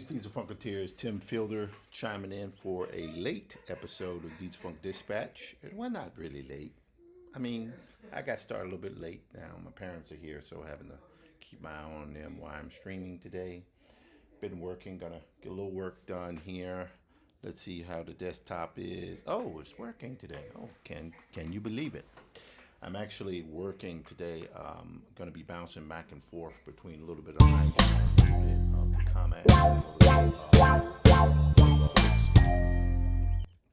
Diesel Funketeers, Tim Fielder chiming in for a late episode of Diesel Funk Dispatch. And we're not really late. I mean, I got started a little bit late now. My parents are here, so having to keep my eye on them while I'm streaming today. Been working, gonna get a little work done here. Let's see how the desktop is. Oh, it's working today. Oh, can you believe it? I'm actually working today. Going to be bouncing back and forth between a little bit of iPhone, a little bit of the comment,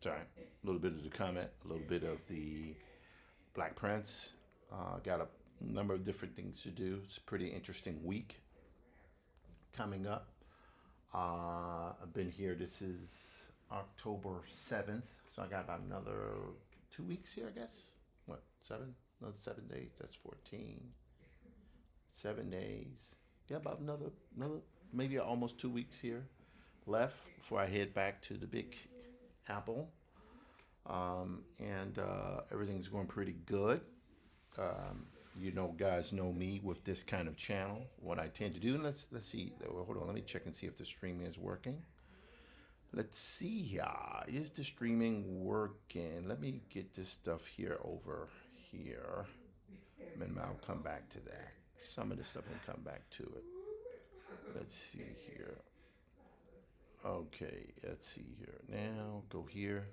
sorry, a little bit of the comment, a little bit of the Black Prince. Got a number of different things to do. It's a pretty interesting week coming up. I've been here. This is October 7th, so I got about another 2 weeks here, I guess. What, seven? Another 7 days. That's 14. 7 days. Yeah, about another, maybe almost 2 weeks here left before I head back to the Big Apple. And everything's going pretty good. Guys know me with this kind of channel. What I tend to do. And let's see. Well, hold on. Let me check and see if the streaming is working. Let's see here. Is the streaming working? Let me get this stuff here over here. And I'll come back to that. Some of this stuff can come back to it. Let's see here. Okay, let's see here. Now go here.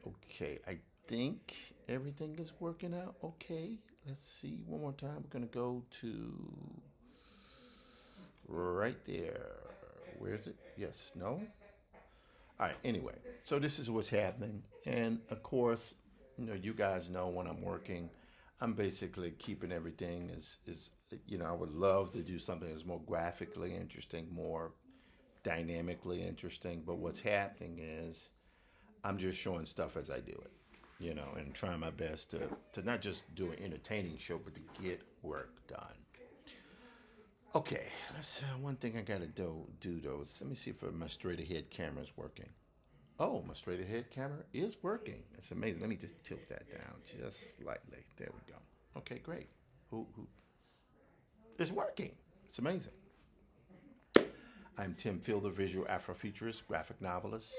Okay, I think everything is working out okay. Let's see one more time. We're gonna go to right there. Where is it? Yes, no? All right, anyway, so this is what's happening. And of course, you guys know when I'm working, I'm basically keeping everything I would love to do something that's more graphically interesting, more dynamically interesting. But what's happening is I'm just showing stuff as I do it, and trying my best to not just do an entertaining show, but to get work done. Okay, that's one thing I gotta do though. Let me see if my straight ahead camera is working. Oh, my straight ahead camera is working. It's amazing. Let me just tilt that down just slightly. There we go. Okay, great. Who? It's working. It's amazing. I'm Tim Fielder, visual Afrofuturist, graphic novelist,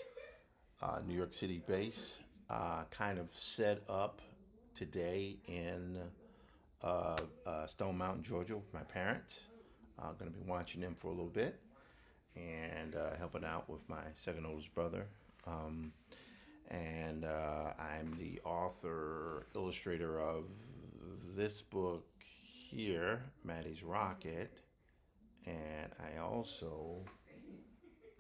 New York City based. Kind of set up today in Stone Mountain, Georgia, with my parents. I'm going to be watching them for a little bit and helping out with my second oldest brother. Um, and I'm the author, illustrator of this book here, Maddie's Rocket. And I also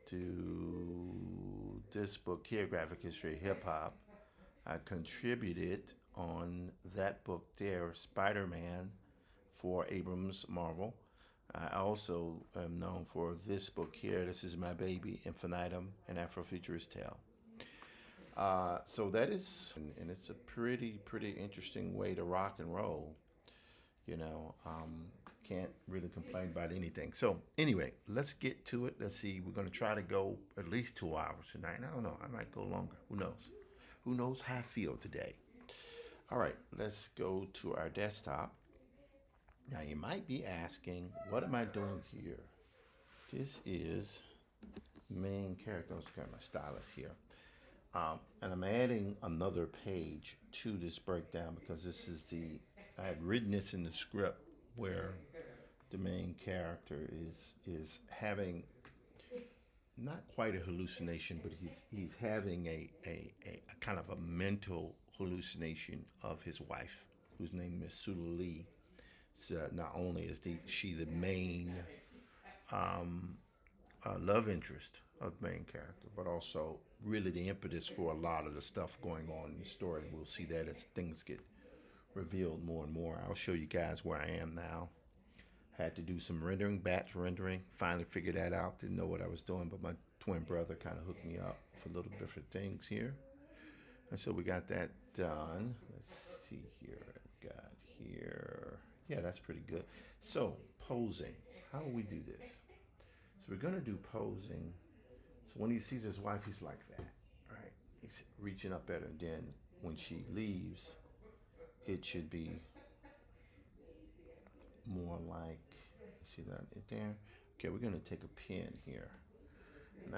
do this book here, Graphic History of Hip Hop. I contributed on that book there, Spider-Man, for Abrams Marvel. I also am known for this book here. This is my baby, Infinitum, an Afrofuturist tale. So that is, and it's a pretty interesting way to rock and roll. You know, can't really complain about anything. So anyway, let's get to it. Let's see. We're going to try to go at least 2 hours tonight. I don't know. I might go longer. Who knows? Who knows how I feel today? All right, let's go to our desktop. Now you might be asking, what am I doing here? This is main character. Let's grab my stylus here. And I'm adding another page to this breakdown because I had written this in the script where the main character is having not quite a hallucination, but he's having a kind of a mental hallucination of his wife, whose name is Sula Lee. So not only is she the main love interest of the main character, but also really the impetus for a lot of the stuff going on in the story. And we'll see that as things get revealed more and more. I'll show you guys where I am now. Had to do some rendering, batch rendering. Finally figured that out. Didn't know what I was doing, but my twin brother kind of hooked me up for little different things here. And so we got that done. Let's see here. We got here. Yeah, that's pretty good. So posing. How do we do this? So we're gonna do posing. So when he sees his wife, he's like that, right? He's reaching up at her, and then when she leaves, it should be more like, see that there? Okay, we're gonna take a pen here.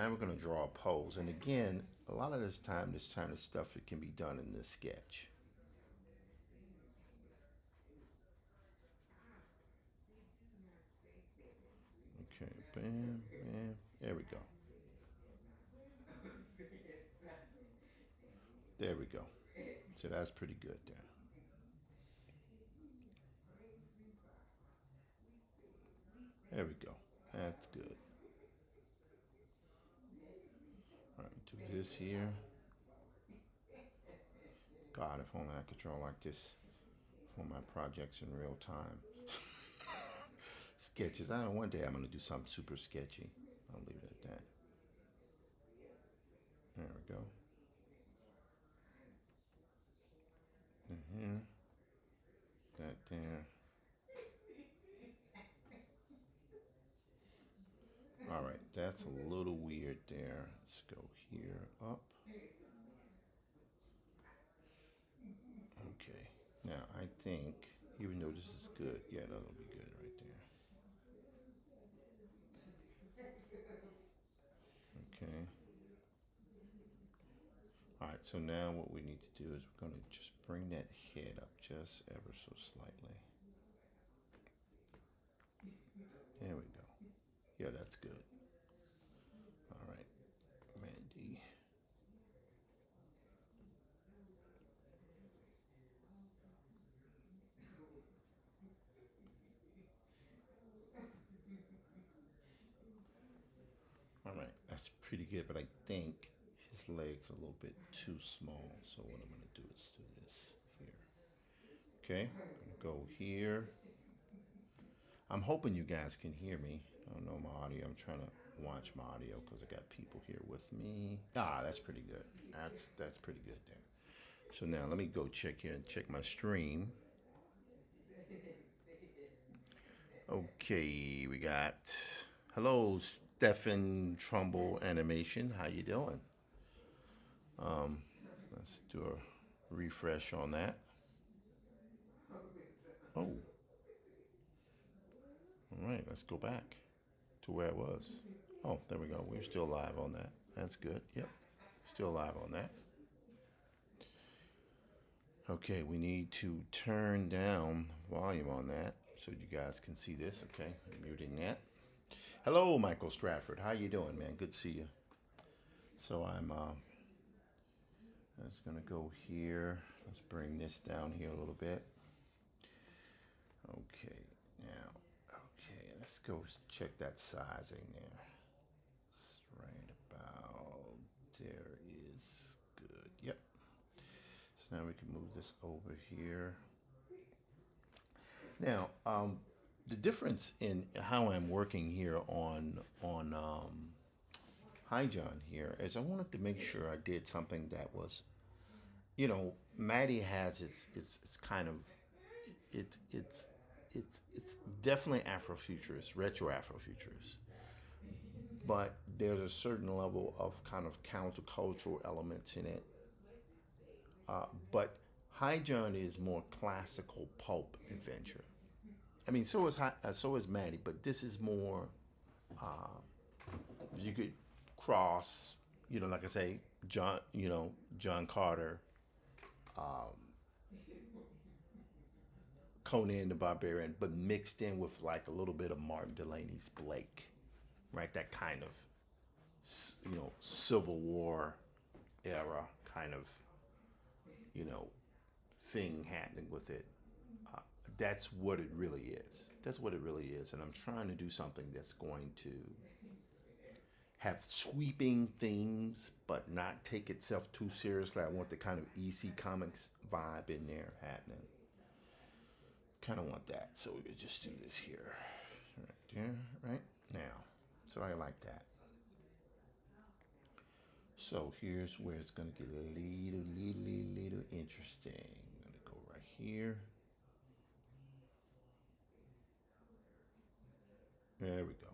Now we're going to draw a pose. And again, a lot of this kind of stuff, it can be done in this sketch. Okay, bam, bam. There we go. There we go. So that's pretty good there. There we go. That's good. All right, do this here. God, if only I could draw like this for my projects in real time. Sketches. I know one day I'm going to do something super sketchy. I'll leave it at that. There we go. Here, that there. All right, that's a little weird there. Let's go here, up. Okay. Now I think, even though this is good, yeah, that'll be good right there. Okay. All right. So now what we need to do is we're going to just bring that head up just ever so slightly. There we go. Yeah, that's good. All right, Mandy. All right, that's pretty good, but I think his legs are a little bit too small. So what I'm going to do is do this here. Okay, I'm going to go here. I'm hoping you guys can hear me. I don't know my audio. I'm trying to watch my audio because I got people here with me. Ah, that's pretty good. That's pretty good there. So now let me go check here and check my stream. Okay, we got hello Stefan Trumbull Animation. How you doing? Let's do a refresh on that. Oh, all right. Let's go back to where it was. Oh, there we go. We're still live on that. That's good. Yep, still live on that. Okay, we need to turn down volume on that so you guys can see this. Okay, I'm muting that. Hello, Michael Stratford. How you doing, man? Good to see you. So I'm just gonna go here. Let's bring this down here a little bit. Okay, now, okay, let's go check that sizing there. It's right about there is good. Yep. So now we can move this over here. Now, the difference in how I'm working here on Hi John here is I wanted to make sure I did something that was, Maddie has its kind of it's definitely Afrofuturist, retro Afrofuturist, but there's a certain level of kind of countercultural elements in it. But Hi John is more classical pulp adventure. I mean, so is Maddie, but this is more. You could cross, like I say, John Carter, Conan the Barbarian, but mixed in with like a little bit of Martin Delaney's Blake, right? That kind of, Civil War era kind of, you know, thing happening with it. Uh, that's what it really is. That's what it really is. And I'm trying to do something that's going to have sweeping themes, but not take itself too seriously. I want the kind of EC Comics vibe in there happening. Kind of want that. So we could just do this here. Right there, right now. So I like that. So here's where it's going to get a little interesting. I'm going to go right here. There we go.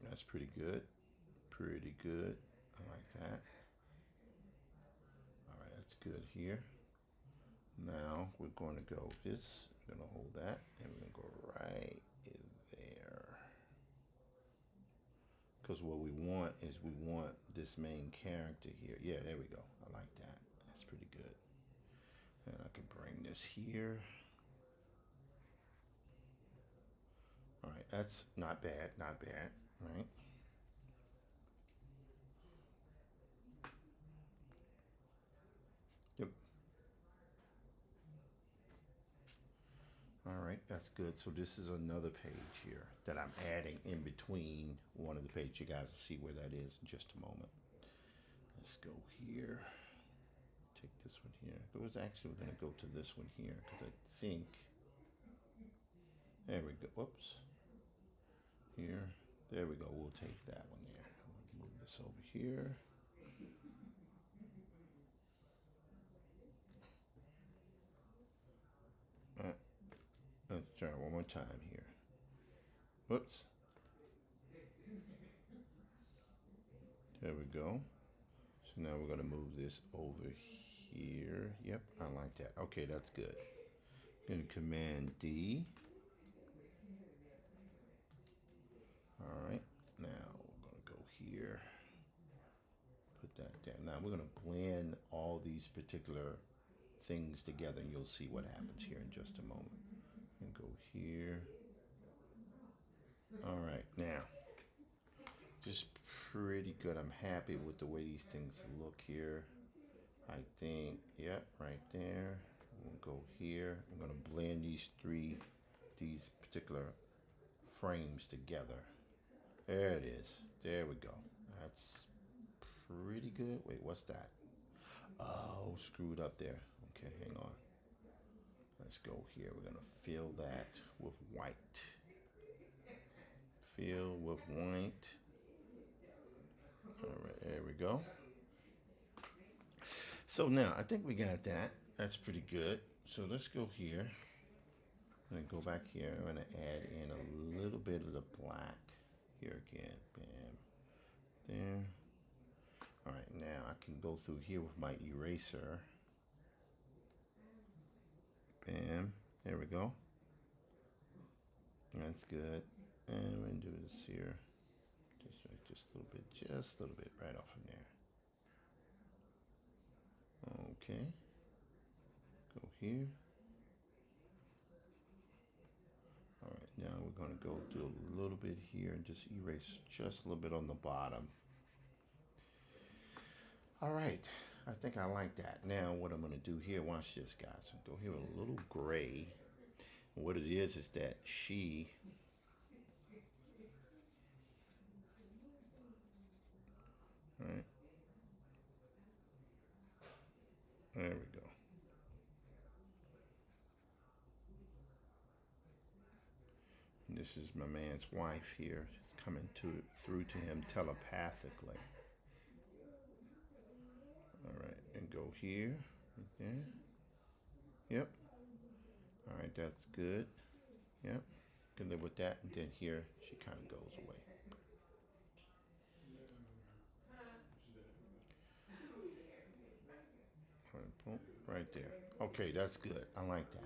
That's pretty good. Pretty good. I like that. All right, that's good here. Now we're going to go this. We're going to hold that, and we're going to go right in there. Because what we want is we want this main character here. Yeah, there we go. I like that. That's pretty good. And I can bring this here. All right, that's not bad, not bad, right? Yep. All right, that's good. So this is another page here that I'm adding in between one of the pages. You guys will see where that is in just a moment. Let's go here. Take this one here. It was actually, we're going to go to this one here because I think, there we go. Whoops. Here. There we go. We'll take that one there. I'm going to move this over here. Let's try one more time here. Whoops. There we go. So now we're going to move this over here. Yep, I like that. Okay, that's good. I'm going to Command D. All right. Now we're going to go here. Put that down. Now we're going to blend all these particular things together and you'll see what happens here in just a moment. And go here. All right, now just pretty good. I'm happy with the way these things look here. I think, yep, right there. We'll go here. I'm gonna blend these particular frames together. There it is. There we go. That's pretty good. Wait, what's that? Oh, screwed up there. Okay, hang on. Let's go here. We're gonna fill that with white. Fill with white. All right, there we go. So now I think we got that. That's pretty good. So let's go here. I'm gonna go back here. I'm gonna add in a little bit of the black here again. Bam. There. All right, now I can go through here with my eraser. Bam. There we go. That's good. And we're gonna do this here. Just a little bit right off from there. Okay. Go here. All right, now we're going to go do a little bit here and just erase just a little bit on the bottom. All right, I think I like that. Now what I'm going to do here, watch this guys. So go here with a little gray. And what it is that she, all right, there we go. And this is my man's wife here, coming through to him telepathically. All right, and go here. Okay. Yep. All right, that's good. Yep. Can live with that. And then here, she kind of goes away. All right, boom, right there. Okay, that's good. I like that.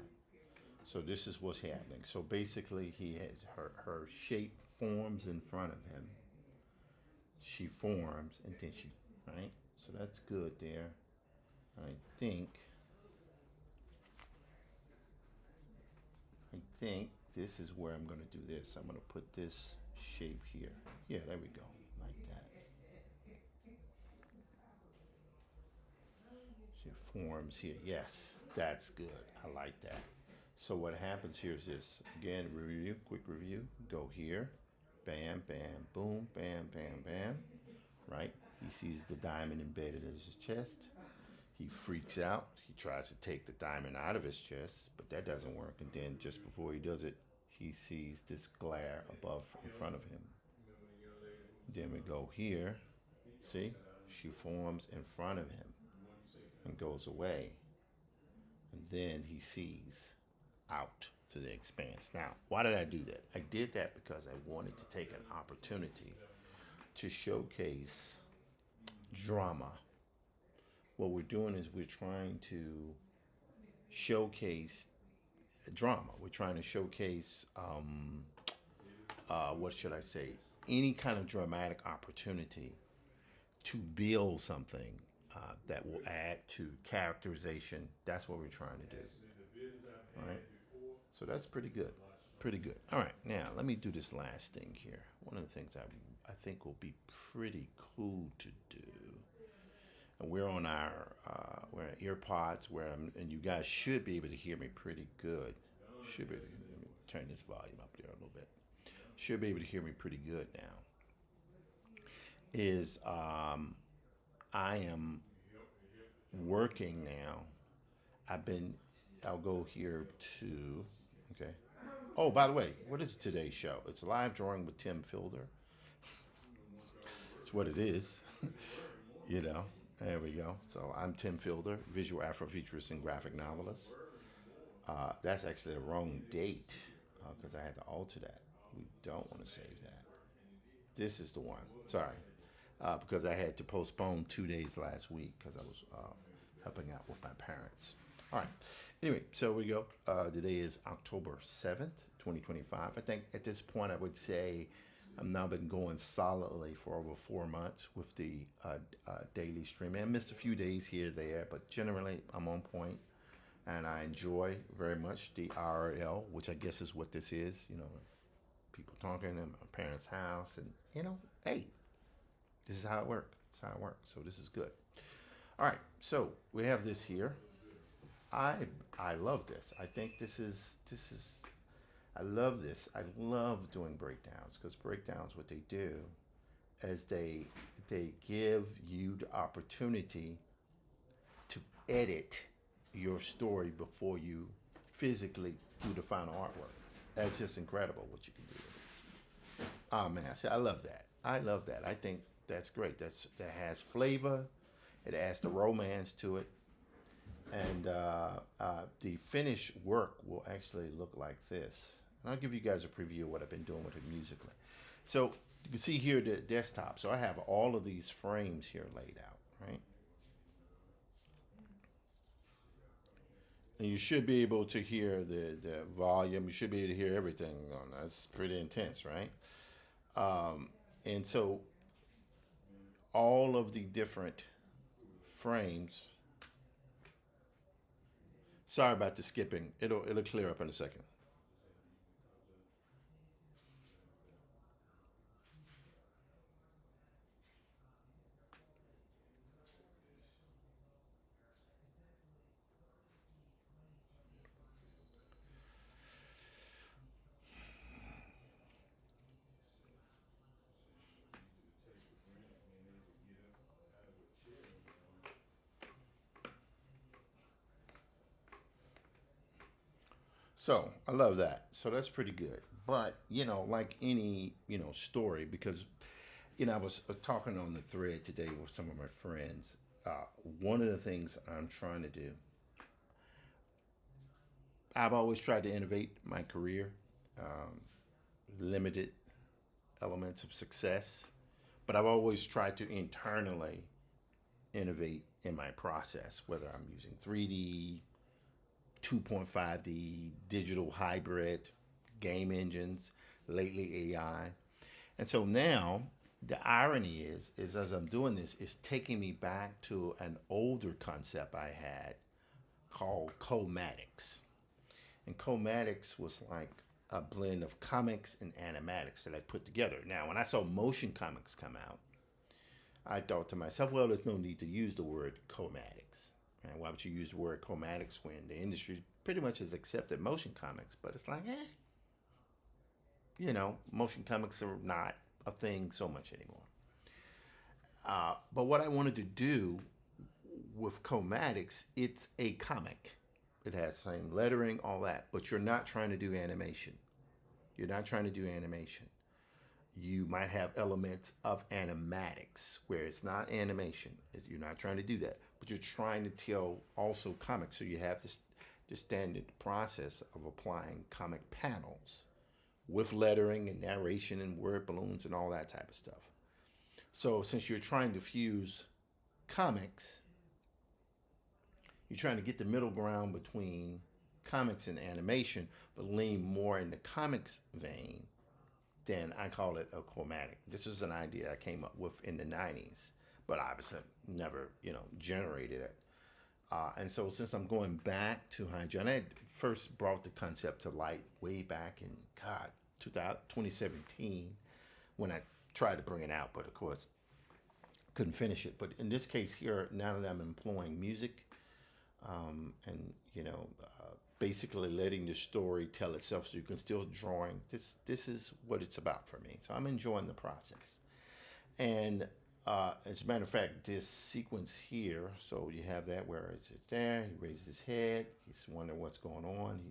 So this is what's happening. So basically, he has her shape forms in front of him. She forms, and then she, right? So that's good there. I think this is where I'm going to do this. I'm going to put this shape here. Yeah, there we go, like that. She forms here. Yes, that's good. I like that. So what happens here is this. Again, review, quick review. Go here. Bam, bam, boom, bam, bam, bam. Right? He sees the diamond embedded in his chest. He freaks out. He tries to take the diamond out of his chest, but that doesn't work. And then just before he does it, he sees this glare above in front of him. Then we go here. See? She forms in front of him and goes away. And then he sees out to the expanse. Now, why did I do that? I did that because I wanted to take an opportunity to showcase drama. What we're doing is we're trying to showcase drama. We're trying to showcase, what should I say, any kind of dramatic opportunity to build something that will add to characterization. That's what we're trying to do. All right. So that's pretty good. Pretty good. All right. Now let me do this last thing here. One of the things I think will be pretty cool to do. And we're on our we're on earpods where and you guys should be able to hear me pretty good. Should be. Let me turn this volume up there a little bit. Should be able to hear me pretty good now. Is I am working now. I've been. I'll go here to. Okay. Oh, by the way, what is today's show? It's live drawing with Tim Fielder. It's what it is. you know. There we go. So I'm Tim Fielder, visual Afrofuturist and graphic novelist. That's actually the wrong date because I had to alter that. We don't want to save that. This is the one. Sorry. Because I had to postpone 2 days last week because I was helping out with my parents. All right. Anyway, so we go. Today is October 7th, 2025. I think at this point I would say I've now been going solidly for over 4 months with the daily streaming. I missed a few days here there, but generally I'm on point, and I enjoy very much the IRL, which I guess is what this is. People talking in my parents' house, and hey, this is how it works. This is how it works. So this is good. All right, so we have this here. I love this. I think this is. I love this. I love doing breakdowns because breakdowns, what they do is they give you the opportunity to edit your story before you physically do the final artwork. That's just incredible what you can do. Oh man, see, I love that. I love that. I think that's great. That has flavor. It adds the romance to it. And the finished work will actually look like this. And I'll give you guys a preview of what I've been doing with it musically. So you can see here the desktop. So I have all of these frames here laid out, right? And you should be able to hear the volume. You should be able to hear everything. That's pretty intense, right? And so all of the different frames. Sorry about the skipping. It'll clear up in a second. So I love that. So that's pretty good. But like any story, because I was talking on the thread today with some of my friends. One of the things I'm trying to do, I've always tried to innovate my career, um, limited elements of success, but I've always tried to internally innovate in my process, whether I'm using 3D, 2.5D, digital hybrid, game engines, lately AI. And so now the irony is as I'm doing this, it's taking me back to an older concept I had called comatics. And comatics was like a blend of comics and animatics that I put together. Now, when I saw motion comics come out, I thought to myself, well, there's no need to use the word comatics. And why would you use the word comatics when the industry pretty much has accepted motion comics? But it's like, motion comics are not a thing so much anymore. But what I wanted to do with comatics, it's a comic. It has same lettering, all that, but you're not trying to do animation. You're not trying to do animation. You might have elements of animatics where it's not animation. You're not trying to do that, but you're trying to tell also comics. So you have the standard process of applying comic panels with lettering and narration and word balloons and all that type of stuff. So since you're trying to fuse comics, you're trying to get the middle ground between comics and animation, but lean more in the comics vein then I call it a chromatic. This was an idea I came up with in the 90s, but obviously never, generated it. And so since I'm going back to hydrogen, I had first brought the concept to light way back in, God, 2017 when I tried to bring it out, but of course couldn't finish it. But in this case here, now that I'm employing music, and basically letting the story tell itself, so you can still drawing. This is what it's about for me. So I'm enjoying the process. And as a matter of fact, this sequence here, so you have that where it's there. He raises his head. He's wondering what's going on.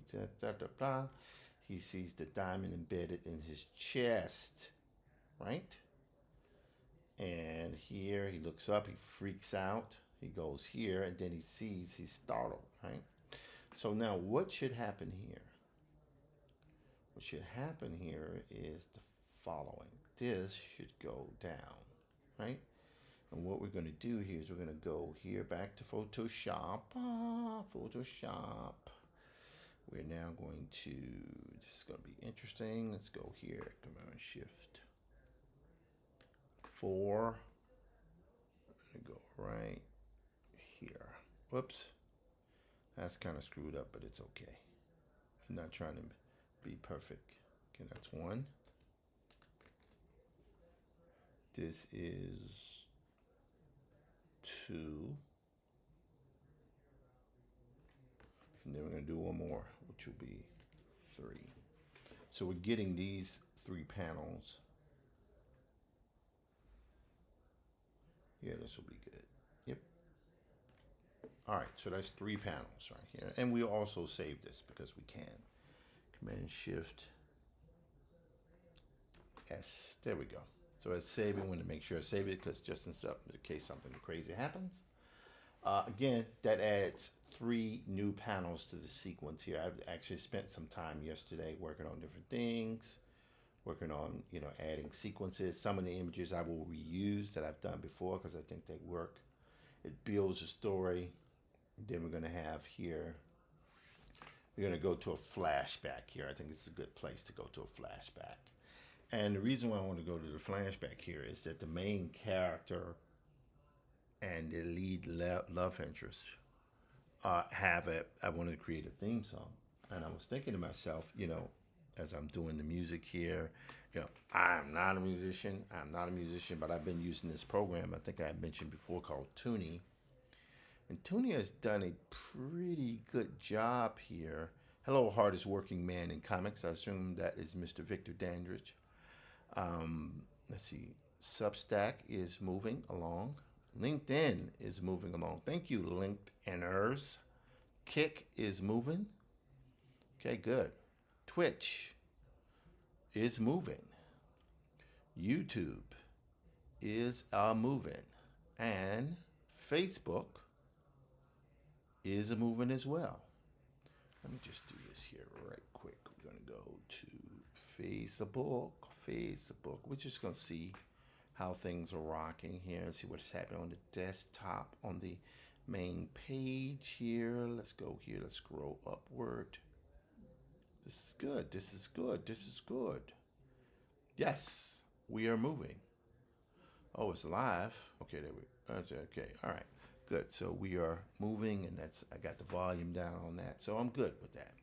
He sees the diamond embedded in his chest, right? And here he looks up. He freaks out. He goes here, and then he sees, he's startled, right? So now what should happen here? What should happen here is the following. This should go down, right? And what we're going to do here is we're going to go here back to Photoshop. Photoshop. We're now going to, this is going to be interesting. Let's go here, Command Shift 4. I'm going to go right here. Whoops. That's kind of screwed up, but it's okay. I'm not trying to be perfect. Okay, that's 1. This is 2. And then we're going to do one more, which will be 3. So we're getting these 3 panels. Yeah, this will be good. Yep. All right, so that's 3 panels right here. And we'll also save this because we can. Command Shift S. There we go. So it's saving. We want to make sure I save it because just in case something crazy happens. Again, that adds 3 new panels to the sequence here. I've actually spent some time yesterday working on different things, working on, adding sequences. Some of the images I will reuse that I've done before because I think they work. It builds a story. Then we're going to have here, we're going to go to a flashback here. I think it's a good place to go to a flashback. And the reason why I want to go to the flashback here is that the main character and the lead love interest I wanted to create a theme song. And I was thinking to myself, as I'm doing the music here, I'm not a musician, but I've been using this program, I think I mentioned before, called Toonie. And Toonie has done a pretty good job here. Hello, hardest working man in comics. I assume that is Mr. Victor Dandridge. Let's see. Substack is moving along. LinkedIn is moving along. Thank you, LinkedIners. Kick is moving. Okay, good. Twitch is moving. YouTube is moving. And Facebook is moving as well. Let me just do this here right quick. We're going to go to Facebook. We're just going to see how things are rocking here and see what's happening on the desktop on the main page here. Let's go here. Let's scroll upward. This is good. This is good. This is good. Yes, we are moving. Oh, it's live. Okay, there we go. Okay, all right. Good. So we are moving, and I got the volume down on that. So I'm good with that.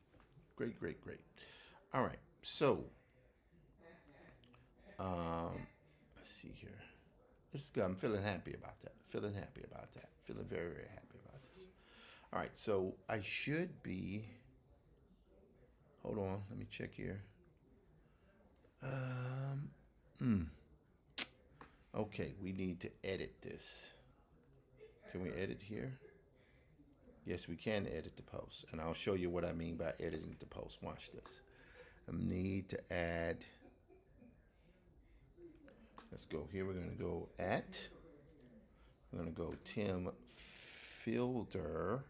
Great, great, great. All right. So, let's see here. This is good. I'm feeling happy about that. Feeling very, very happy about this. All right. So I should be. Hold on. Let me check here. Okay. We need to edit this. Can we edit here? Yes, we can edit the post. And I'll show you what I mean by editing the post. Watch this. I need to add. Let's go here. We're going to go at. I'm going to go Tim Fielder.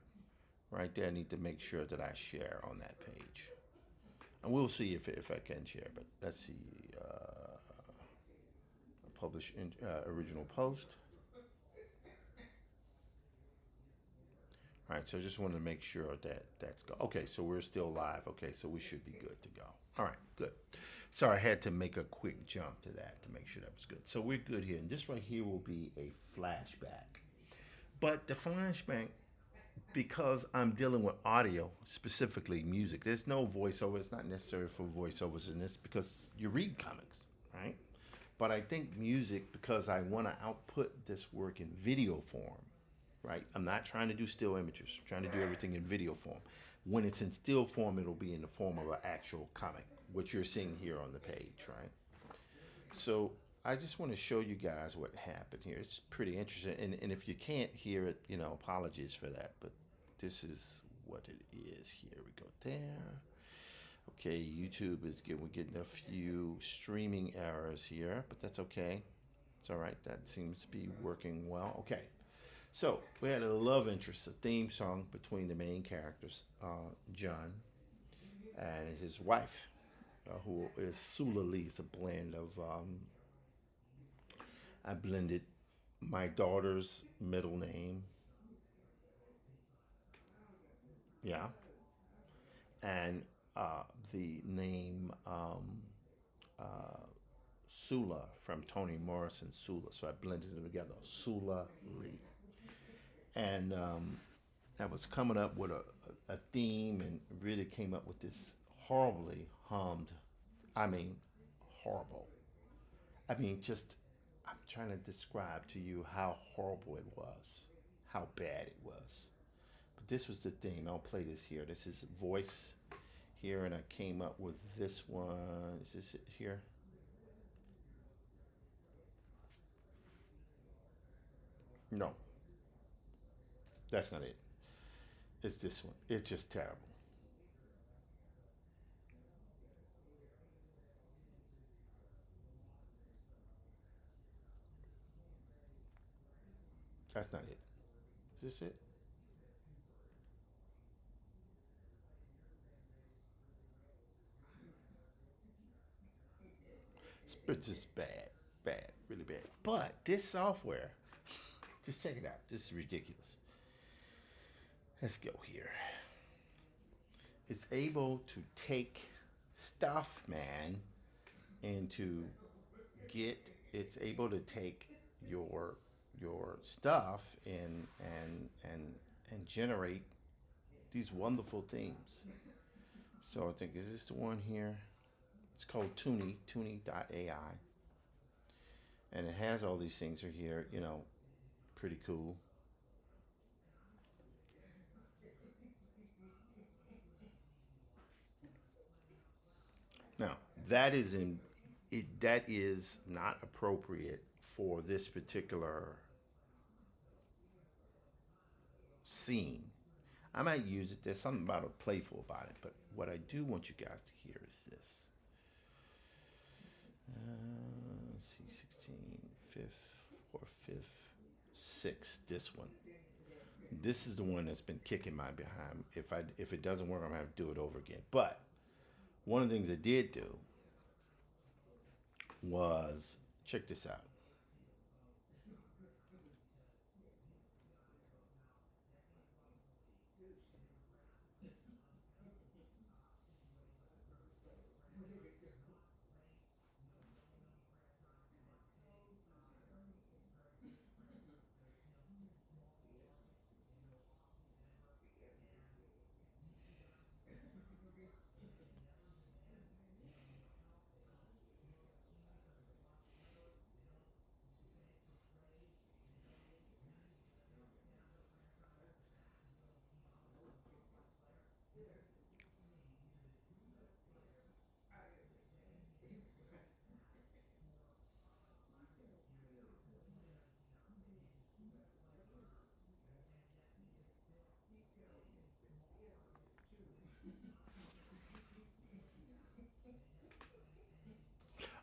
Right there. I need to make sure that I share on that page. And we'll see if I can share. But let's see. Publish original post. All right, so I just wanted to make sure that that's go. Okay, so we're still live. Okay, so we should be good to go. All right, good. Sorry, I had to make a quick jump to that to make sure that was good. So we're good here. And this right here will be a flashback. But the flashback, because I'm dealing with audio, specifically music, there's no voiceover. It's not necessary for voiceovers in this because you read comics, right? But I think music, because I want to output this work in video form, right? I'm not trying to do still images. I'm trying to do everything in video form. When it's in still form, it'll be in the form of an actual comic, which you're seeing here on the page, right? So I just want to show you guys what happened here. It's pretty interesting. And if you can't hear it, apologies for that. But this is what it is. Here we go there. Okay, YouTube is getting, we're getting a few streaming errors here, but that's okay. It's all right. That seems to be working well. Okay. So we had a love interest, a theme song between the main characters, John and his wife, who is Sula Lee. It's a blend of, I blended my daughter's middle name, yeah, and the name Sula from Toni Morrison, Sula. So I blended them together, Sula Lee. And I was coming up with a theme and really came up with this horribly hummed, I mean, horrible. I mean, just, I'm trying to describe to you how horrible it was, how bad it was. But this was the theme. I'll play this here. This is voice here, and I came up with this one. Is this it here? No, that's not it. It's this one. It's just terrible. That's not it. Is this it? It's just bad, bad, really bad. But this software, just check it out. This is ridiculous. Let's go here. It's able to take stuff, man, and to get. It's able to take your stuff and generate these wonderful themes. So I think is this the one here? It's called Toonie.ai, and it has all these things are here. Pretty cool. Now that is in it. That is not appropriate for this particular scene. I might use it. There's something about it playful about it, but what I do want you guys to hear is this. Let's see, 16, fifth, or fifth, sixth. This one. This is the one that's been kicking my behind. If it doesn't work, I'm gonna have to do it over again. But one of the things I did do was check this out.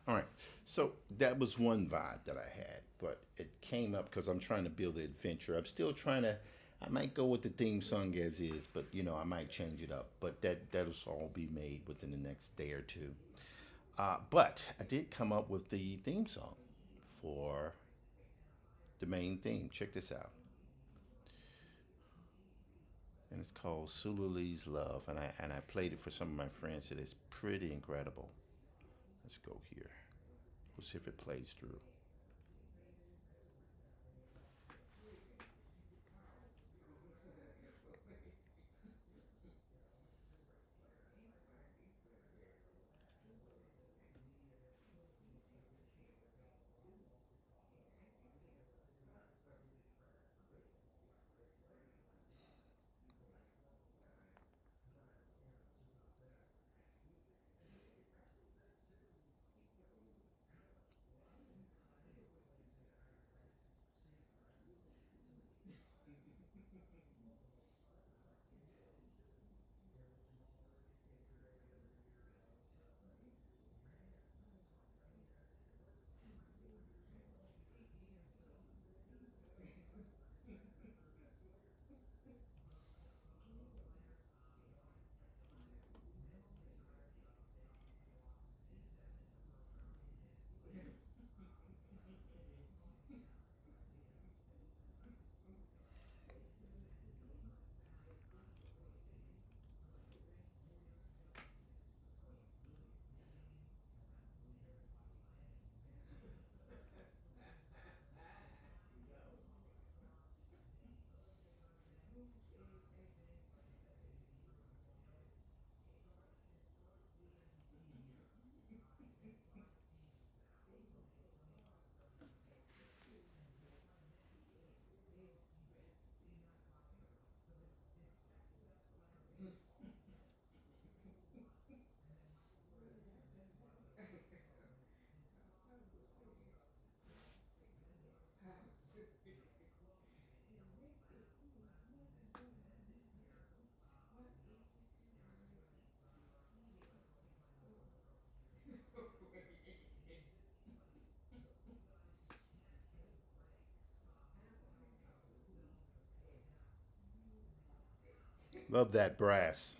All right. So that was one vibe that I had, but it came up because I'm trying to build an adventure. I'm still trying to. I might go with the theme song as is, but I might change it up. But that'll all be made within the next day or two. But I did come up with the theme song for the main theme. Check this out, and it's called Sululi's Love, and I played it for some of my friends. It is pretty incredible. Let's go here. We'll see if it plays through. Love that brass.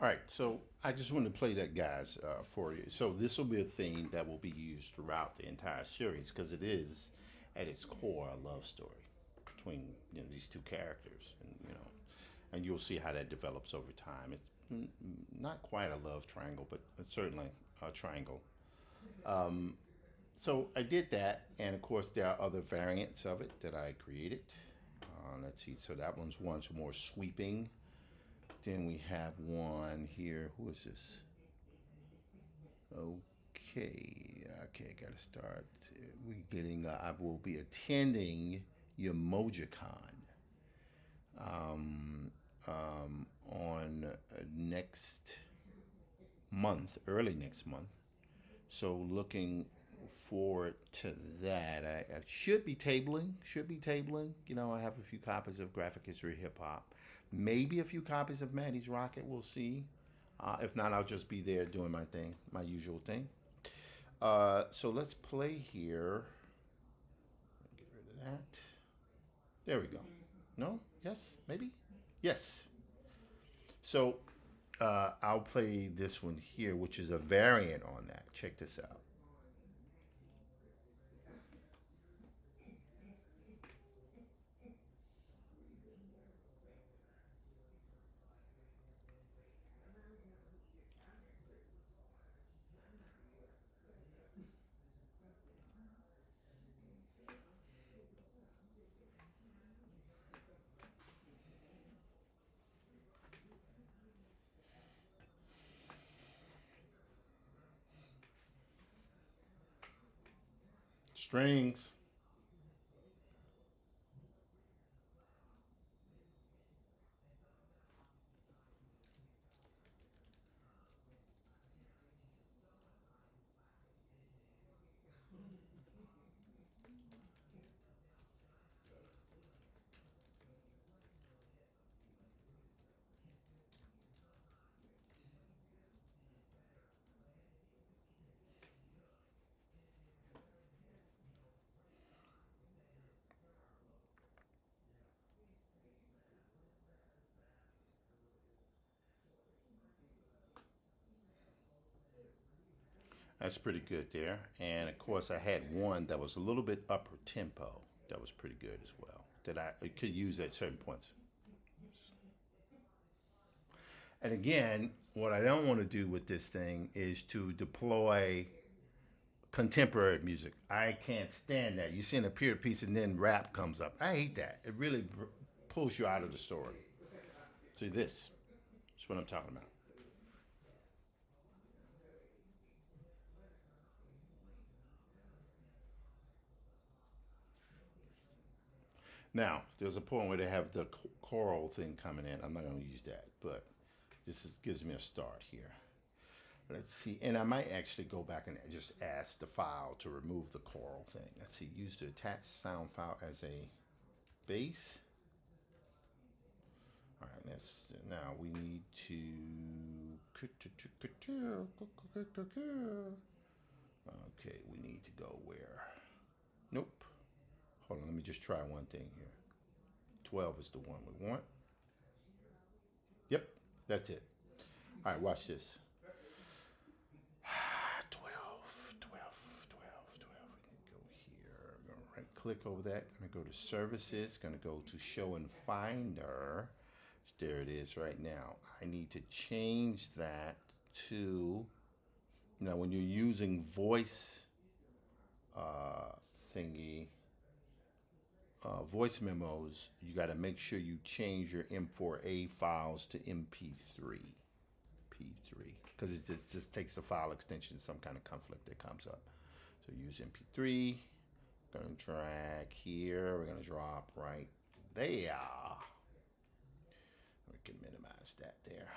All right, so I just wanted to play that, guys, for you. So this will be a theme that will be used throughout the entire series because it is, at its core, a love story between these two characters, and you'll see how that develops over time. It's not quite a love triangle, but it's certainly a triangle. So I did that, and of course there are other variants of it that I created. Let's see. So that one's more sweeping. Then we have one here. Who is this? Okay, gotta start. We getting. I will be attending your MojaCon on next month, early next month. So looking forward to that. I should be tabling. Should be tabling. I have a few copies of Graphic History Hip Hop, maybe a few copies of Maddie's Rocket. We'll see. If not, I'll just be there doing my thing, my usual thing. So let's play here. Get rid of that. There we go. No? Yes? Maybe? Yes. So I'll play this one here, which is a variant on that. Check this out. Strings. That's pretty good there. And of course, I had one that was a little bit upper tempo. That was pretty good as well. That I could use at certain points. And again, what I don't want to do with this thing is to deploy contemporary music. I can't stand that. You send a period piece and then rap comes up. I hate that. It really pulls you out of the story. See this? That's what I'm talking about. Now, there's a point where they have the choral thing coming in. I'm not going to use that, but gives me a start here. Let's see, and I might actually go back and just ask the file to remove the choral thing. Let's see, use the attached sound file as a base. All right, now we need to. Okay, we need to go where? Nope. Hold on, let me just try one thing here. 12 is the one we want. Yep, that's it. All right, watch this. 12, 12, 12, 12. We can go here. I'm going to right click over that. I'm going to go to services. Going to go to show and finder. There it is right now. I need to change that to, now when you're using voice thingy, voice memos, you got to make sure you change your M4A files to MP3. P3, because it just takes the file extension, some kind of conflict that comes up. So use MP3. Going to drag here. We're going to drop right there. We can minimize that there.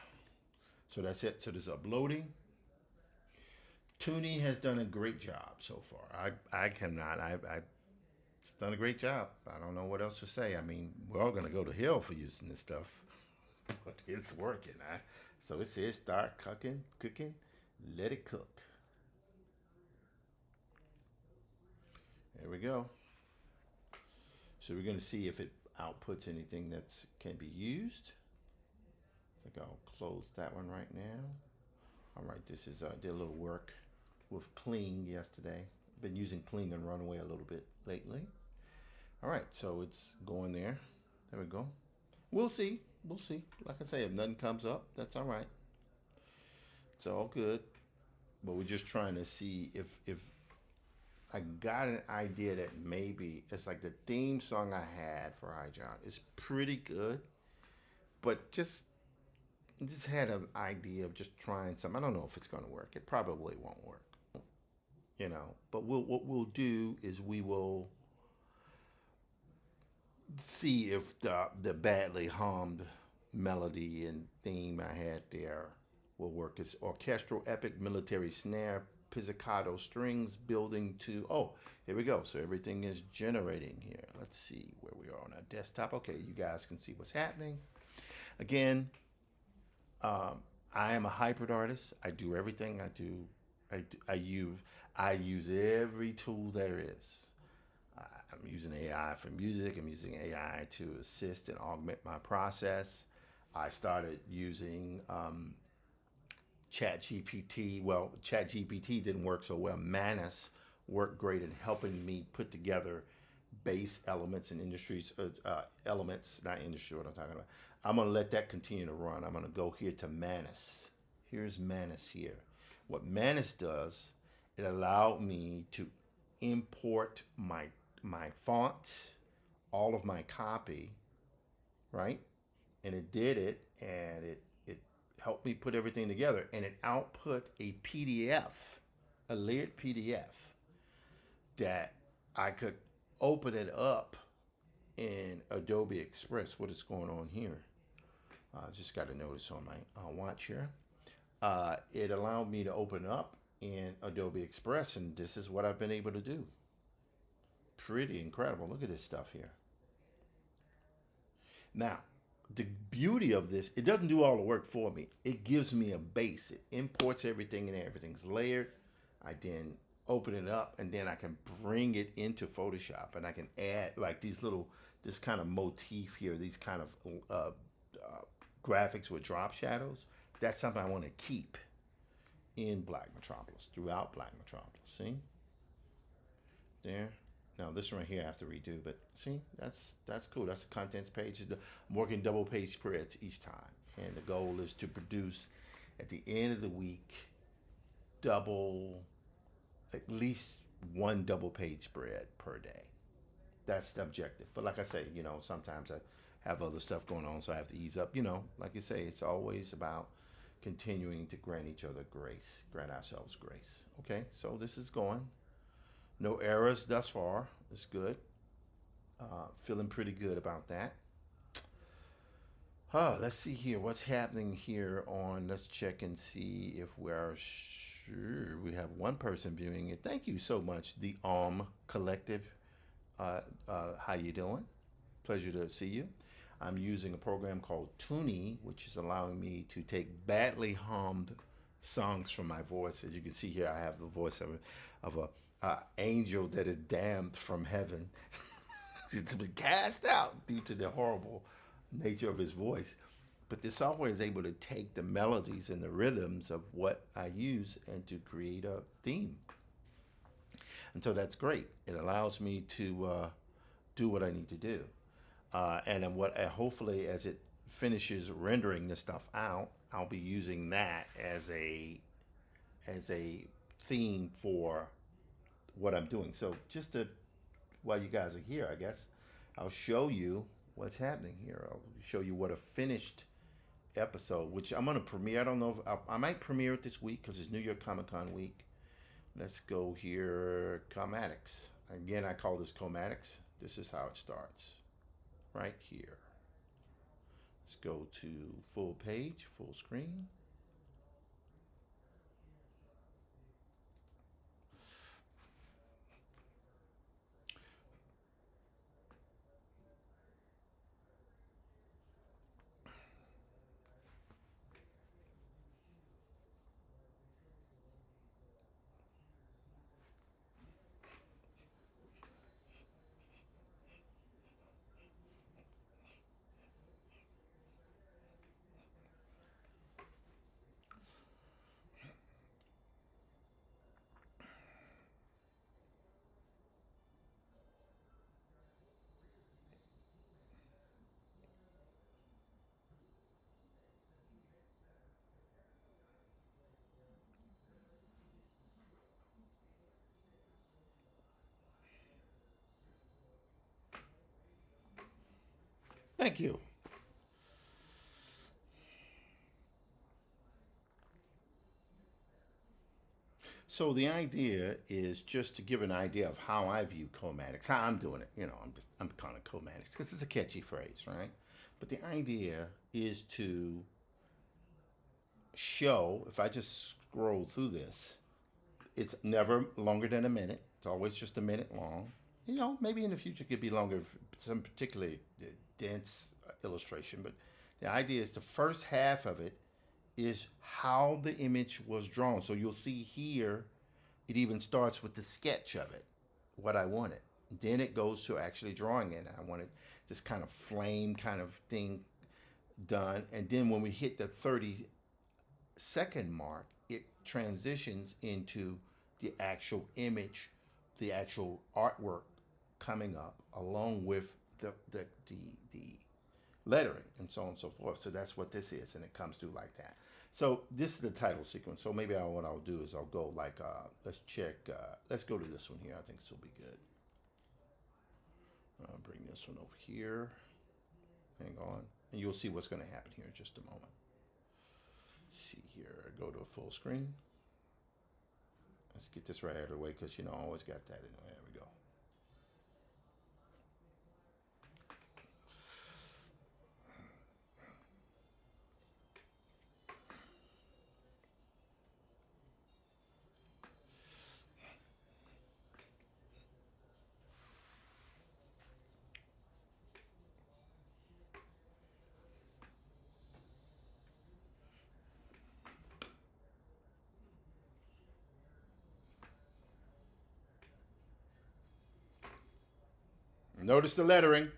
So that's it. So this is uploading. Toonie has done a great job so far. I cannot. It's done a great job. I don't know what else to say. I mean, we're all going to go to hell for using this stuff, but it's working. So it says start cooking, let it cook. There we go. So we're going to see if it outputs anything that can be used. I think I'll close that one right now. All right, this is did a little work with Pling yesterday. Been using Pling and Runway a little bit lately. All right, so it's going there. There we go. We'll see. We'll see. Like I say, if nothing comes up, that's all right. It's all good. But we're just trying to see if I got an idea that maybe it's like the theme song I had for iJohn is pretty good, but just had an idea of just trying some. I don't know if it's going to work. It probably won't work, you know. But what we'll do is we will see if the badly hummed melody and theme I had there will work. It's orchestral epic military snare pizzicato strings building to, oh, here we go. So everything is generating here. Let's see where we are on our desktop. Okay, you guys can see what's happening. Again, I am a hybrid artist. I do everything I do. I use every tool there is. I'm using AI for music. I'm using AI to assist and augment my process. I started using ChatGPT. Well, ChatGPT didn't work so well. Manus worked great in helping me put together bass elements and elements, not industry, what I'm talking about. I'm going to let that continue to run. I'm going to go here to Manus. Here's Manus here. What Manus does, it allowed me to import my fonts, all of my copy, right? And it did it, and it helped me put everything together, and it output a PDF, a layered PDF that I could open it up in Adobe Express. What is going on here? Just got a notice on my watch here. It allowed me to open up in Adobe Express, and this is what I've been able to do. Pretty incredible. Look at this stuff here. Now, the beauty of this, it doesn't do all the work for me. It gives me a base. It imports everything and everything's layered. I then open it up, and then I can bring it into Photoshop, and I can add like this kind of motif here, these kind of graphics with drop shadows. That's something I want to keep. in Black Metropolis, throughout Black Metropolis. See? There. Now this one right here I have to redo, but see, that's cool. That's the contents page. I'm working double page spreads each time. And the goal is to produce at the end of the week double, at least one double page spread per day. That's the objective. But like I say, sometimes I have other stuff going on, so I have to ease up. Like you say, it's always about continuing to grant each other grace, grant ourselves grace. Okay, so this is going. No errors thus far. It's good. Feeling pretty good about that. Let's see here. What's happening here on, let's check and see if we are sure. We have one person viewing it. Thank you so much, the Collective. How you doing? Pleasure to see you. I'm using a program called Toonie, which is allowing me to take badly hummed songs from my voice. As you can see here, I have the voice of a angel that is damned from heaven. It's been cast out due to the horrible nature of his voice. But the software is able to take the melodies and the rhythms of what I use and to create a theme. And so that's great. It allows me to do what I need to do. And then hopefully as it finishes rendering this stuff out, I'll be using that as a theme for what I'm doing. So just while you guys are here, I guess I'll show you what's happening here. I'll show you what a finished episode, which I'm going to premiere. I don't know if I might premiere it this week because it's New York Comic Con week. Let's go here, Comatics. Again, I call this Comatics. This is how it starts, right here. Let's go to full page, full screen. Thank you. So the idea is just to give an idea of how I view comatics, how I'm doing it. I'm calling it comatics because it's a catchy phrase, right? But the idea is to show, if I just scroll through this, it's never longer than a minute. It's always just a minute long. Maybe in the future it could be longer, some particularly dense illustration. But the idea is the first half of it is how the image was drawn. So you'll see here, it even starts with the sketch of it, what I wanted. Then it goes to actually drawing it. I wanted this kind of flame kind of thing done. And then when we hit the 30-second mark, it transitions into the actual image, the actual artwork coming up along with the lettering and so on and so forth. So that's what this is, and it comes through like that. So this is the title sequence. So maybe what I'll do is I'll go like, let's check, let's go to this one here. I think this will be good. I'll bring this one over here. Hang on. And you'll see what's going to happen here in just a moment. Let's see here, go to a full screen. Let's get this right out of the way because, I always got that in there. There we go. Notice the lettering.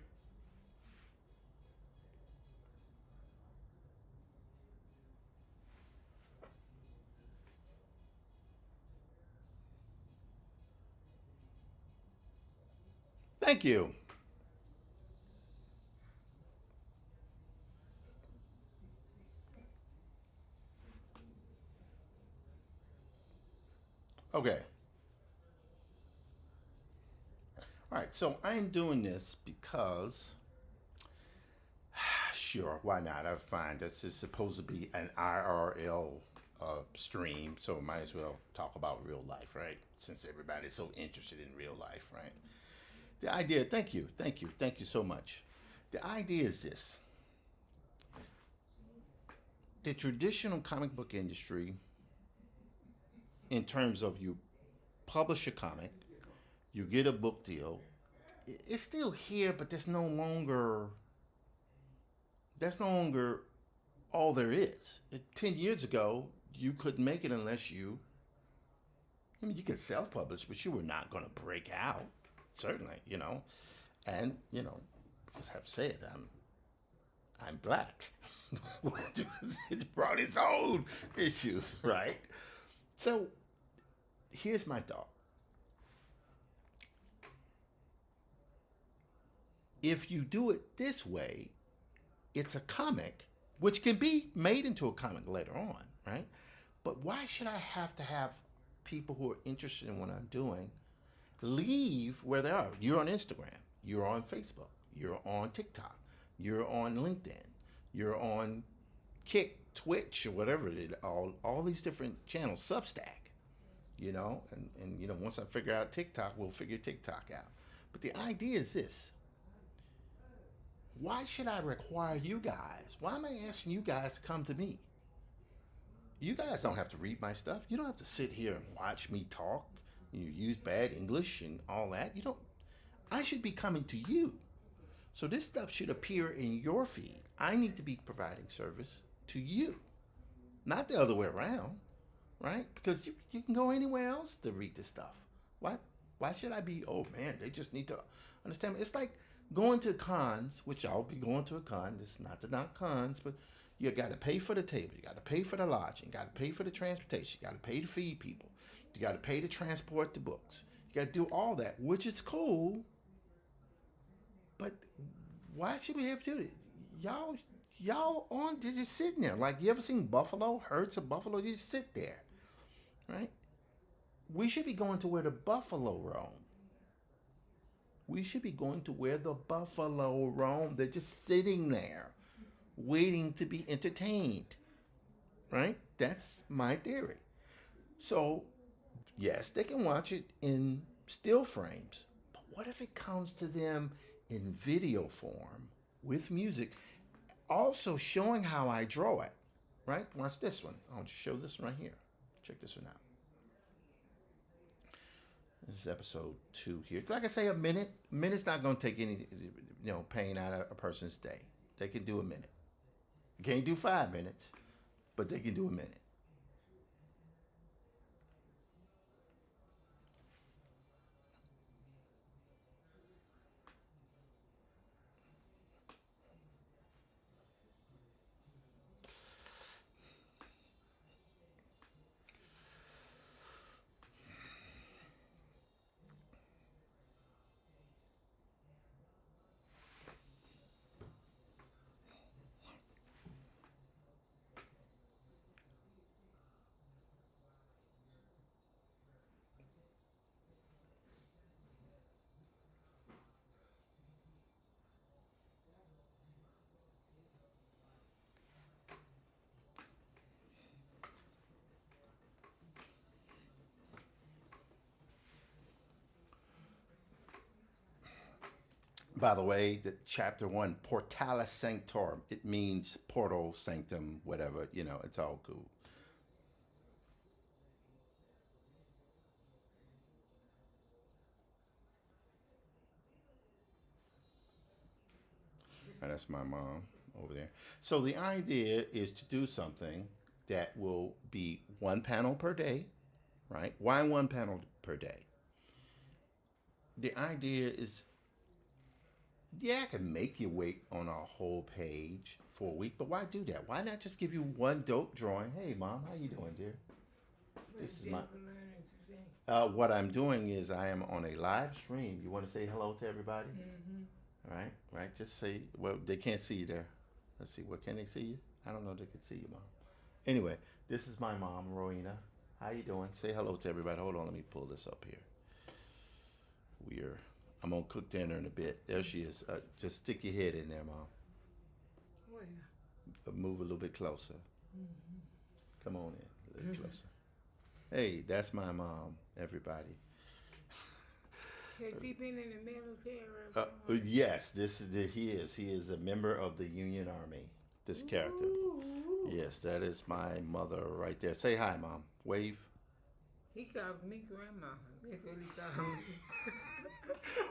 Thank you. Okay. All right. So I'm doing this because, sure, why not? I find this is supposed to be an IRL stream, so might as well talk about real life, right? Since everybody's so interested in real life, right? The idea, thank you so much. The idea is this: the traditional comic book industry, in terms of you publish a comic, you get a book deal, it's still here, but that's no longer all there is. 10 years ago, you couldn't make it unless you. I mean, you could self-publish, but you were not going to break out. Certainly, and just have said, I'm black, which brought its own issues, right? So here's my thought: if you do it this way, it's a comic, which can be made into a comic later on, right? But why should I have to have people who are interested in what I'm doing leave where they are? You're on Instagram, you're on Facebook, you're on TikTok, you're on LinkedIn, you're on Kick, Twitch, or whatever it is, all these different channels, Substack, and once I figure out TikTok, we'll figure TikTok out. But the idea is this: why should I require you guys? Why am I asking you guys to come to me? You guys don't have to read my stuff. You don't have to sit here and watch me talk. You use bad English and all that. You don't. I should be coming to you. So this stuff should appear in your feed. I need to be providing service to you, not the other way around, right? Because you can go anywhere else to read this stuff. Why? Why should I be? Oh man, they just need to understand. It's like going to cons, which I'll be going to a con. This is not to knock cons, but you got to pay for the table. You got to pay for the lodging. You got to pay for the transportation. You got to pay to feed people. You got to pay to transport the books. You got to do all that, which is cool. But why should we have to do this? Y'all on just sitting there. Like, you ever seen buffalo, herds of buffalo? You just sit there, right? We should be going to where the buffalo roam. We should be going to where the buffalo roam. They're just sitting there waiting to be entertained, right? That's my theory. So, yes, they can watch it in still frames, but what if it comes to them in video form with music, also showing how I draw it, right? Watch this one. I'll just show this one right here. Check this one out. This is episode 2 here. Like I say, a minute. A minute's not going to take any, pain out of a person's day. They can do a minute. Can't do 5 minutes, but they can do a minute. By the way, the chapter 1, Portalis Sanctorum, it means portal, sanctum, whatever, it's all cool. And that's my mom over there. So the idea is to do something that will be one panel per day, right? Why one panel per day? The idea is, yeah, I can make you wait on a whole page for a week, but why do that? Why not just give you one dope drawing? Hey, mom, how you doing, dear? This is my What I'm doing is I am on a live stream. You want to say hello to everybody? All right, right. Just say, well, they can't see you there. Let's see. What can they see you? I don't know if they can see you, mom. Anyway, this is my mom, Rowena. How you doing? Say hello to everybody. Hold on, let me pull this up here. We're I'm gonna cook dinner in a bit. There she is. Just stick your head in there, mom. Move a little bit closer. Come on in, a little closer. Hey, that's my mom. Everybody. Has he been in the military or Yes, this is he is. He is a member of the Union Army. This character. Ooh. Yes, that is my mother right there. Say hi, mom. Wave. He calls me grandma. That's what he calls me.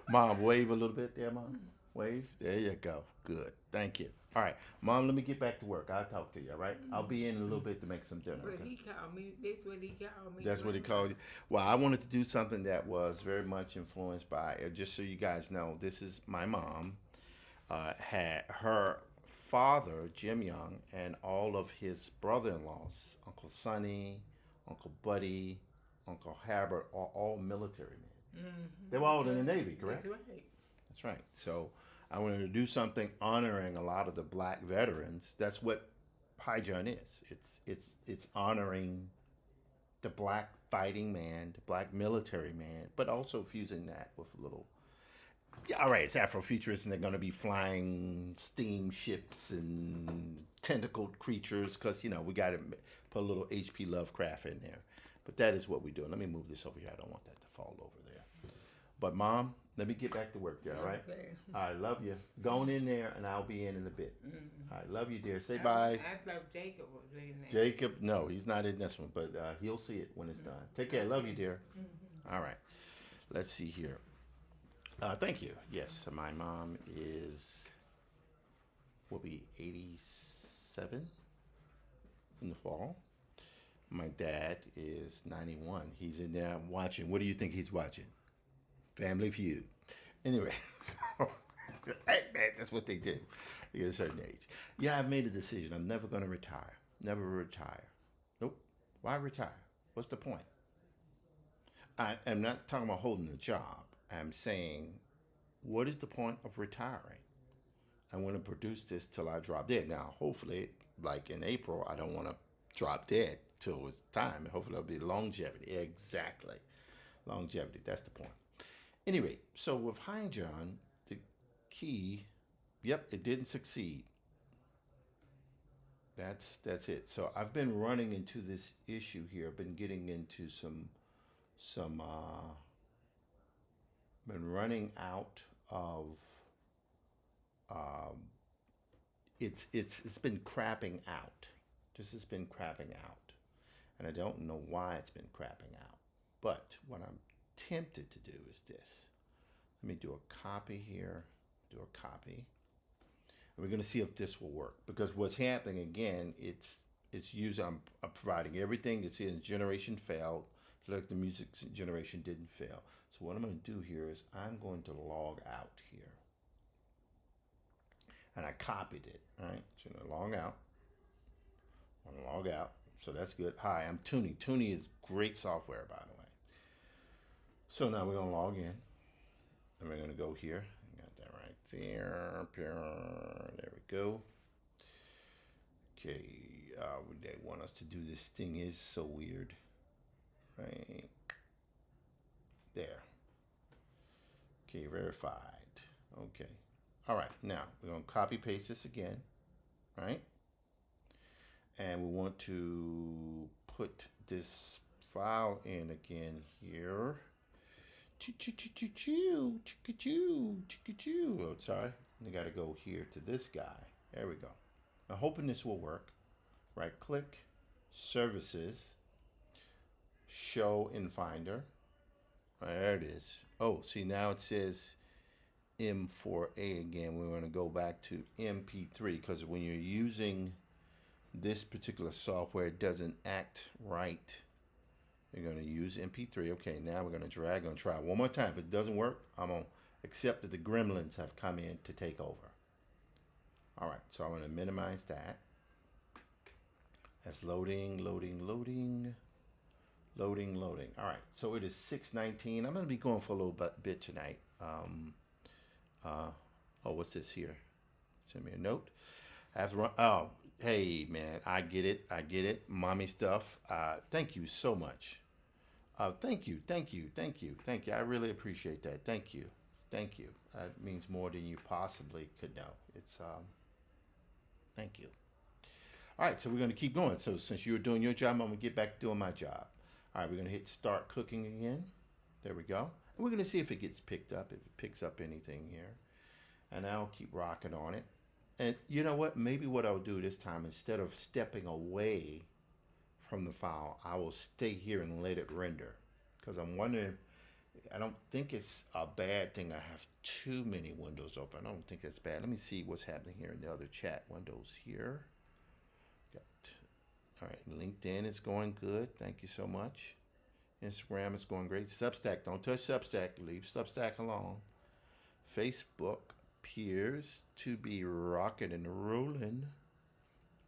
Mom, wave a little bit there, mom. Wave. There you go. Good. Thank you. All right, mom. Let me get back to work. I'll talk to you. All right. I'll be in a little bit to make some dinner. But Okay? he called me. That's what he called me. That's what he called you. Well, I wanted to do something that was very much influenced by. Just so you guys know, this is my mom. Had her father, Jim Young, and all of his brother-in-laws, Uncle Sonny, Uncle Buddy, Uncle Habert, are all military men. They were all in the Navy, correct? That's right. That's right. So I wanted to do something honoring a lot of the black veterans. That's what High John is. It's honoring the black fighting man, the black military man, but also fusing that with a little. Yeah, all right, it's Afrofuturist, and they're going to be flying steamships and tentacled creatures because, we got to put a little H.P. Lovecraft in there. But that is what we do. Let me move this over here. I don't want that to fall over there. But, Mom, let me get back to work there, all right? Okay. I love you. Going in there, and I'll be in a bit. I love you, dear. Say bye. I thought Jacob was in there. Jacob, no, he's not in this one, but he'll see it when it's done. Take care. Love you, dear. All right. Let's see here. Thank you. Yes, my mom will be 87 in the fall. My dad is 91. He's in there watching. What do you think he's watching? Family Feud. Anyway, so, that's what they do. You get a certain age. Yeah, I've made a decision. I'm never going to retire. Never retire. Nope. Why retire? What's the point? I'm not talking about holding a job. I'm saying, what is the point of retiring? I want to produce this till I drop dead. Now, hopefully, like in April, I don't want to drop dead till it's time. Hopefully, it'll be longevity. Exactly. Longevity. That's the point. Anyway, so with High John, the key, yep, it didn't succeed. That's it. So I've been running into this issue here. I've been getting into some been running out of um, it's been crapping out. This has been crapping out, and I don't know why it's been crapping out. But what I'm tempted to do is this. Let me do a copy here. Do a copy. And we're going to see if this will work, because what's happening again, it's used. I'm providing everything that's in generation failed. Like the music generation didn't fail. So what I'm going to do here is I'm going to log out here. And I copied it, right? So I'm going to log out. I'm going to log out. So that's good. Hi, I'm Toonie. Toonie is great software, by the way. So now we're going to log in. And we're going to go here. I got that right there. There we go. Okay. They want us to do this thing is so weird. Right there. Okay, verified. Okay. All right, now we're going to copy paste this again, right? And we want to put this file in again here. Oh, sorry. I got to go here to this guy. There we go. I'm hoping this will work. Right click, services, show in Finder. There it is. Oh, see, now it says M4A again. We want to go back to MP3 because when you're using this particular software, it doesn't act right. You're going to use MP3. Okay, now we're going to drag and try one more time. If it doesn't work, I'm going to accept that the gremlins have come in to take over. All right, so I'm going to minimize that. That's loading. Loading, loading. All right. So it is 6:19. I'm going to be going for a little bit tonight. Uh, oh, what's this here? Send me a note. I have to run. Oh, hey, man. I get it. I get it. Mommy stuff. Thank you so much. Thank you. Thank you. Thank you. Thank you. I really appreciate that. Thank you. Thank you. That means more than you possibly could know. Thank you. All right, so we're going to keep going. So since you're doing your job, I'm going to get back to doing my job. All right, we're going to hit start cooking again. There we go. And we're going to see if it gets picked up, if it picks up anything here. And I'll keep rocking on it. And you know what? Maybe what I'll do this time, instead of stepping away from the file, I will stay here and let it render. Because I'm wondering, I don't think it's a bad thing I have too many windows open. I don't think that's bad. Let me see what's happening here in the other chat windows here. All right, LinkedIn is going good. Thank you so much. Instagram is going great. Substack, don't touch Substack. Leave Substack alone. Facebook appears to be rocking and rolling.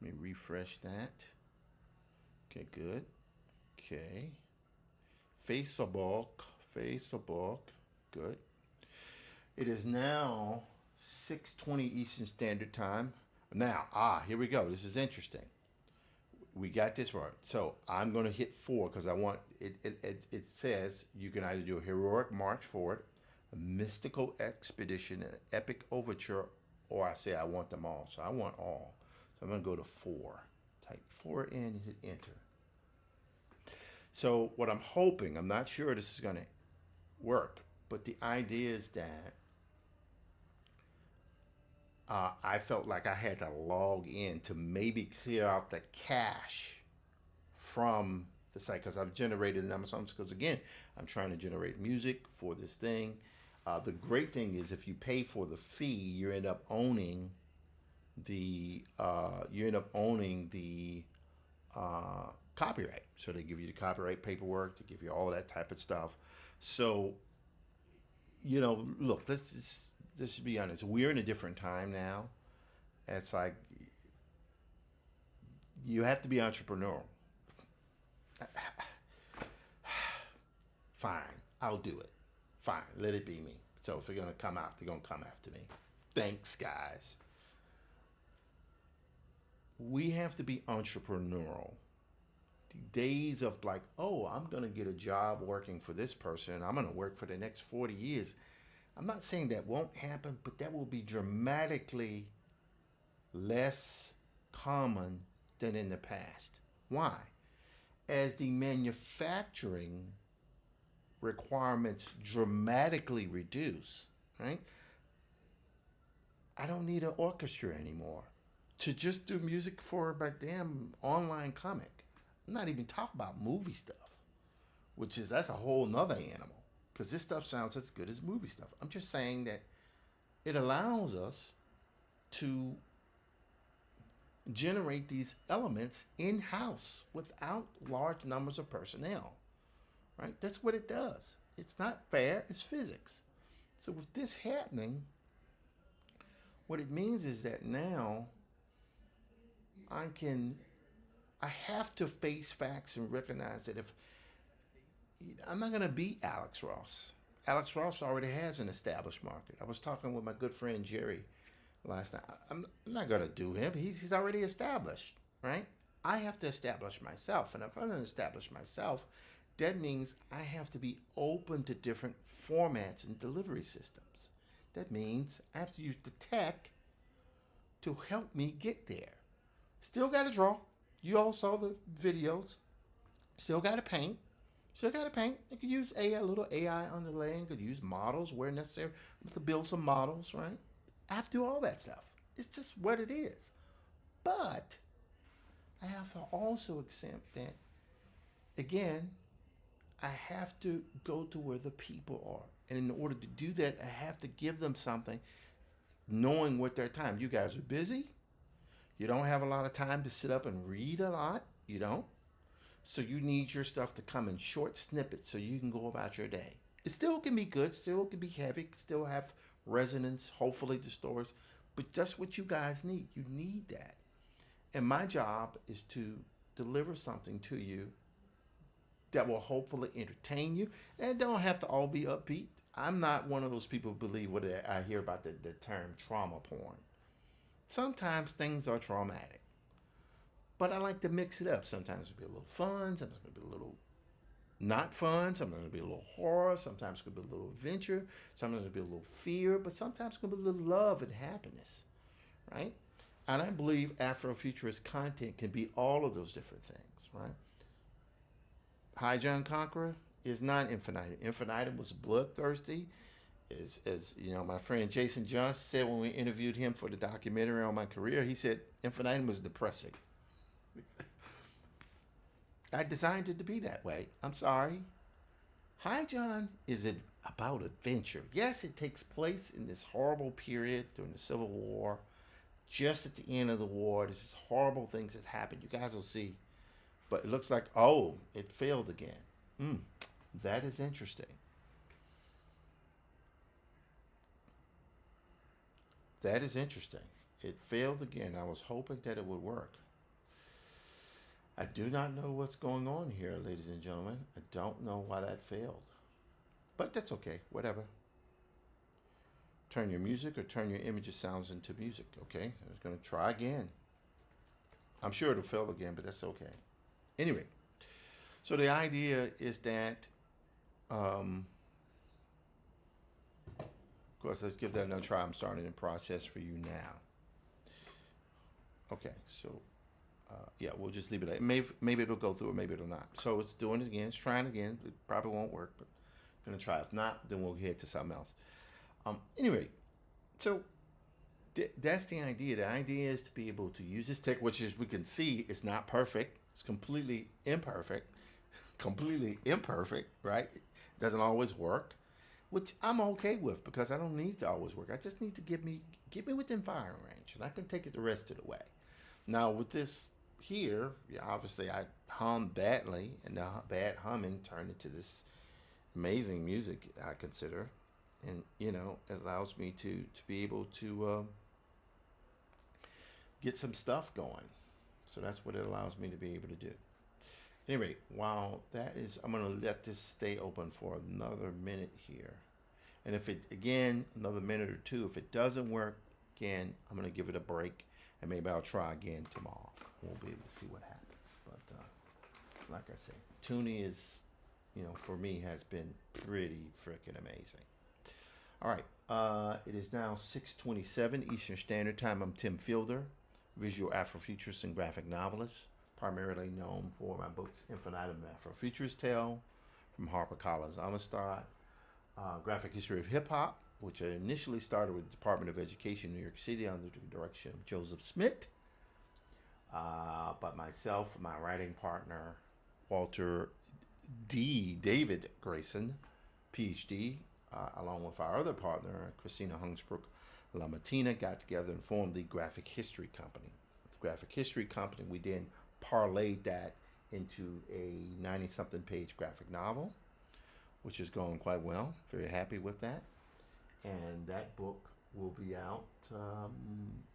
Let me refresh that. Okay, good. Okay. Facebook, good. It is now 6:20 Eastern Standard Time. Now, here we go. This is interesting. We got this right. So I'm going to hit 4 because I want it. It says you can either do a heroic march forward, a mystical expedition, an epic overture, or I say I want them all. So I want all. So I'm going to go to 4. Type 4 in and hit enter. So what I'm hoping, I'm not sure this is going to work, but the idea is that I felt like I had to log in to maybe clear out the cache from the site because I've generated numbers. Because again, I'm trying to generate music for this thing. The great thing is if you pay for the fee, you end up owning the copyright. So they give you the copyright paperwork, they give you all that type of stuff. So, look, let's just be honest. We're in a different time now. It's like you have to be entrepreneurial. Fine, I'll do it. Fine, let it be me. So if they're gonna come out, they're gonna come after me. Thanks, guys. We have to be entrepreneurial. The days of like, oh, I'm gonna get a job working for this person, I'm gonna work for the next 40 years. I'm not saying that won't happen, but that will be dramatically less common than in the past. Why? As the manufacturing requirements dramatically reduce, right? I don't need an orchestra anymore to just do music for my damn online comic. I'm not even talking about movie stuff, that's a whole nother animal. Because this stuff sounds as good as movie stuff. I'm just saying that it allows us to generate these elements in-house without large numbers of personnel, right? That's what it does. It's not fair, it's physics. So with this happening, what it means is that now I have to face facts and recognize that if I'm not going to beat Alex Ross. Alex Ross already has an established market. I was talking with my good friend Jerry last night. I'm not going to do him. He's already established, right? I have to establish myself. And if I'm going to establish myself, that means I have to be open to different formats and delivery systems. That means I have to use the tech to help me get there. Still got to draw. You all saw the videos. Still got to paint. You could use a little AI underlaying. Could use models where necessary. I have to build some models, right? I have to do all that stuff. It's just what it is. But I have to also accept that, again, I have to go to where the people are. And in order to do that, I have to give them something, knowing what their time. You guys are busy. You don't have a lot of time to sit up and read a lot. You don't. So you need your stuff to come in short snippets so you can go about your day. It still can be good, still can be heavy, still have resonance, hopefully the stories, but that's what you guys need. You need that. And my job is to deliver something to you that will hopefully entertain you. And it don't have to all be upbeat. I'm not one of those people who believe what I hear about the term trauma porn. Sometimes things are traumatic, but I like to mix it up. Sometimes it'll be a little fun, sometimes it'll be a little not fun, sometimes it'll be a little horror, sometimes it'll be a little adventure, sometimes it'll be a little fear, but sometimes it'll be a little love and happiness, right? And I believe Afrofuturist content can be all of those different things, right? High John Conqueror is not infinitum. Infinitum was bloodthirsty. As you know, my friend Jason Johnson said when we interviewed him for the documentary on my career, he said Infinitum was depressing. I designed it to be that way. I'm sorry. High John is about adventure. Yes, it takes place in this horrible period during the Civil War. Just at the end of the war, there's these horrible things that happen. You guys will see. But it looks like, oh, it failed again. That is interesting. That is interesting. It failed again. I was hoping that it would work. I do not know what's going on here, ladies and gentlemen. I don't know why that failed. But that's okay. Whatever. Turn your music or turn your images sounds into music, okay? I was going to try again. I'm sure it'll fail again, but that's okay. Anyway, so the idea is that, of course, let's give that another try. I'm starting the process for you now. Okay, so yeah, we'll just leave it at maybe it'll go through or maybe it'll not. So it's doing it again. It's trying again. It probably won't work, but I'm going to try. If not, then we'll head to something else. Anyway, so that's the idea. The idea is to be able to use this tech, which is we can see it's not perfect. It's completely imperfect, right? It doesn't always work, which I'm okay with because I don't need to always work. I just need to get me within firing range, and I can take it the rest of the way. Now with this here, yeah, obviously I hummed badly, and the bad humming turned into this amazing music I consider, and you know it allows me to be able to get some stuff going. So that's what it allows me to be able to do. Anyway, while that is, I'm going to let this stay open for another minute here. And if it, again, another minute or two, if it doesn't work, again, I'm going to give it a break. And maybe I'll try again tomorrow. We'll be able to see what happens. But like I said, Toonie is, you know, for me has been pretty freaking amazing. All right. It is now 6:27 Eastern Standard Time. I'm Tim Fielder, visual Afrofuturist and graphic novelist, primarily known for my books Infinitum and Afrofuturist Tale from HarperCollins Amistad, Graphic History of Hip Hop, which I initially started with the Department of Education in New York City under the direction of Joseph Smith. But myself, my writing partner, Walter D. David Grayson, PhD, along with our other partner, Christina Hungsbrook LaMattina, got together and formed the Graphic History Company. The Graphic History Company, we then parlayed that into a 90-something page graphic novel, which is going quite well. Very happy with that. And that book will be out.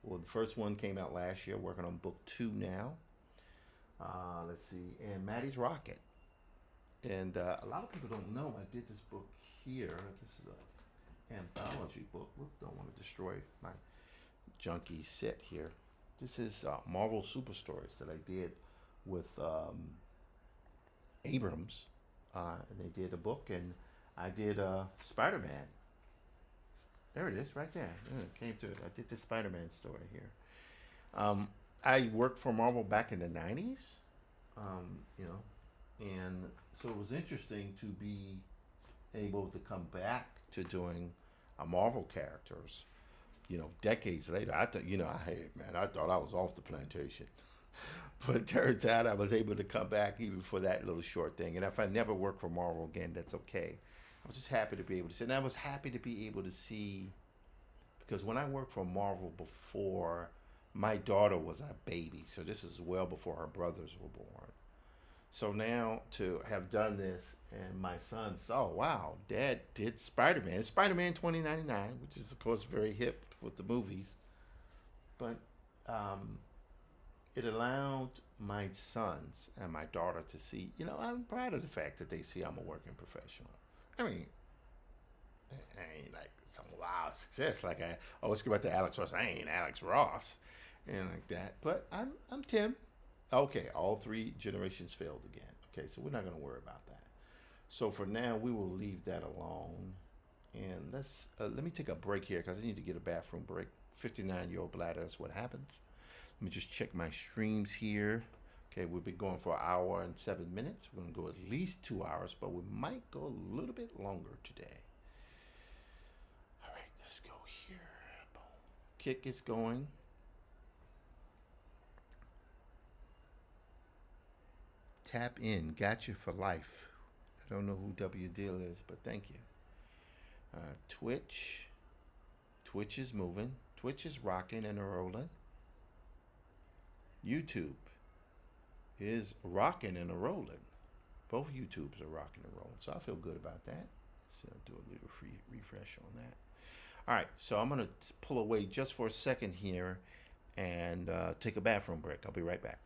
Well, the first one came out last year. Working on book 2 now. Let's see. And Maddie's Rocket. And a lot of people don't know I did this book here. This is an anthology book. Whoops, don't want to destroy my junky set here. This is Marvel Super Stories that I did with Abrams. And they did a book, and I did Spider-Man. There it is, right there. It came through. I did the Spider-Man story here. I worked for Marvel back in the 90s, you know, and so it was interesting to be able to come back to doing Marvel characters, you know, decades later. I thought, you know, I thought I was off the plantation. But it turns out I was able to come back even for that little short thing. And if I never work for Marvel again, that's okay. I was just happy to be able to see. And I was happy to be able to see, because when I worked for Marvel before, my daughter was a baby. So this is well before her brothers were born. So now to have done this, and my son saw, wow, Dad did Spider-Man. Spider-Man 2099, which is, of course, very hip with the movies. But it allowed my sons and my daughter to see, I'm proud of the fact that they see I'm a working professional. I mean, I ain't like some wild success like I always go back to Alex Ross. I ain't Alex Ross and like that. But I'm Tim. Okay, all three generations failed again. Okay, so we're not gonna worry about that. So for now, we will leave that alone. And let me take a break here because I need to get a bathroom break. 59-year-old bladder is what happens. Let me just check my streams here. Okay, we've been going for an hour and 7 minutes. We're gonna go at least 2 hours, but we might go a little bit longer today. All right, let's go here. Boom. Kick is going. Tap in. Gotcha for life. I don't know who W Deal is, but thank you. Twitch. Twitch is moving. Twitch is rocking and rolling. YouTube is rocking and rolling. Both YouTubes are rocking and rolling. So I feel good about that. So I'll do a little refresh on that. All right, so I'm going to pull away just for a second here and take a bathroom break. I'll be right back.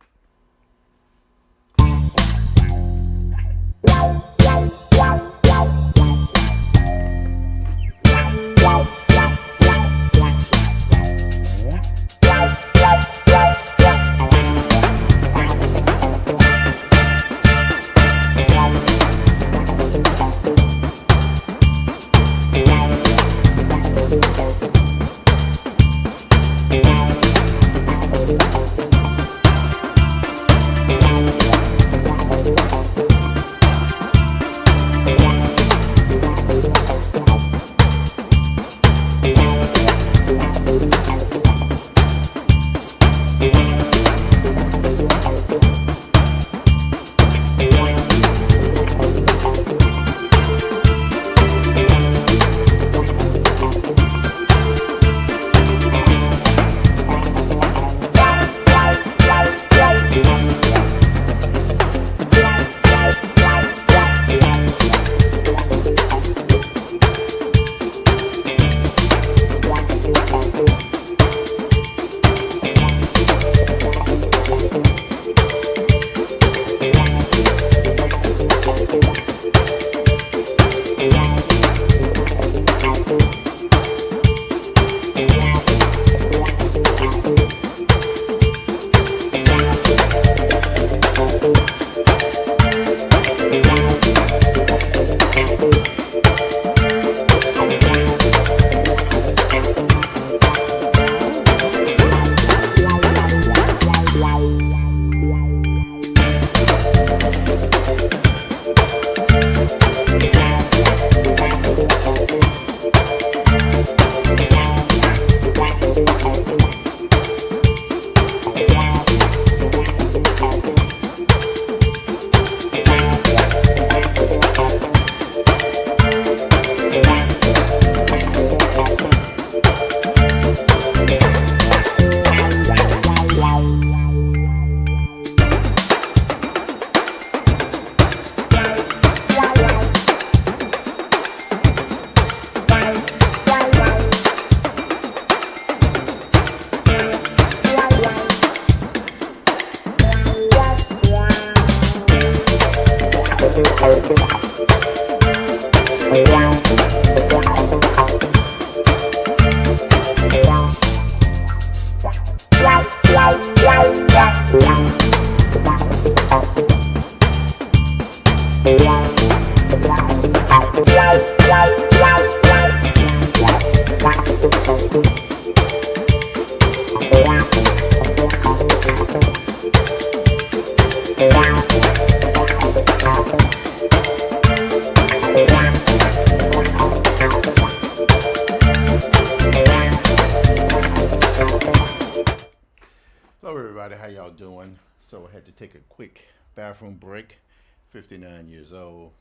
Hello everybody, how y'all doing? So I had to take a quick bathroom break. 59 years old.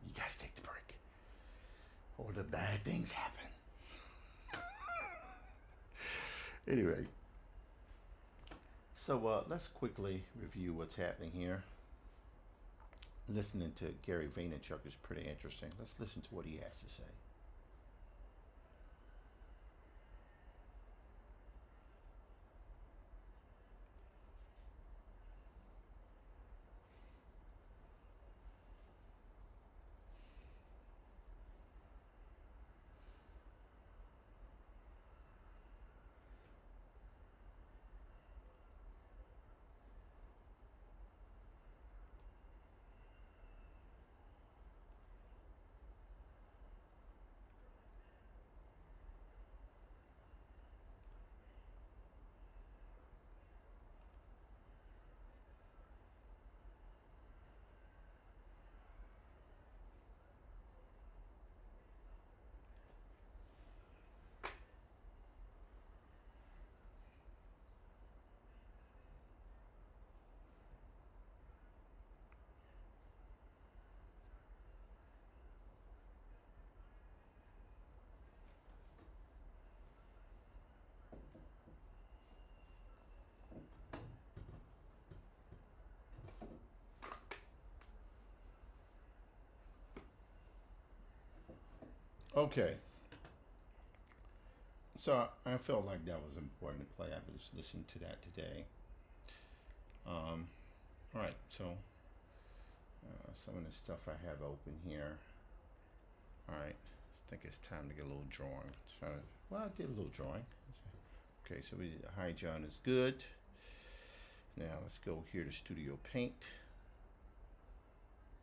You gotta take the break, or the bad things happen. Anyway, so let's quickly review what's happening here. Listening to Gary Vaynerchuk is pretty interesting. Let's listen to what he has to say. Okay. So I felt like that was important to play. I just listened to that today. All right. So some of the stuff I have open here. All right. I think it's time to get a little drawing. Well, I did a little drawing. Okay, so we did Hi John is good. Now let's go here to Studio Paint.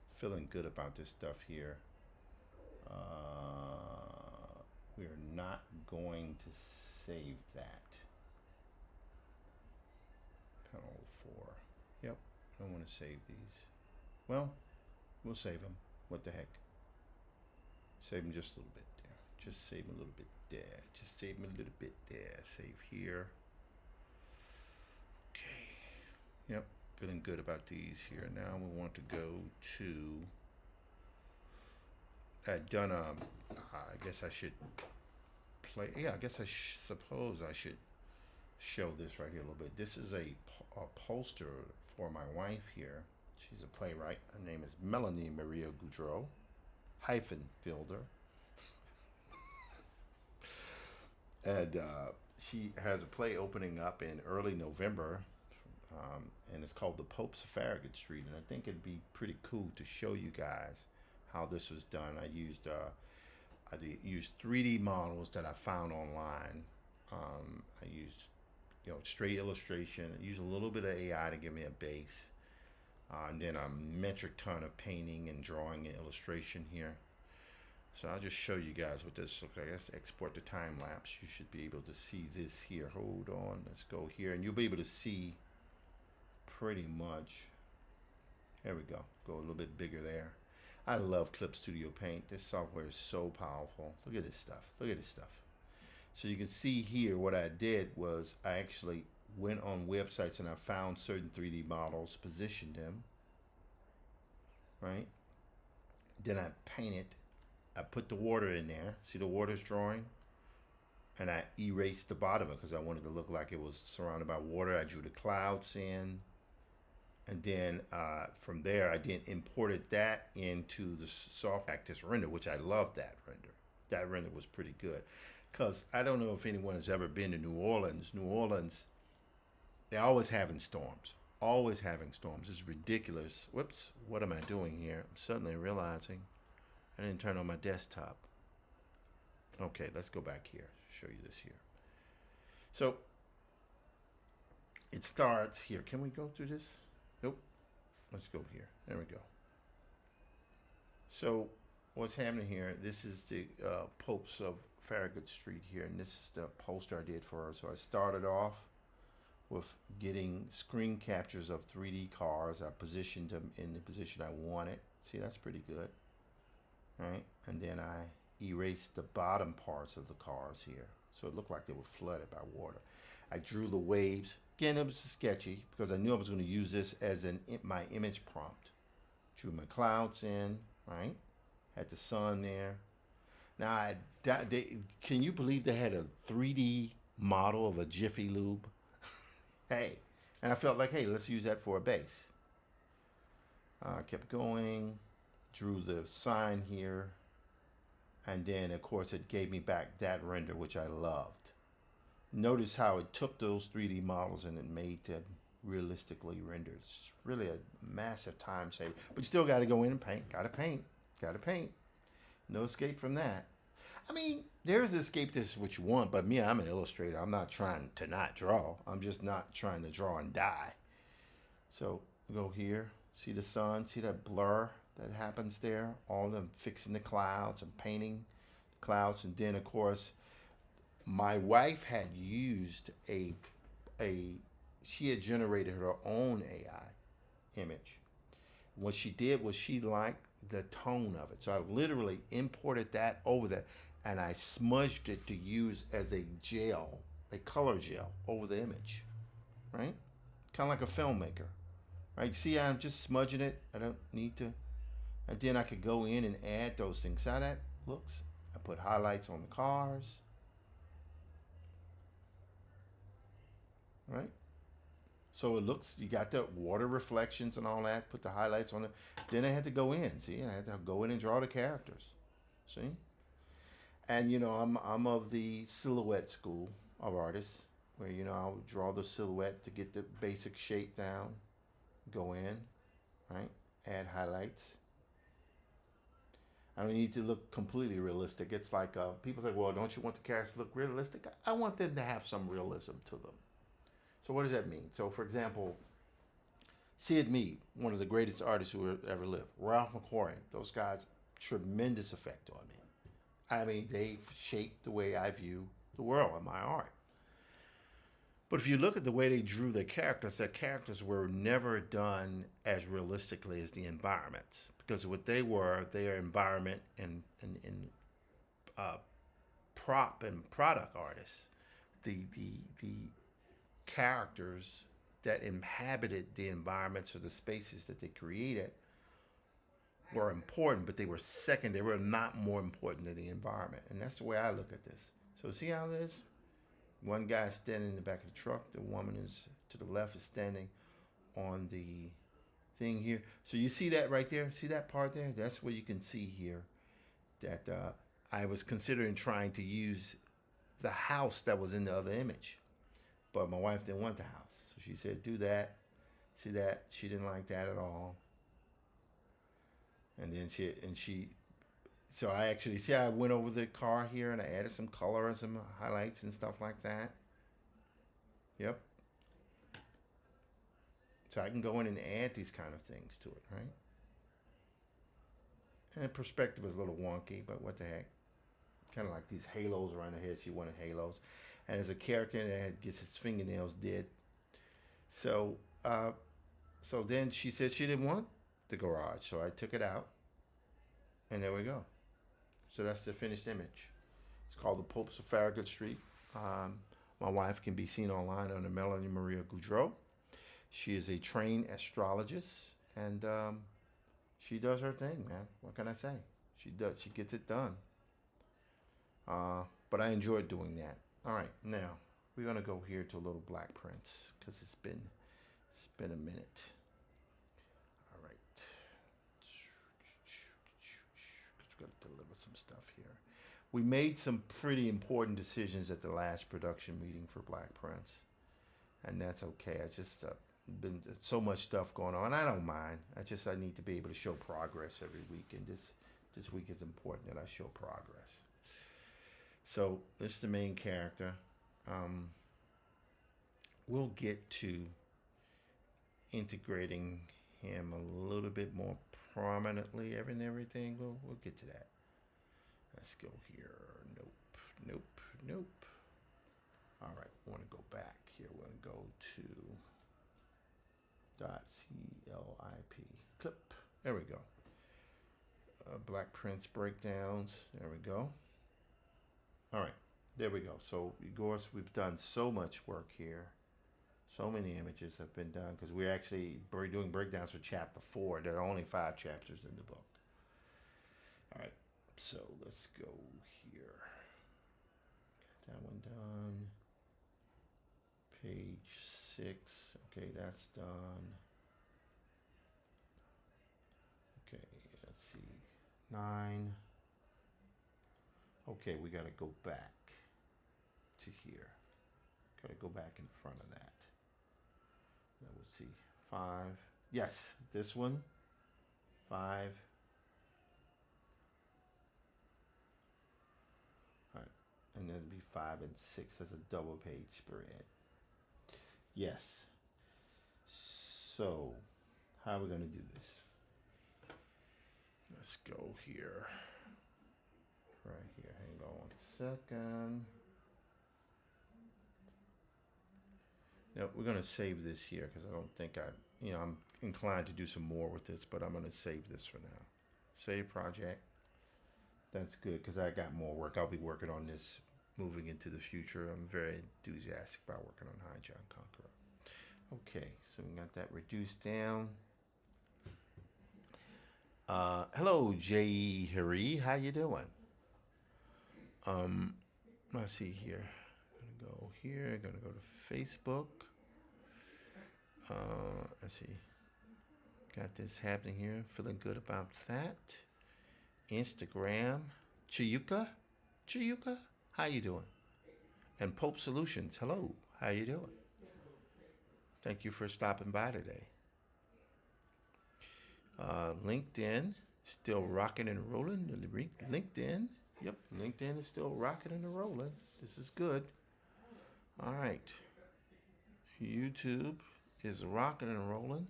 Feeling good about this stuff here. We're not going to save that. Panel 4. Yep, I don't want to save these. Well, we'll save them. What the heck? Save them just a little bit there. Just save them a little bit there. Just save them a little bit there. Save here. Okay. Yep, feeling good about these here. Now we want to go to. I'd done I guess I should play. Yeah, I guess suppose I should show this right here a little bit. This is a poster for my wife here. She's a playwright. Her name is Melanie Maria Goudreau, Fielder. And she has a play opening up in early November, and it's called The Popes of Farragut Street. And I think it'd be pretty cool to show you guys how this was done. I used 3D models that I found online. I used straight illustration. I used a little bit of AI to give me a base, and then a metric ton of painting and drawing and illustration here. So I'll just show you guys what this looks like. Let's export the time lapse. You should be able to see this here. Hold on, let's go here, and you'll be able to see pretty much. There we go. Go a little bit bigger there. I love Clip Studio Paint. This software is so powerful. Look at this stuff. Look at this stuff. So you can see here what I did was I actually went on websites and I found certain 3D models, positioned them, right? Then I painted. I put the water in there. See the water's drawing? And I erased the bottom of it because I wanted to look like it was surrounded by water. I drew the clouds in. And then from there, I then imported that into the soft practice render, which I love that render. That render was pretty good. Because I don't know if anyone has ever been to New Orleans. New Orleans, they're always having storms. Always having storms. It's ridiculous. Whoops, what am I doing here? I'm suddenly realizing I didn't turn on my desktop. Okay, let's go back here. Show you this here. So it starts here. Can we go through this? Nope. Let's go here. There we go. So what's happening here? This is the Popes of Farragut Street here, and this is the poster I did for her. So I started off with getting screen captures of 3D cars. I positioned them in the position I wanted. See, that's pretty good. All right, and then I erased the bottom parts of the cars here, so it looked like they were flooded by water. I drew the waves. Again, it was sketchy because I knew I was going to use this as my image prompt. Drew my clouds in, right? Had the sun there. Now, can you believe they had a 3D model of a Jiffy Lube? Hey, and I felt like, hey, let's use that for a base. I kept going, drew the sign here, and then, of course, it gave me back that render, which I loved. Notice how it took those 3D models and it made them realistically rendered. It's really a massive time saver. But you still got to go in and paint. Got to paint. Got to paint. No escape from that. I mean, there's escape. This is what you want. But me, I'm an illustrator. I'm not trying to not draw. I'm just not trying to draw and die. So go here. See the sun? See that blur that happens there? All of them fixing the clouds and painting the clouds. And then, of course, my wife had used she had generated her own AI image. What she did was she liked the tone of it. So I literally imported that over there and I smudged it to use as a gel, a color gel over the image, right? Kind of like a filmmaker, right? See, I'm just smudging it. I don't need to. And then I could go in and add those things. See how that looks? I put highlights on the cars. Right? So it looks, you got the water reflections and all that, put the highlights on it. Then I had to go in, see, I had to go in and draw the characters. See? And I'm of the silhouette school of artists, where I would draw the silhouette to get the basic shape down, go in, right, add highlights. I don't need to look completely realistic. It's like people say, well, don't you want the characters to look realistic? I want them to have some realism to them. So what does that mean? So for example, Sid Mead, one of the greatest artists who ever lived, Ralph McQuarrie, those guys, tremendous effect on me. I mean, they've shaped the way I view the world and my art. But if you look at the way they drew their characters were never done as realistically as the environments. Because what they were, their environment and uh, prop and product artists. The characters that inhabited the environments or the spaces that they created were important, but they were second. They were not more important than the environment. And that's the way I look at this. So see how it is? One guy standing in the back of the truck. The woman is to the left is standing on the thing here. So you see that right there? See that part there? That's where you can see here that I was considering trying to use the house that was in the other image. But my wife didn't want the house. So she said, do that. See that? She didn't like that at all. And then so I actually, see, I went over the car here and I added some color and some highlights and stuff like that. Yep. So I can go in and add these kind of things to it, right? And perspective is a little wonky, but what the heck? Kind of like these halos around her head. She wanted halos. And as a character that gets his fingernails did. So, so then she said she didn't want the garage. So I took it out. And there we go. So that's the finished image. It's called The Popes of Farragut Street. My wife can be seen online under Melanie Maria Goudreau. She is a trained astrologist, and she does her thing, man. What can I say? She does. She gets it done. But I enjoyed doing that. All right, now we're gonna go here to a little Black Prince because it's been a minute. All right, we've got to deliver some stuff here. We made some pretty important decisions at the last production meeting for Black Prince, and that's okay. It's just been so much stuff going on. I don't mind. I need to be able to show progress every week, and this week is important that I show progress. So this is the main character. We'll get to integrating him a little bit more prominently and everything. We'll get to that. Let's go here. Nope. All right, I want to go back here. We're going to go to .clip. Clip. There we go. Black Prince breakdowns. There we go. All right, there we go. So, of course, we've done so much work here. So many images have been done because we're actually doing breakdowns for chapter 4. There are only 5 chapters in the book. All right, so let's go here. Got that one done. Page 6. Okay, that's done. Okay, let's see. 9. Okay, we got to go back to here. Got to go back in front of that. Now we'll see. 5. Yes, this one. 5. All right, and then it'll be 5 and 6 as a double page spread. Yes. So, how are we going to do this? Let's go here. Right here. Hang on 1 second. Now, we're going to save this here because I don't think I'm inclined to do some more with this, but I'm going to save this for now. Save project. That's good because I got more work. I'll be working on this moving into the future. I'm very enthusiastic about working on High John Conqueror. Okay, so we got that reduced down. Hello, J. Hari. How you doing? Let's see here. I'm gonna go here. Gonna go to Facebook. Let's see. Got this happening here. Feeling good about that. Instagram. Chiyuka. Chiyuka, how you doing? And Pope Solutions, hello, how you doing? Thank you for stopping by today. LinkedIn, still rocking and rolling. LinkedIn, yep, LinkedIn is still rocking and rolling. This is good. All right. YouTube is rocking and rolling.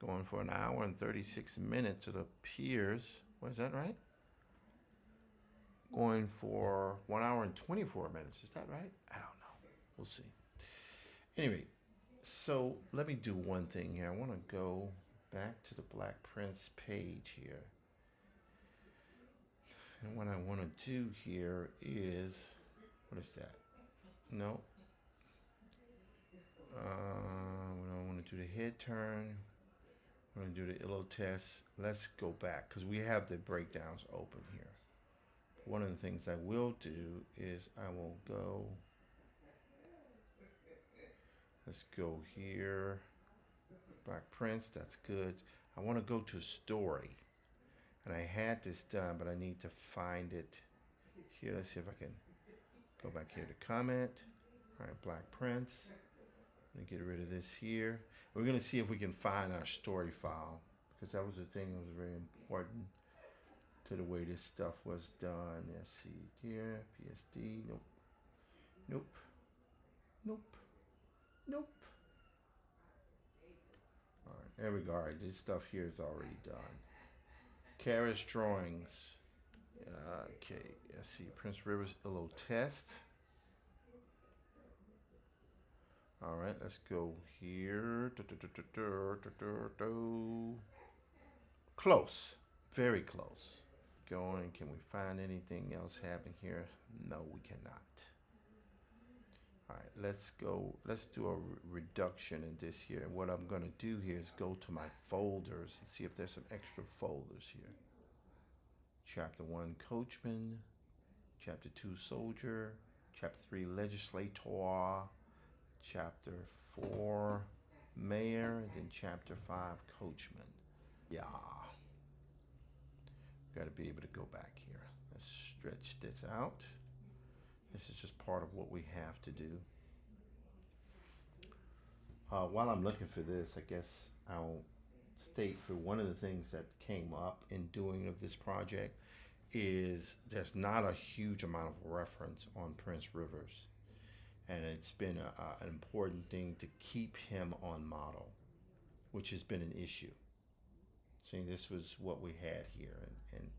Going for an hour and 36 minutes, it appears. Was that right? Going for 1 hour and 24 minutes. Is that right? I don't know. We'll see. Anyway, so let me do one thing here. I want to go back to the Black Prince page here. And what I want to do here is, what is that? No. We don't want to do the head turn. We're going to do the ILO test. Let's go back because we have the breakdowns open here. One of the things I will do is I will go, let's go here. Black Prince, that's good. I want to go to story. And I had this done, but I need to find it here. Let's see if I can go back here to comment. All right, Black Prince. I'm gonna get rid of this here. We're gonna see if we can find our story file because that was the thing that was very important to the way this stuff was done. Let's see here, PSD. Nope. Nope. Nope. Nope. All right, there we go. All right, this stuff here is already done. Karis drawings. Okay, let's see. Prince Rivers ILO test. All right, let's go here. Close, very close. Going, can we find anything else happening here? No, we cannot. All right, let's go. Let's do a reduction in this here. And what I'm going to do here is go to my folders and see if there's some extra folders here. Chapter 1, Coachman. Chapter 2, Soldier. Chapter 3, Legislator. Chapter 4, Mayor. And then Chapter 5, Coachman. Yeah. Got to be able to go back here. Let's stretch this out. This is just part of what we have to do. While I'm looking for this, I guess I'll state for one of the things that came up in doing of this project is there's not a huge amount of reference on Prince Rivers. And it's been an important thing to keep him on model, which has been an issue. See, this was what we had here. And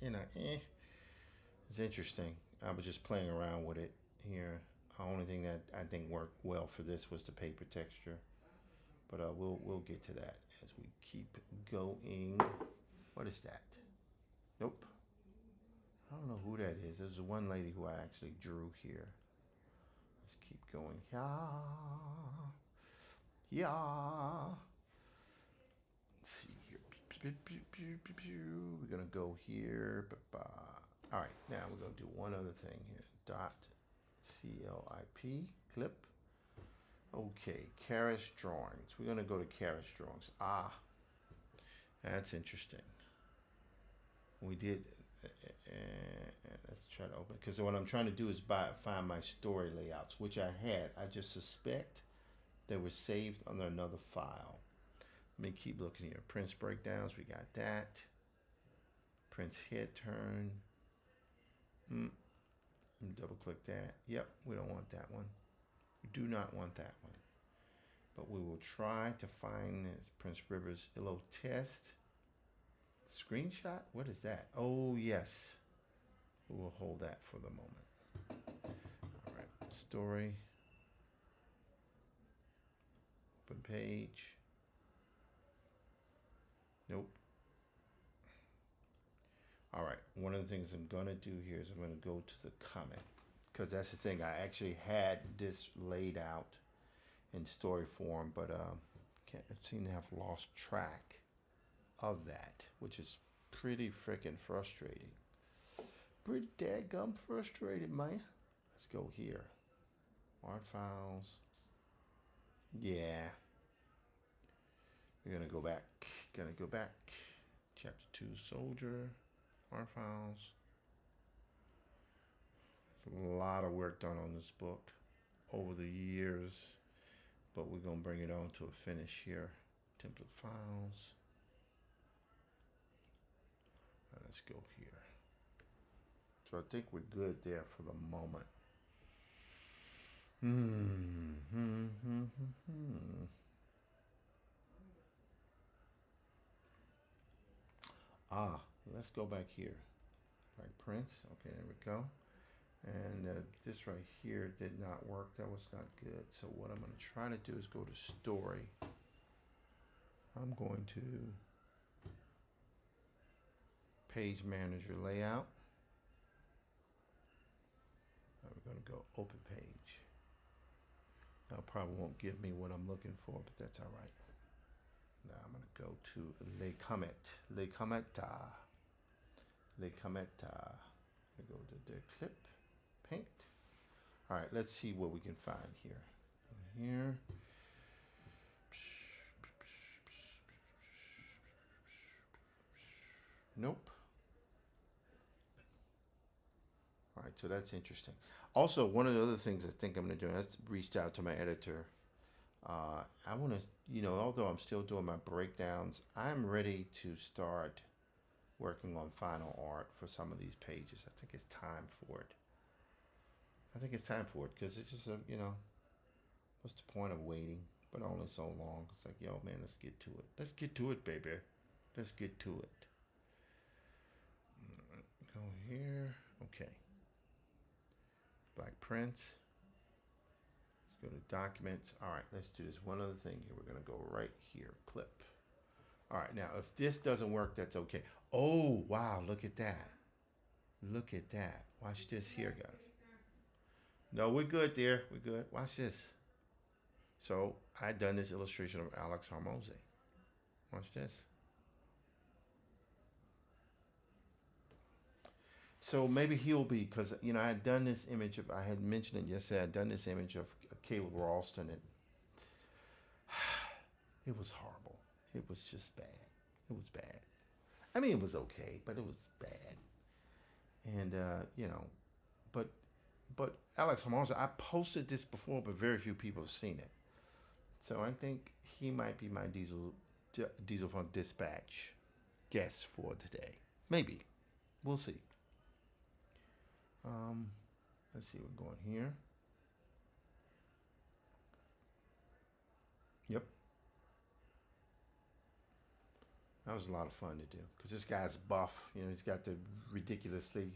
you know, it's interesting. I was just playing around with it here. The only thing that I think worked well for this was the paper texture. But we'll get to that as we keep going. What is that? Nope. I don't know who that is. There's one lady who I actually drew here. Let's keep going. Yeah. Let's see here. We're gonna go here. All right, now we're gonna do one other thing here. Dot CLIP clip. Okay, Karis drawings. We're gonna go to Karis drawings. That's interesting. We did. Let's try to open because what I'm trying to do is find my story layouts, which I had. I just suspect they were saved under another file. Let me keep looking here. Prince breakdowns, we got that. Prince head turn. Double click that. Yep, we don't want that one. We do not want that one. But we will try to find this Prince Rivers ILO test. Screenshot? What is that? Oh, yes. We will hold that for the moment. All right, story. Open page. Nope. All right, one of the things I'm gonna do here is I'm gonna go to the comment because that's the thing. I actually had this laid out in story form, but I seem to have lost track of that, which is pretty freaking frustrating. Pretty dadgum frustrated, man. Let's go here. Art files. Yeah. We're gonna go back. Chapter 2, Soldier. Art files. A lot of work done on this book over the years, but we're going to bring it on to a finish here. Template files. Let's go here. So I think we're good there for the moment. Let's go back here. Like Prince. Okay, there we go. And this right here did not work. That was not good. So what I'm going to try to do is go to story. I'm going to page manager layout. We're going to go open page. Now probably won't give me what I'm looking for, but that's all right. Now I'm going to go to Les Comètes. Les Comètes. Les Comètes. I go to the clip, paint. All right, let's see what we can find here. Here. Nope. All right, so that's interesting. Also, one of the other things I think I'm going to do, I reached out to my editor. I want to, although I'm still doing my breakdowns, I'm ready to start working on final art for some of these pages. I think it's time for it. Because it's just what's the point of waiting? But only so long. It's like, yo, man, let's get to it. Let's get to it, baby. Let's get to it. Go here. Okay. Black Prince. Let's go to documents. All right, let's do this one other thing here. We're going to go right here. Clip. All right, now if this doesn't work, that's okay. Oh, wow, look at that. Look at that. Watch this here, guys. No, we're good there. We're good. Watch this. So I done this illustration of Alex Hormozi. Watch this. So maybe he'll be, because, I had done this image of, I had mentioned it yesterday, I'd done this image of Caleb Ralston. And it was horrible. It was just bad. It was bad. I mean, it was okay, but it was bad. And, but Alex Hormozi, I posted this before, but very few people have seen it. So I think he might be my Diesel Funk Dispatch guest for today. Maybe. We'll see. Let's see, we're going here. Yep. That was a lot of fun to do because this guy's buff. He's got the ridiculously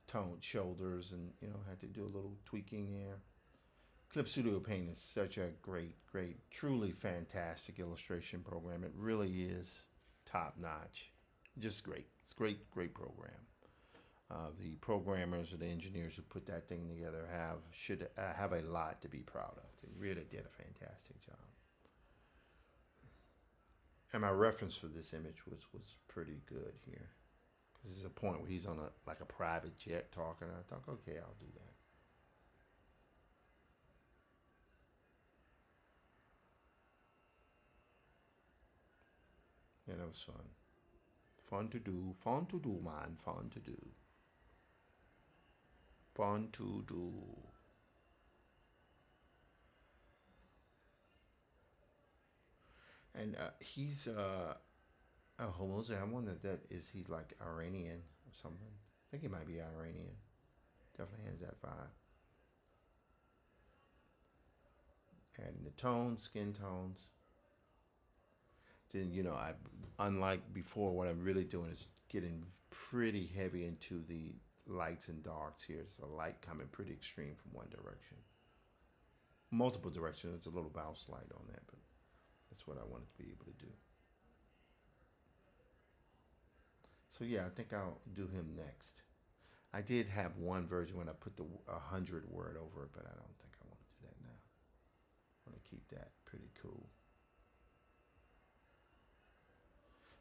toned shoulders, and had to do a little tweaking there. Clip Studio Paint is such a great, truly fantastic illustration program. It really is top notch. Just great. It's great program. The programmers or the engineers who put that thing together should have a lot to be proud of. They really did a fantastic job. And my reference for this image was pretty good here, because there's a point where he's on a private jet talking. I thought, okay, I'll do that. Yeah, that was fun. Fun to do, man. Fun to do. Fun to do. And he's Hormozi. I wonder if he's like Iranian or something. I think he might be Iranian. Definitely has that vibe. Adding the tones, skin tones. Then unlike before, what I'm really doing is getting pretty heavy into the lights and darks here. It's a light coming pretty extreme from one direction. Multiple directions. There's a little bounce light on that, but that's what I wanted to be able to do. So yeah, I think I'll do him next. I did have one version when I put the 100 word over it, but I don't think I want to do that now. I want to keep that pretty cool.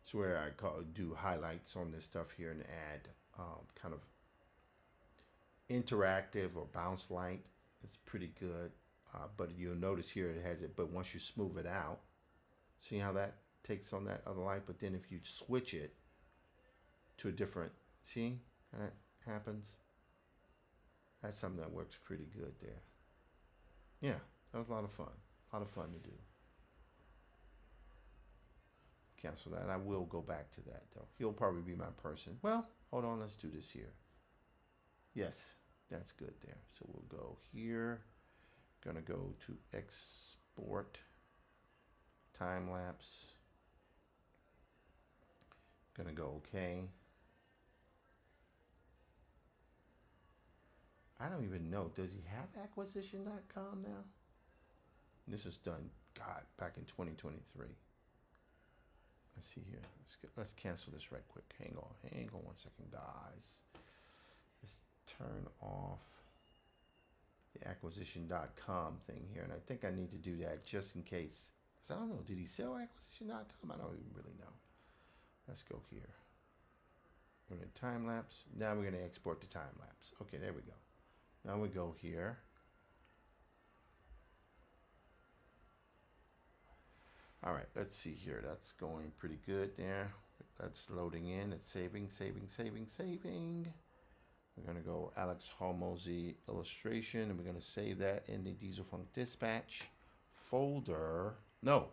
It's where I do highlights on this stuff here and add kind of interactive or bounce light. It's pretty good. But you'll notice here it has it, but once you smooth it out, see how that takes on that other light? But then if you switch it to a different, see how that happens? That's something that works pretty good there. Yeah, that was a lot of fun. A lot of fun to do. Cancel that. I will go back to that though. He'll probably be my person. Well, hold on. Let's do this here. Yes, that's good there. So we'll go here. Gonna go to export time lapse. Gonna go okay. I don't even know. Does he have acquisition.com now? This is done, God, back in 2023. Let's see here. Let's cancel this right quick. Hang on 1 second, guys. Let's turn off the acquisition.com thing here. And I think I need to do that just in case. Because I don't know, did he sell acquisition.com? I don't even really know. Let's go here. We're going to time lapse. Now we're going to export the time lapse. Okay, there we go. Now we go here. All right, let's see here. That's going pretty good there. That's loading in. It's saving. We're going to go Alex Hormozi illustration, and we're going to save that in the Dieselfunk dispatch folder. No,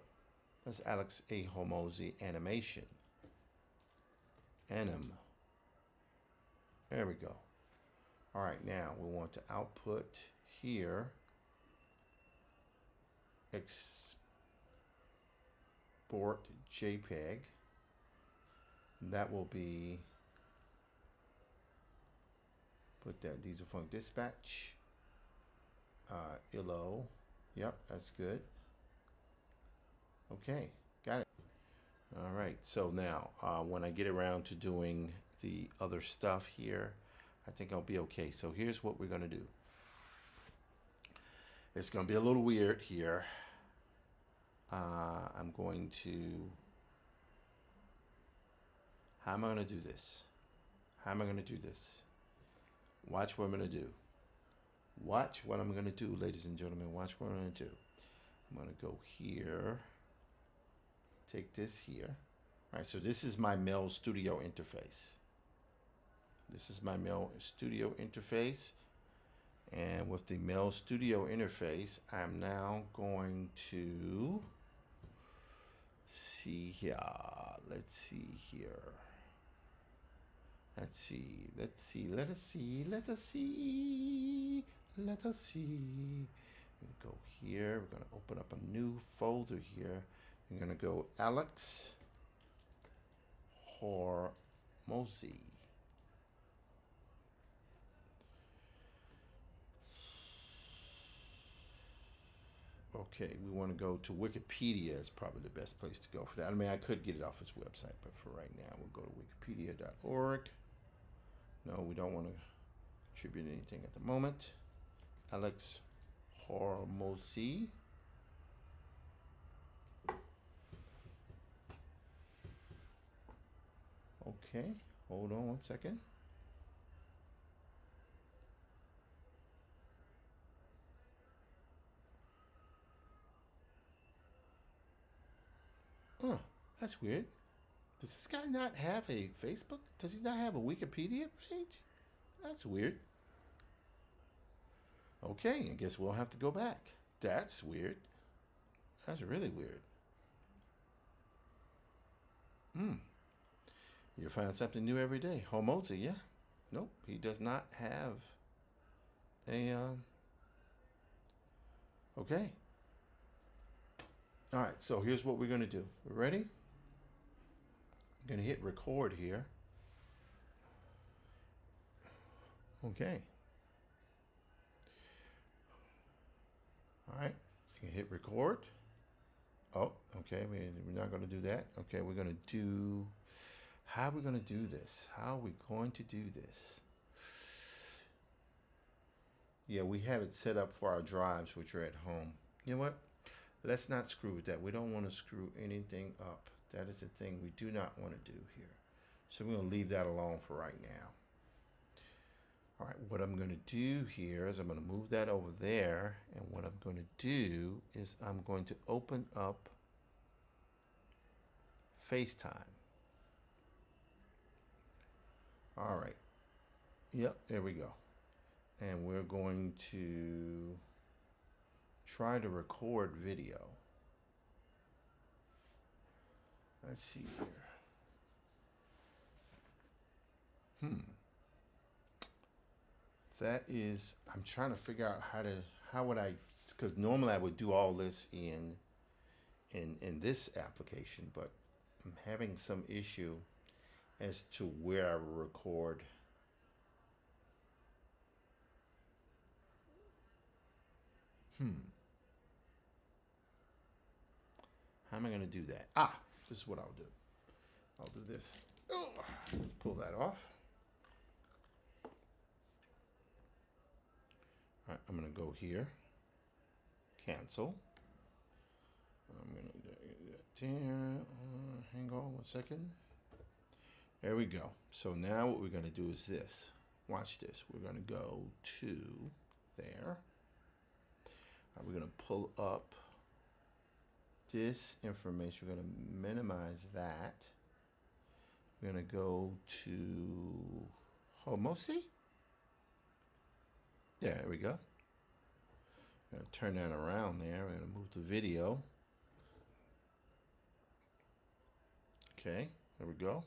that's Alex A. Hormozi animation. Anim. There we go. All right, now we want to output here. Export JPEG. That will be, put that Dieselfunk dispatch. ILO. Yep, that's good. Okay, got it. All right, so now when I get around to doing the other stuff here, I think I'll be okay. So here's what we're going to do. It's going to be a little weird here. I'm going to... How am I going to do this? How am I going to do this? Watch what I'm going to do. Watch what I'm going to do, ladies and gentlemen. Watch what I'm going to do. I'm going to go here. Take this here. All right, so this is my Mel Studio interface. This is my Mel Studio interface. And with the Mel Studio interface, I'm now going to see here. Let's see here. Let's see. Let's see. Let us see. Let us see. Let us see. We go here. We're going to open up a new folder here. I'm going to go Alex Hormozi. Okay, we want to go to Wikipedia is probably the best place to go for that. I mean, I could get it off his website, but for right now, we'll go to wikipedia.org. No, we don't want to contribute anything at the moment. Alex Hormozi. Okay, hold on 1 second. Huh, that's weird. Does this guy not have a Facebook? Does he not have a Wikipedia page? That's weird. Okay, I guess we'll have to go back. That's weird. That's really weird. You find something new every day. Hormozi, yeah. Nope, he does not have a, okay. All right, so here's what we're going to do. Ready? I'm going to hit record here. Okay. All right, you can hit record. Oh, okay, we're not going to do that. Okay, we're going to do, how are we going to do this? How are we going to do this? Yeah, we have it set up for our drives, which are at home. You know what? Let's not screw with that. We don't want to screw anything up. That is the thing we do not want to do here. So we're going to leave that alone for right now. All right, what I'm going to do here is I'm going to move that over there. And what I'm going to do is I'm going to open up FaceTime. All right. Yep, there we go. and we're going to try to record video. Let's see here. That is, I'm trying to figure out how would I, because normally I would do all this in this application, but I'm having some issue as to where I record. How am I going to do that? This is what I'll do. I'll do this. Oh, let's pull that off. All right, I'm going to go here. Cancel. I'm going to do that there. Hang on 1 second. There we go. So now what we're going to do is this. Watch this. We're going to go to there. We're going to pull up this information. We're going to minimize that. We're going to go to Homosi. Yeah, there we go. I'm going to turn that around there. We're going to move to video. Okay, there we go.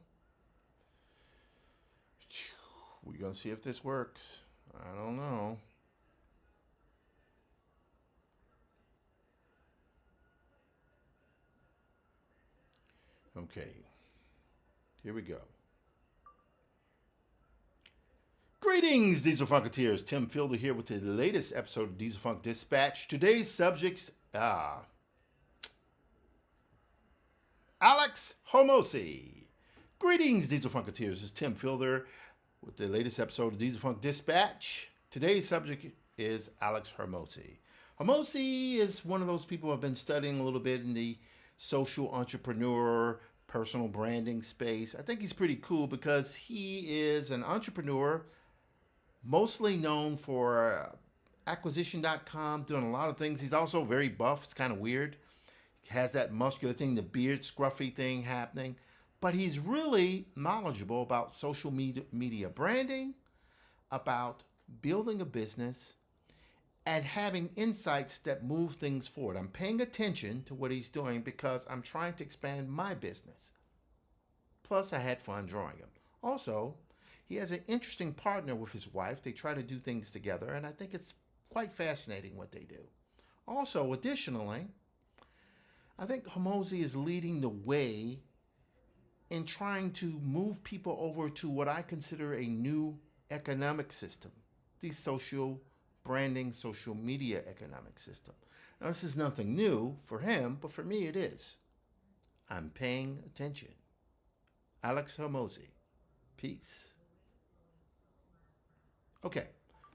We're going to see if this works. I don't know. Okay, here we go. Greetings, Diesel Funketeers. Tim Fielder here with the latest episode of Diesel Funk Dispatch. Today's subjects Alex Hormozi. Greetings, Diesel Funketeers. This is Tim Fielder with the latest episode of Diesel Funk Dispatch. Today's subject is Alex Hormozi. Hormozi is one of those people I've been studying a little bit in the social entrepreneur, personal branding space. I think he's pretty cool because he is an entrepreneur, mostly known for acquisition.com, doing a lot of things. He's also very buff. It's kind of weird. He has that muscular thing, the beard scruffy thing happening. But he's really knowledgeable about social media branding, about building a business, and having insights that move things forward. I'm paying attention to what he's doing because I'm trying to expand my business. Plus, I had fun drawing him. Also, he has an interesting partner with his wife. They try to do things together, and I think it's quite fascinating what they do. Also, additionally, I think Hormozi is leading the way in trying to move people over to what I consider a new economic system, the social branding, social media economic system. Now, this is nothing new for him, but for me it is. I'm paying attention. Alex Hormozi. Peace. Okay.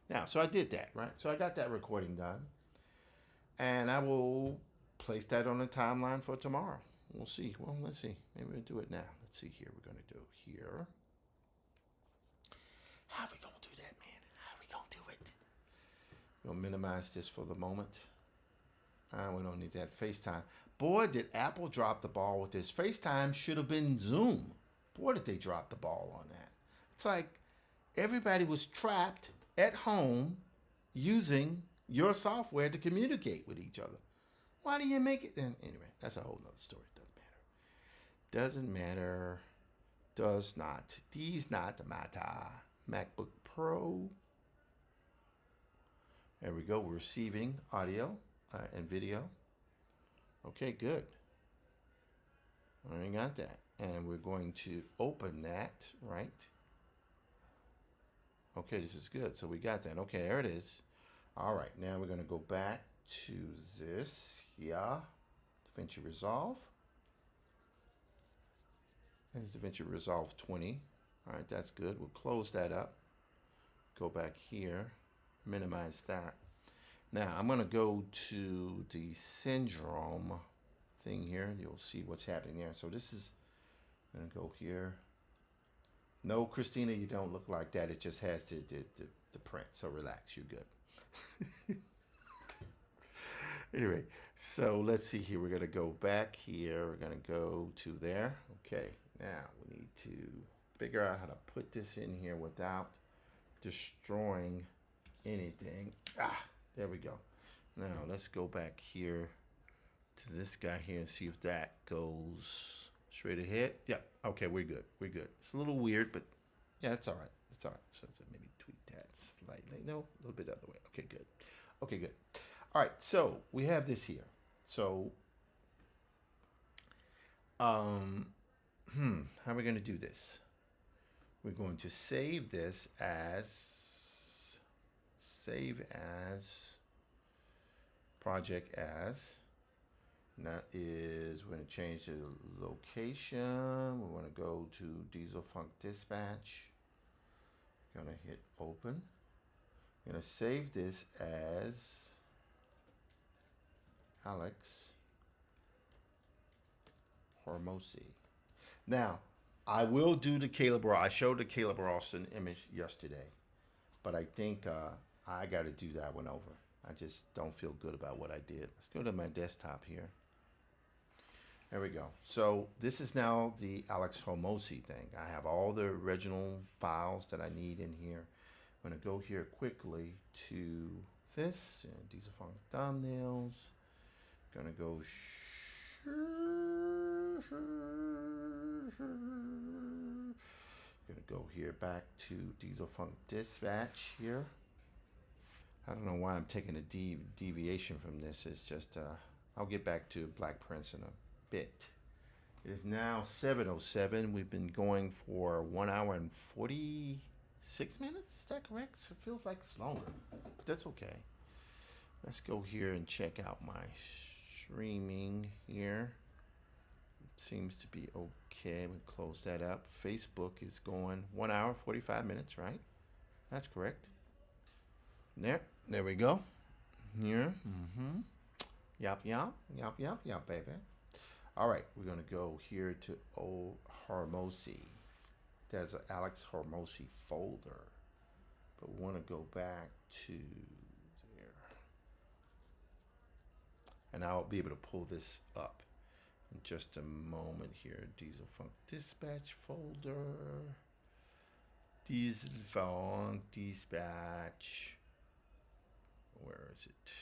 Now, so I did that, right? So I got that recording done. And I will place that on the timeline for tomorrow. We'll see. Well, let's see. Maybe we'll do it now. Let's see here. We're going to do here. How are we going to do that, man? How are we going to do it? We'll minimize this for the moment. We don't need that. FaceTime. Boy, did Apple drop the ball with this. FaceTime should have been Zoom. Boy, did they drop the ball on that. It's like everybody was trapped at home using your software to communicate with each other. Why do you make it? And anyway, that's a whole nother story. Doesn't matter. Does not. Does not matter. MacBook Pro. There we go. We're receiving audio and video. Okay, good. I got that. And we're going to open that, right? Okay, this is good. So we got that. Okay, there it is. All right, now we're going to go back to this here. DaVinci Resolve. There's DaVinci Resolve 20. All right, that's good. We'll close that up. Go back here. Minimize that. Now, I'm going to go to the syndrome thing here. You'll see what's happening there. So this is, I'm going to go here. No, Christina, you don't look like that. It just has the print. So relax. You're good. Anyway, so let's see here. We're going to go back here. We're going to go to there. Okay. Now we need to figure out how to put this in here without destroying anything. There we go. Now let's go back here to this guy here and see if that goes straight ahead. Yeah, okay, we're good. We're good. It's a little weird, but yeah, it's all right. It's all right. So maybe tweak that slightly. No, a little bit the other way. Okay, good. Okay, good. All right, so we have this here. So, how are we going to do this? We're going to save this as, project as, and that is, we're going to change the location. We want to go to Diesel Funk Dispatch. Going to hit open. I'm going to save this as Alex Hormozi. Now, I will do the Caleb Ross. I showed the Caleb Rawson image yesterday, but I think I got to do that one over. I just don't feel good about what I did. Let's go to my desktop here. There we go. So this is now the Alex Hormozi thing. I have all the original files that I need in here. I'm going to go here quickly to this. And these are funk thumbnails. Going to go going to go here back to Diesel Funk Dispatch here. I don't know why I'm taking a deviation from this. It's just, I'll get back to Black Prince in a bit. It is now 7:07. We've been going for 1 hour and 46 minutes. Is that correct? It feels like it's longer, but that's okay. Let's go here and check out my streaming here. It seems to be okay. We close that up. Facebook is going 1 hour 45 minutes, right? That's correct. There we go. Here. Yup, baby. All right, we're going to go here to Hormozi. There's an Alex Hormozi folder, but we want to go back to there. And I'll be able to pull this up in just a moment here. Diesel Funk Dispatch folder. Diesel Funk Dispatch. Where is it?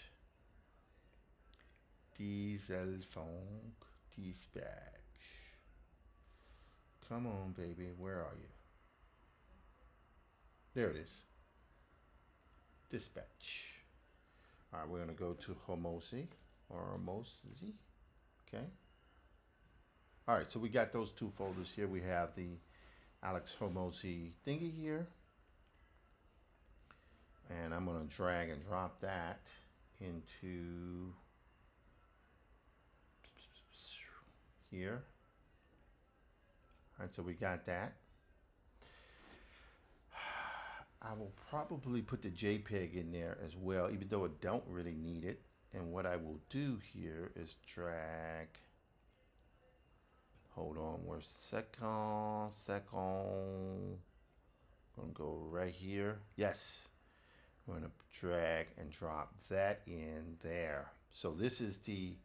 Diesel Funk Dispatch. Come on, baby. Where are you? There it is. Dispatch. All right, we're going to go to Hormozi. Okay. All right, so we got those two folders here. We have the Alex Hormozi thingy here. And I'm going to drag and drop that into here. All right, so we got that. I will probably put the JPEG in there as well, even though I don't really need it. And what I will do here is drag. Hold on, where's second. Gonna go right here. Yes. I'm gonna drag and drop that in there. So this is the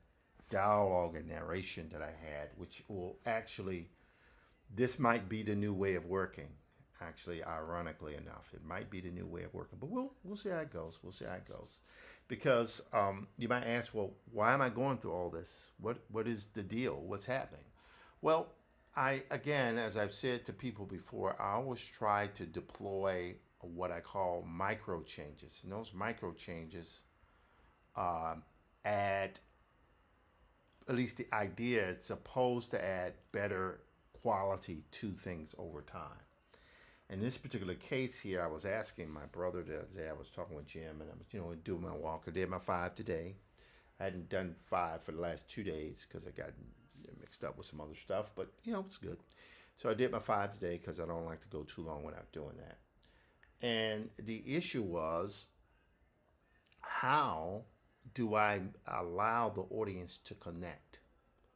dialogue and narration that I had, which will actually, this might be the new way of working. Actually, ironically enough, it might be the new way of working, but we'll see how it goes. We'll see how it goes. Because you might ask, well, why am I going through all this? What is the deal? What's happening? Well, again, as I've said to people before, I always try to deploy what I call micro changes. And those micro changes add, at least the idea, it's supposed to add better quality to things over time. In this particular case here, I was asking my brother the other day, I was talking with Jim, and I was, doing my walk. I did my 5 today. I hadn't done 5 for the last 2 days because I got mixed up with some other stuff, but it's good. So I did my 5 today because I don't like to go too long without doing that. And the issue was, how do I allow the audience to connect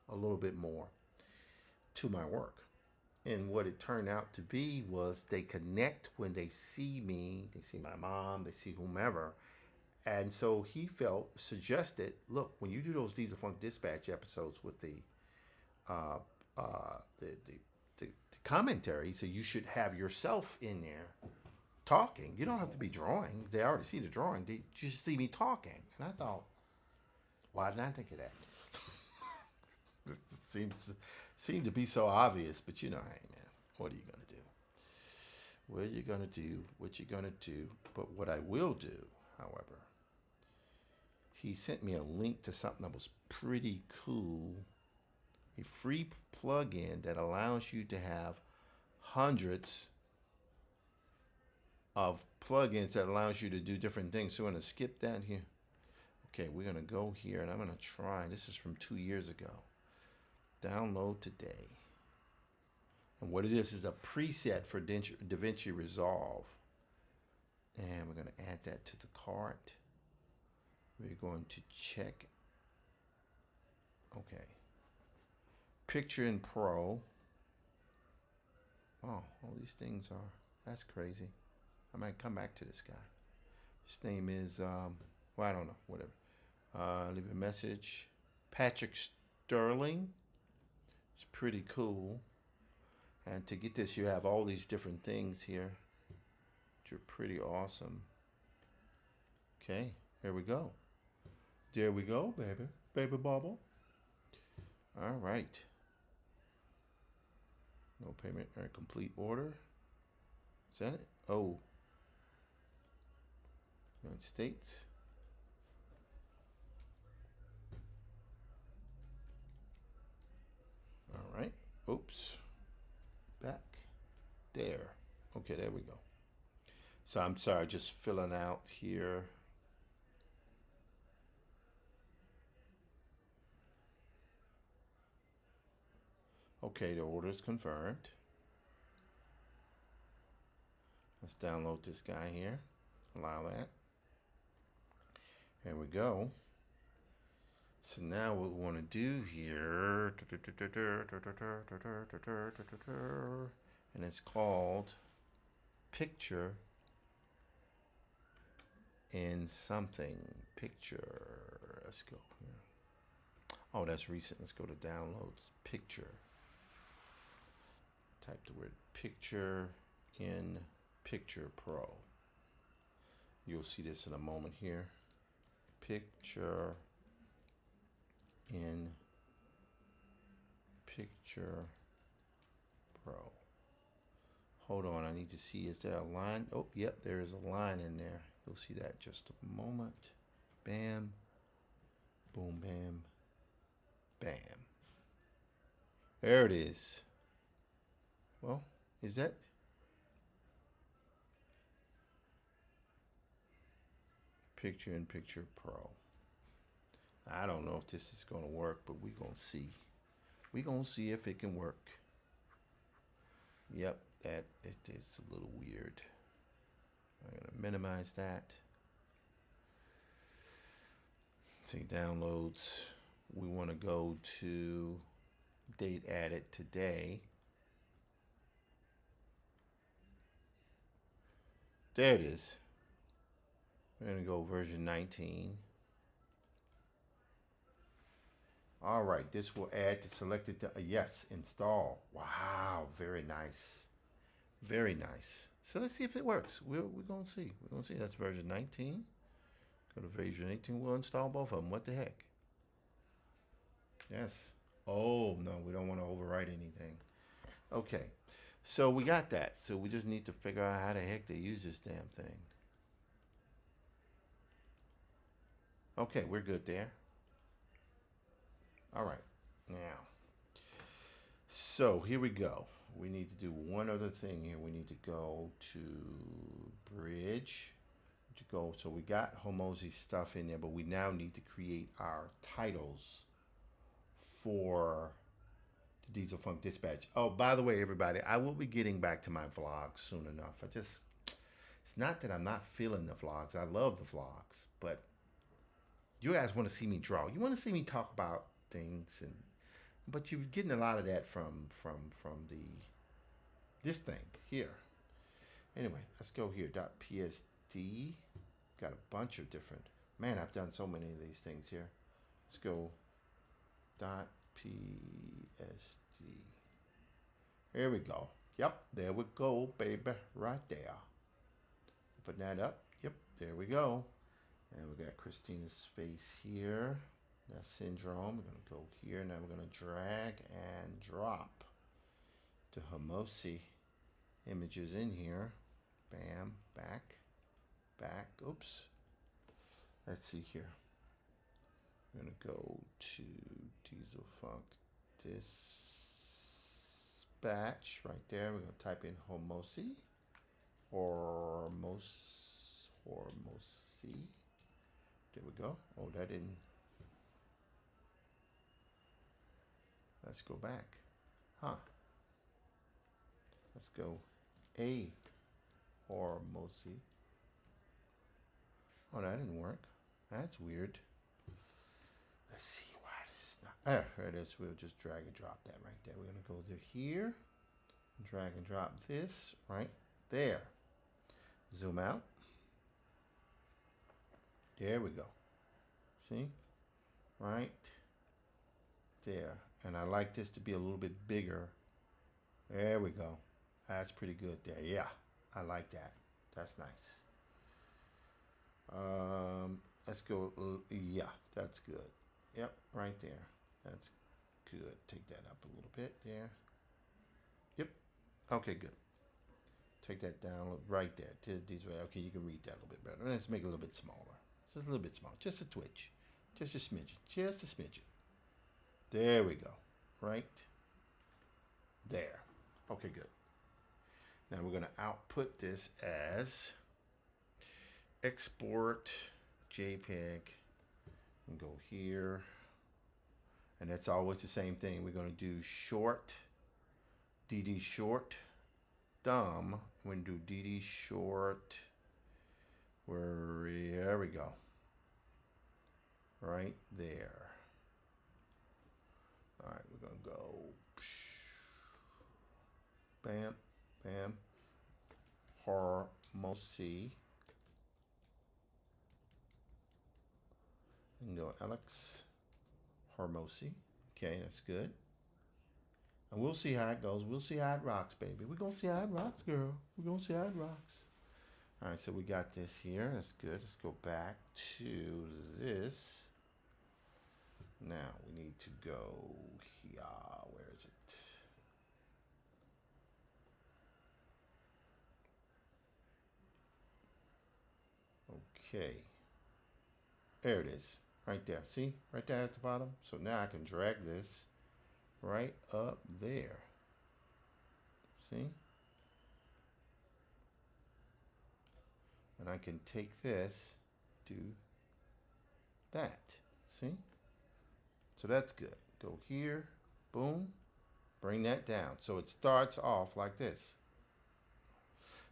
a little bit more to my work? And what it turned out to be was they connect when they see me, they see my mom, they see whomever. And so he suggested, look, when you do those Diesel Funk Dispatch episodes with the commentary, so you should have yourself in there talking. You don't have to be drawing. They already see the drawing. They just see me talking. And I thought, why didn't I think of that? It seemed to be so obvious, but you know, hey man, what are you gonna do? What are you gonna do? What you gonna do? But what I will do, however, he sent me a link to something that was pretty cool. A free plugin that allows you to have hundreds of plugins that allows you to do different things. So I'm gonna skip that here. Okay, we're gonna go here and I'm gonna try. This is from 2 years ago. Download today. And what it is a preset for DaVinci Resolve. And we're going to add that to the cart. We're going to check. Okay. Picture in Pro. Oh, all these things are, that's crazy. I might come back to this guy. His name is, well, I don't know, whatever. Leave a message. Patrick Sterling. It's pretty cool. And to get this, you have all these different things here, which are pretty awesome. Okay, here we go. There we go, baby. Baby bubble. All right. No payment or complete order. Is that it? Oh. United States. All right. Oops. Back. There. Okay, there we go. So I'm sorry, just filling out here. Okay, the order is confirmed. Let's download this guy here. Allow that. Here we go. So now what we want to do here, and it's called Picture in Something. Picture. Let's go here. Oh, that's recent. Let's go to downloads. Picture. Type the word Picture in Picture Pro. You'll see this in a moment here. Picture in Picture Pro. Hold on, I need to see, is there a line? Oh, yep, there is a line in there. You'll see that just a moment. Bam, boom, bam, bam. There it is. Well, is that? Picture in Picture Pro. I don't know if this is going to work, but we're going to see. We're going to see if it can work. Yep, that it's a little weird. I'm going to minimize that. See, downloads. We want to go to date added today. There it is. We're going to go version 19. All right, this will add to selected, yes, install. Wow, very nice. Very nice. So let's see if it works. We're going to see. We're going to see. That's version 19. Go to version 18. We'll install both of them. What the heck? Yes. Oh, no, we don't want to overwrite anything. Okay, so we got that. So we just need to figure out how the heck to use this damn thing. Okay, we're good there. All right, now, so here we go. We need to do one other thing here. We need to go to Bridge. So we got Hormozi stuff in there, but we now need to create our titles for the Diesel Funk Dispatch. Oh, by the way, everybody, I will be getting back to my vlogs soon enough. It's not that I'm not feeling the vlogs. I love the vlogs, but you guys want to see me draw. You want to see me talk about things, but you're getting a lot of that from this thing here. Anyway, let's go here. .psd. Got a bunch of different. Man, I've done so many of these things here. Let's go. .psd. Here we go. Yep, there we go, baby, right there. putting that up. Yep, there we go. And we got Christina's face here. That's syndrome. We're going to go here. Now we're going to drag and drop the Homosi images in here. Bam, back, back. Oops. Let's see here. We're going to go to Diesel Funk Dispatch right there. We're going to type in Homosi or Hormosi. There we go. Oh, that didn't. Let's go back. Huh. Let's go A Hormosi. Oh, that didn't work. That's weird. Let's see why this is not. There it is. We'll just drag and drop that right there. We're going to go to here. Drag and drop this right there. Zoom out. There we go. See? Right there. And I like this to be a little bit bigger. There we go. That's pretty good there. Yeah, I like that. That's nice. Let's go. Yeah, that's good. Yep, right there. That's good. Take that up a little bit there. Yep. Okay, good. Take that down right there. These way. Okay, you can read that a little bit better. Let's make it a little bit smaller. Just a little bit smaller. Just a twitch. Just a smidgen. Just a smidgen. There we go. Right there. Okay, good. Now we're going to output this as export JPEG and go here. And that's always the same thing. We're going to do short, DD short, dumb. We're going to do DD short. There we go. Right there. All right, we're going to go bam, bam, Hormosi. And go Alex Hormosi. Okay, that's good. And we'll see how it goes. We'll see how it rocks, baby. We're going to see how it rocks, girl. We're going to see how it rocks. All right, so we got this here. That's good. Let's go back to this. Now we need to go here. Where is it? Okay. There it is. Right there. See? Right there at the bottom. So now I can drag this right up there. See? And I can take this, do that. See? So that's good. Go here, boom, bring that down. So it starts off like this.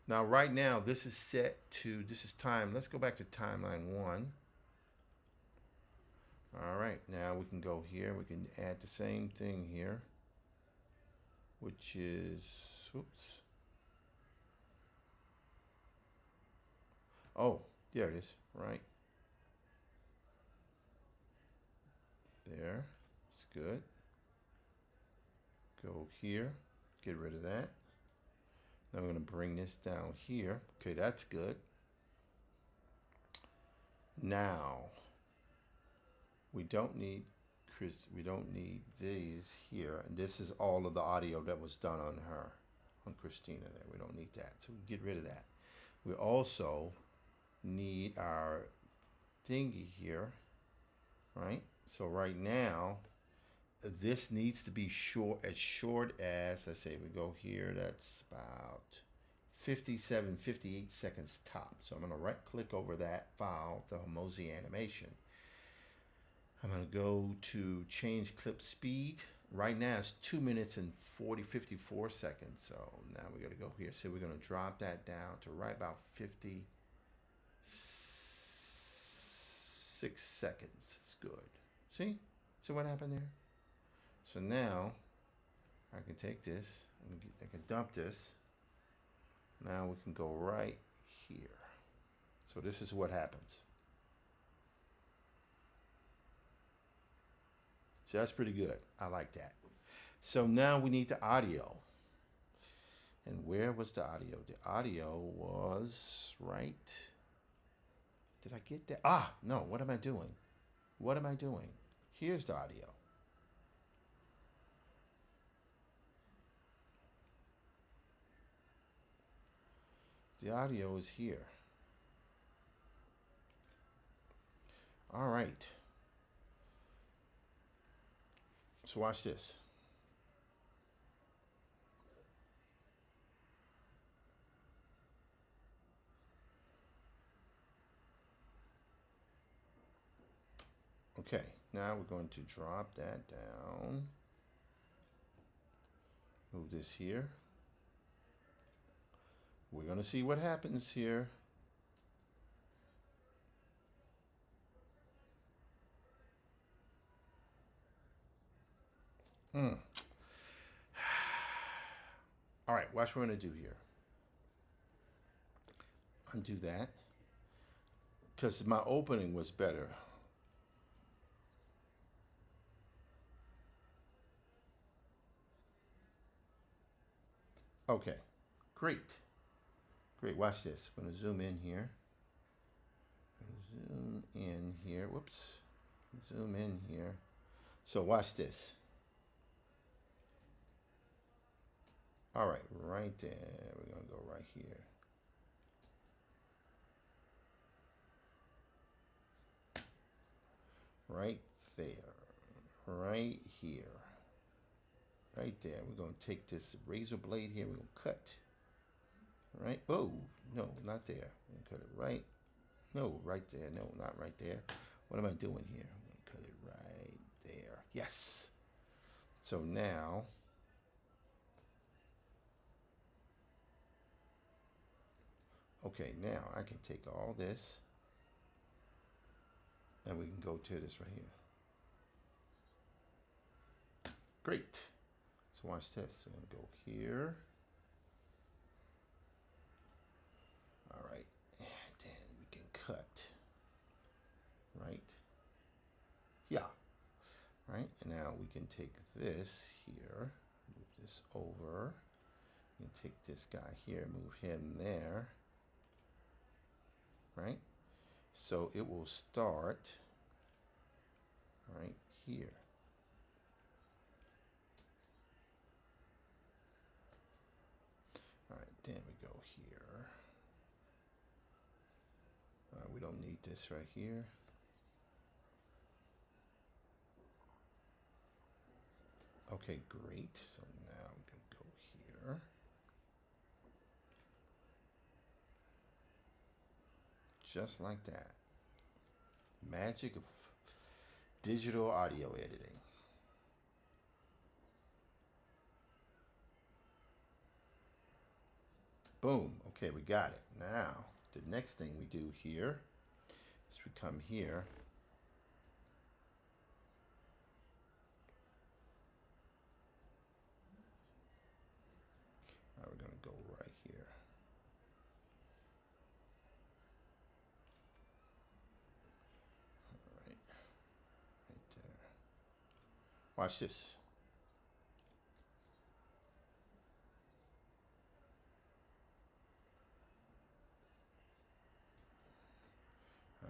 Now right now this is set to, this is time. Let's go back to timeline 1. All right, now we can go here. We can add the same thing here, which is, oops. Oh, there it is, right there. It's good. Go here, get rid of that. Now I'm going to bring this down here. Okay, that's good. Now we don't need these here, and this is all of the audio that was done on her, on Christina there. We don't need that, so we get rid of that. We also need our thingy here, right? So right now this needs to be short as, let's say we go here, that's about 57, 58 seconds top. So I'm going to right click over that file, the Homosi animation. I'm going to go to change clip speed. Right now it's 2 minutes and 54 seconds. So now we got to go here. So we're going to drop that down to right about 56 seconds. It's good. See? See what happened there? So now I can take this and I can dump this. Now we can go right here. So this is what happens. So that's pretty good. I like that. So now we need the audio. And where was the audio? The audio was right. Did I get that? Ah, no, what am I doing? What am I doing? Here's the audio. The audio is here. All right. So watch this. Okay, now we're going to drop that down. Move this here. We're going to see what happens here. Hmm. All right, watch what we're going to do here. Undo that. Because my opening was better. Okay, great. Great, watch this. I'm going to zoom in here. Zoom in here. Whoops. Zoom in here. So watch this. All right, right there. We're going to go right here. Right there. Right here. Right there. We're going to take this razor blade here. We're going to cut. Right? Oh, no, not there. I'm going to cut it right. No, right there. No, not right there. What am I doing here? I'm going to cut it right there. Yes. So now, okay, now I can take all this and we can go to this right here. Great. So watch this. So I'm going to go here. All right. And then we can cut. Right? Yeah. Right? And now we can take this here, move this over, and take this guy here, move him there. Right? So it will start right here. All right, then we go here. We don't need this right here. Okay, great. So now we can go here. Just like that. Magic of digital audio editing. Boom. Okay, we got it. Now, the next thing we do here is we come here. Now we're going to go right here. All right. Right there. Watch this.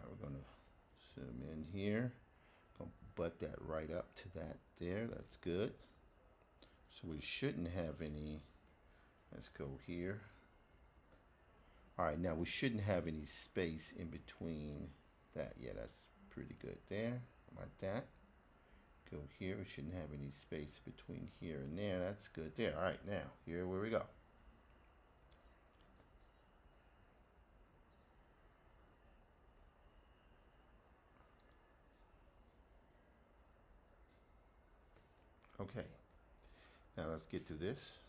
We're going to zoom in here. Gonna butt that right up to that there. That's good. So we shouldn't have any. Let's go here. All right, now we shouldn't have any space in between that. Yeah, that's pretty good there. Like that. Go here. We shouldn't have any space between here and there. That's good there. All right, now here where we go. Okay. Now let's get to this.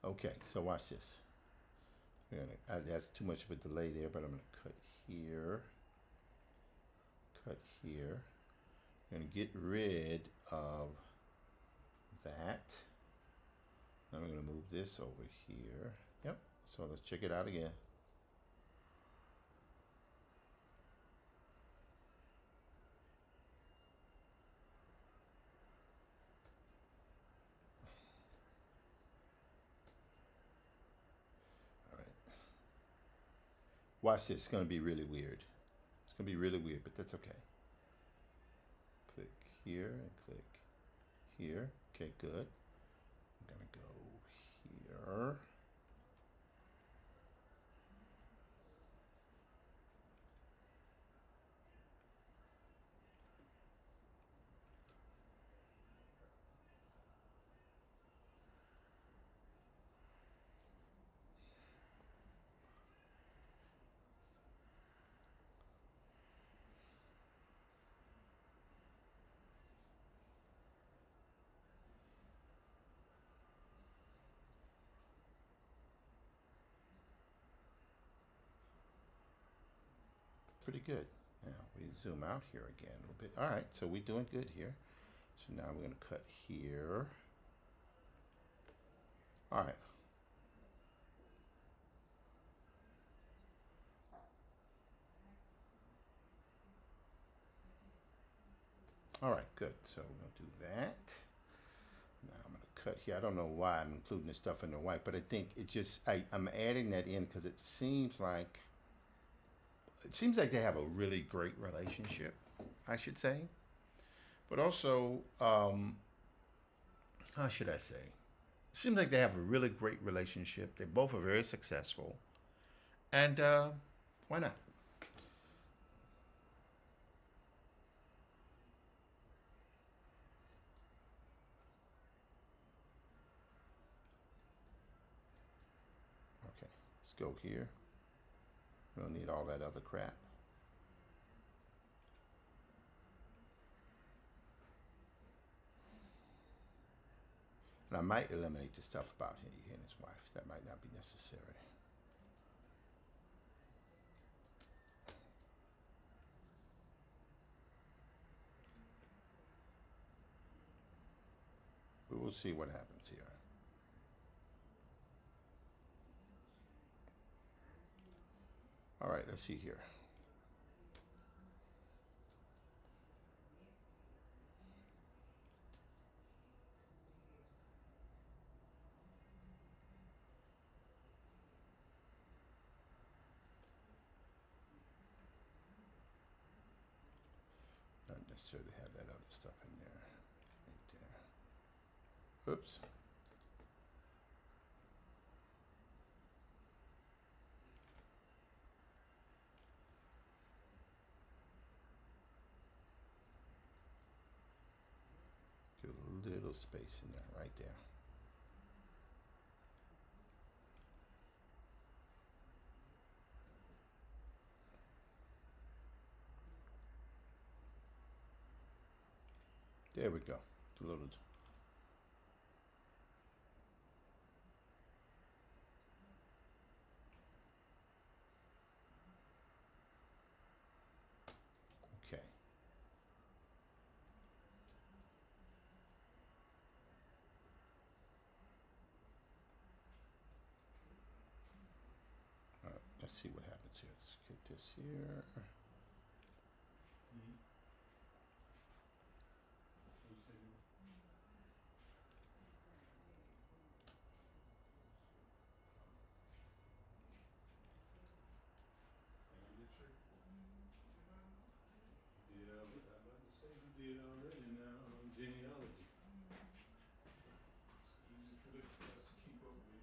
Okay, so watch this. That's too much of a delay there, but I'm going to cut here. Cut here. I'm going to get rid of that. I'm going to move this over here. Yep, So let's check it out again. All right. Watch this. It's going to be really weird. It's going to be really weird, but that's okay. Click here and click here. Okay, good. I'm going to go here. Pretty good. Now we zoom out here again a little bit. All right, so we're doing good here. So now we're going to cut here. All right. All right, good. So we're going to do that. Now I'm going to cut here. I don't know why I'm including this stuff in the white, but I think it just, I'm adding that in because it seems like they have a really great relationship, I should say. But also, how should I say? It seems like they have a really great relationship. They both are very successful. And why not? Okay, let's go here. We don't need all that other crap. And I might eliminate the stuff about he and his wife. That might not be necessary. We will see what happens here. All right, let's see here. Not necessarily have that other stuff in there. Right there. Oops. Get a little space in there, right there. There we go. A little. Okay. Let's see what happens here. Let's get this here. Genealogy. Easy for us to keep up with.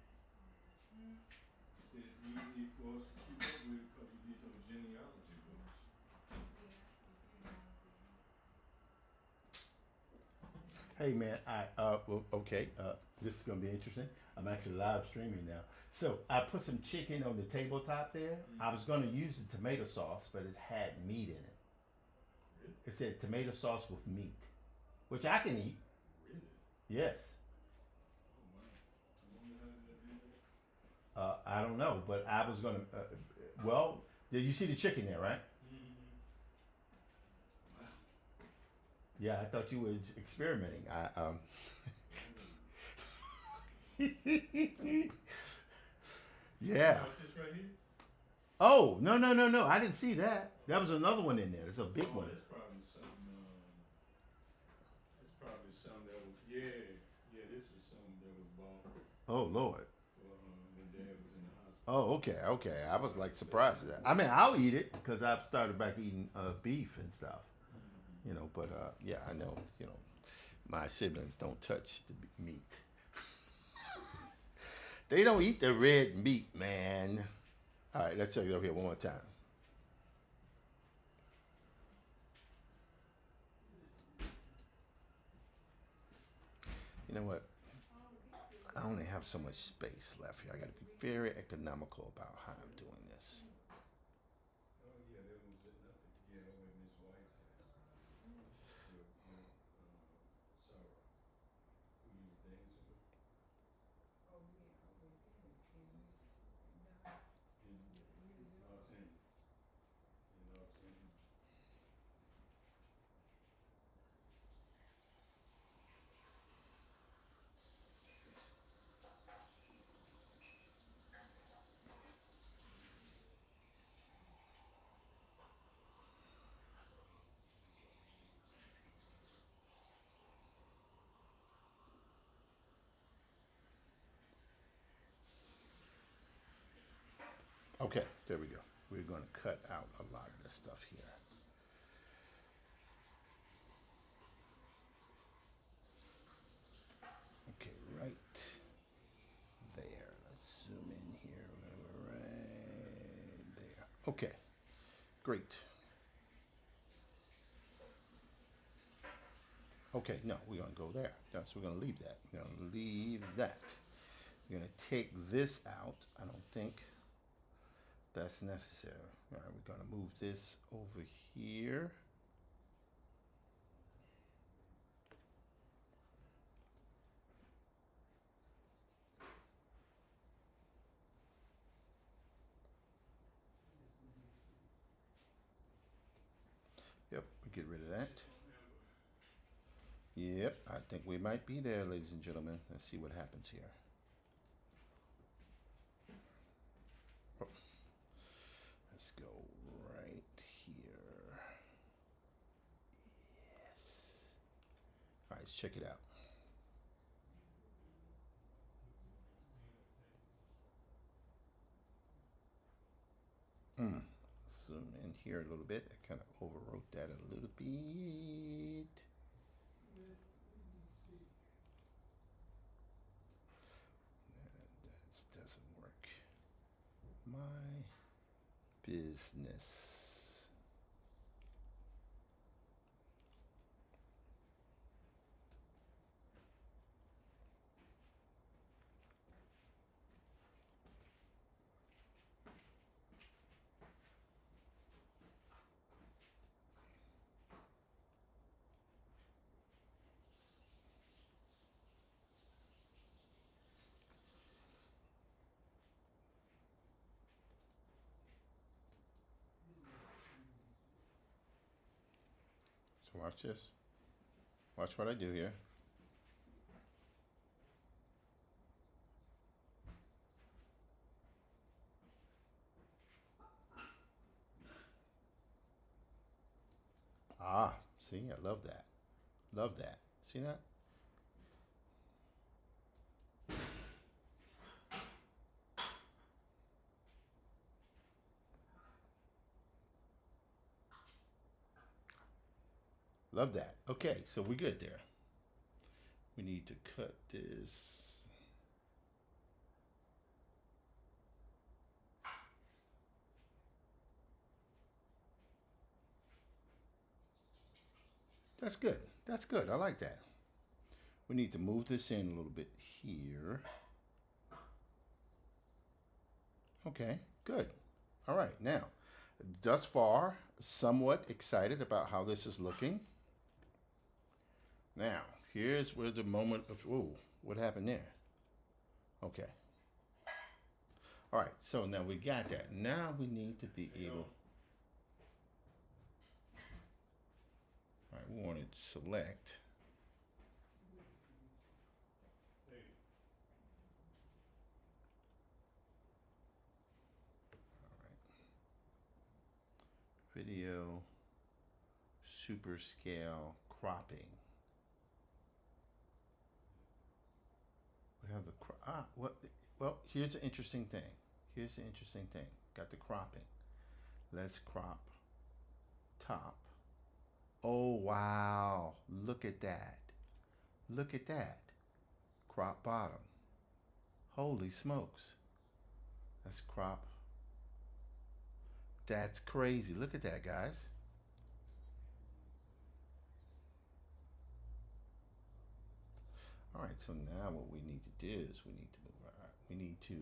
Says easy for us to keep up with because you did those genealogy books. Hey man, okay. This is gonna be interesting. I'm actually live streaming now. So I put some chicken on the tabletop there. I was gonna use the tomato sauce, but it had meat in it. Really? It said tomato sauce with meat, which I can eat. Really? Yes. Oh man. I wonder how did I do that? I don't know, but I was gonna. Well, did you see the chicken there, right? Wow. Yeah, I thought you were experimenting. Yeah. Like this right here? Oh, no, no, no, no. I didn't see that. That was another one in there. There's a big Oh, one. that's probably something. That's probably something that was. Yeah, yeah. This was something that was bought Oh, Lord. for when Dad was in the hospital. Oh, okay, okay. I was like surprised at that. I mean, I'll eat it because I've started back eating beef and stuff. Mm-hmm. You know, but yeah, I know. You know, my siblings don't touch the meat. They don't eat the red meat, man. All right, let's check it over here one more time. You know what? I only have so much space left here. I got to be very economical about how I'm doing this. Oh yeah, that was it. Nothing. Yeah, over in Miss White's house. Your Sarah, who you were dancing with. In Los Angeles. In Los Angeles. Okay, there we go. We're going to cut out a lot of this stuff here. Okay, right there. Let's zoom in here. Right there. Okay, great. Okay, no, we're going to go there. That's, we're going to leave that. We're going to leave that. We're going to take this out. I don't think that's necessary. All right, we're going to move this over here. Yep, get rid of that. Yep, I think we might be there, ladies and gentlemen. Let's see what happens here. Oh, let's go right here. Yes. All right, let's check it out. Zoom in here a little bit. I kind of overwrote that a little bit. That doesn't work. My business. So watch this. Watch what I do here. Ah, see, I love that. Love that. See that? Love that. Okay, so we're good there. We need to cut this. That's good. That's good. I like that. We need to move this in a little bit here. Okay, good. All right, now, thus far, somewhat excited about how this is looking. Now, here's where the moment of, ooh, what happened there? Okay. All right, so now we got that. Now we need to be able, all right, we want to select. Hey. Video super scale cropping. We have the well, here's the interesting thing. Here's the interesting thing. Got the cropping. Let's crop top. Oh wow, look at that. Look at that. Crop bottom. Holy smokes. Let's crop. That's crazy. Look at that, guys. All right, so now what we need to do is we need to move our, we need to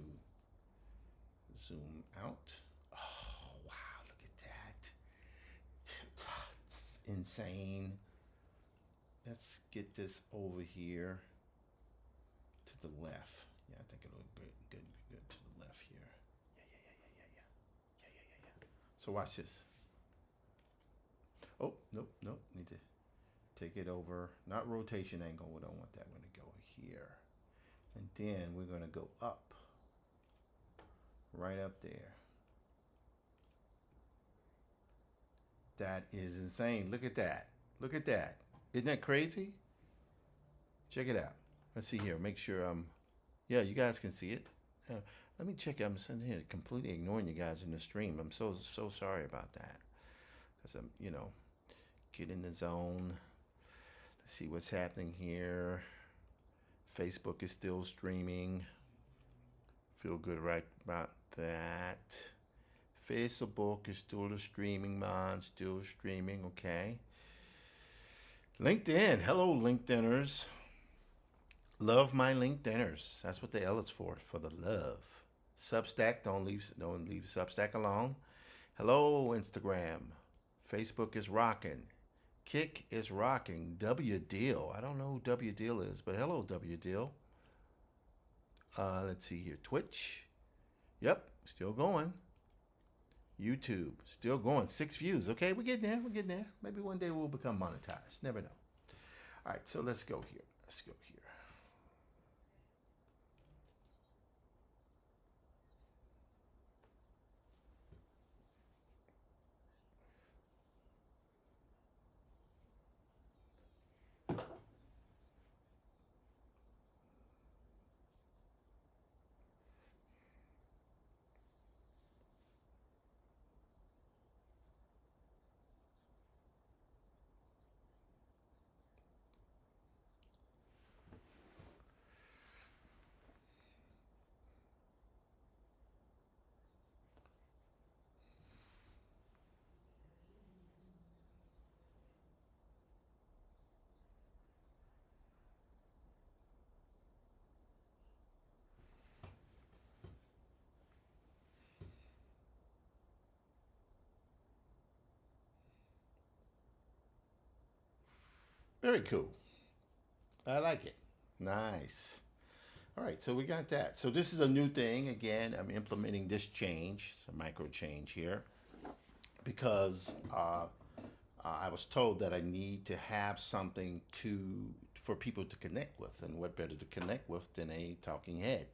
zoom out. Oh, wow, look at that. It's insane. Let's get this over here to the left. Yeah, I think it'll look good to the left here. Yeah. So watch this. Oh, nope. Need to take it over. Not rotation angle. We don't want that one to go here. And then we're going to go up. Right up there. That is insane. Look at that. Look at that. Isn't that crazy? Check it out. Let's see here. Make sure yeah, you guys can see it. Let me check. I'm sitting here completely ignoring you guys in the stream. I'm so sorry about that. Because I'm, get in the zone. Let's see what's happening here. Facebook is still streaming. Feel good right about that. Facebook is still streaming, man. Still streaming, okay. LinkedIn. Hello, LinkedIners. Love my LinkedIners. That's what the L is for the love. Substack, don't leave Substack alone. Hello, Instagram. Facebook is rocking. Kick is rocking. W Deal. I don't know who W Deal is, but hello, W Deal. Let's see here. Twitch. Yep, still going. YouTube, still going. 6 views. Okay, we're getting there. Maybe one day we'll become monetized. Never know. All right, so let's go here. Very cool. I like it. Nice. All right, so we got that. So this is a new thing. Again, I'm implementing this change. It's a micro change here because I was told that I need to have something for people to connect with, and what better to connect with than a talking head,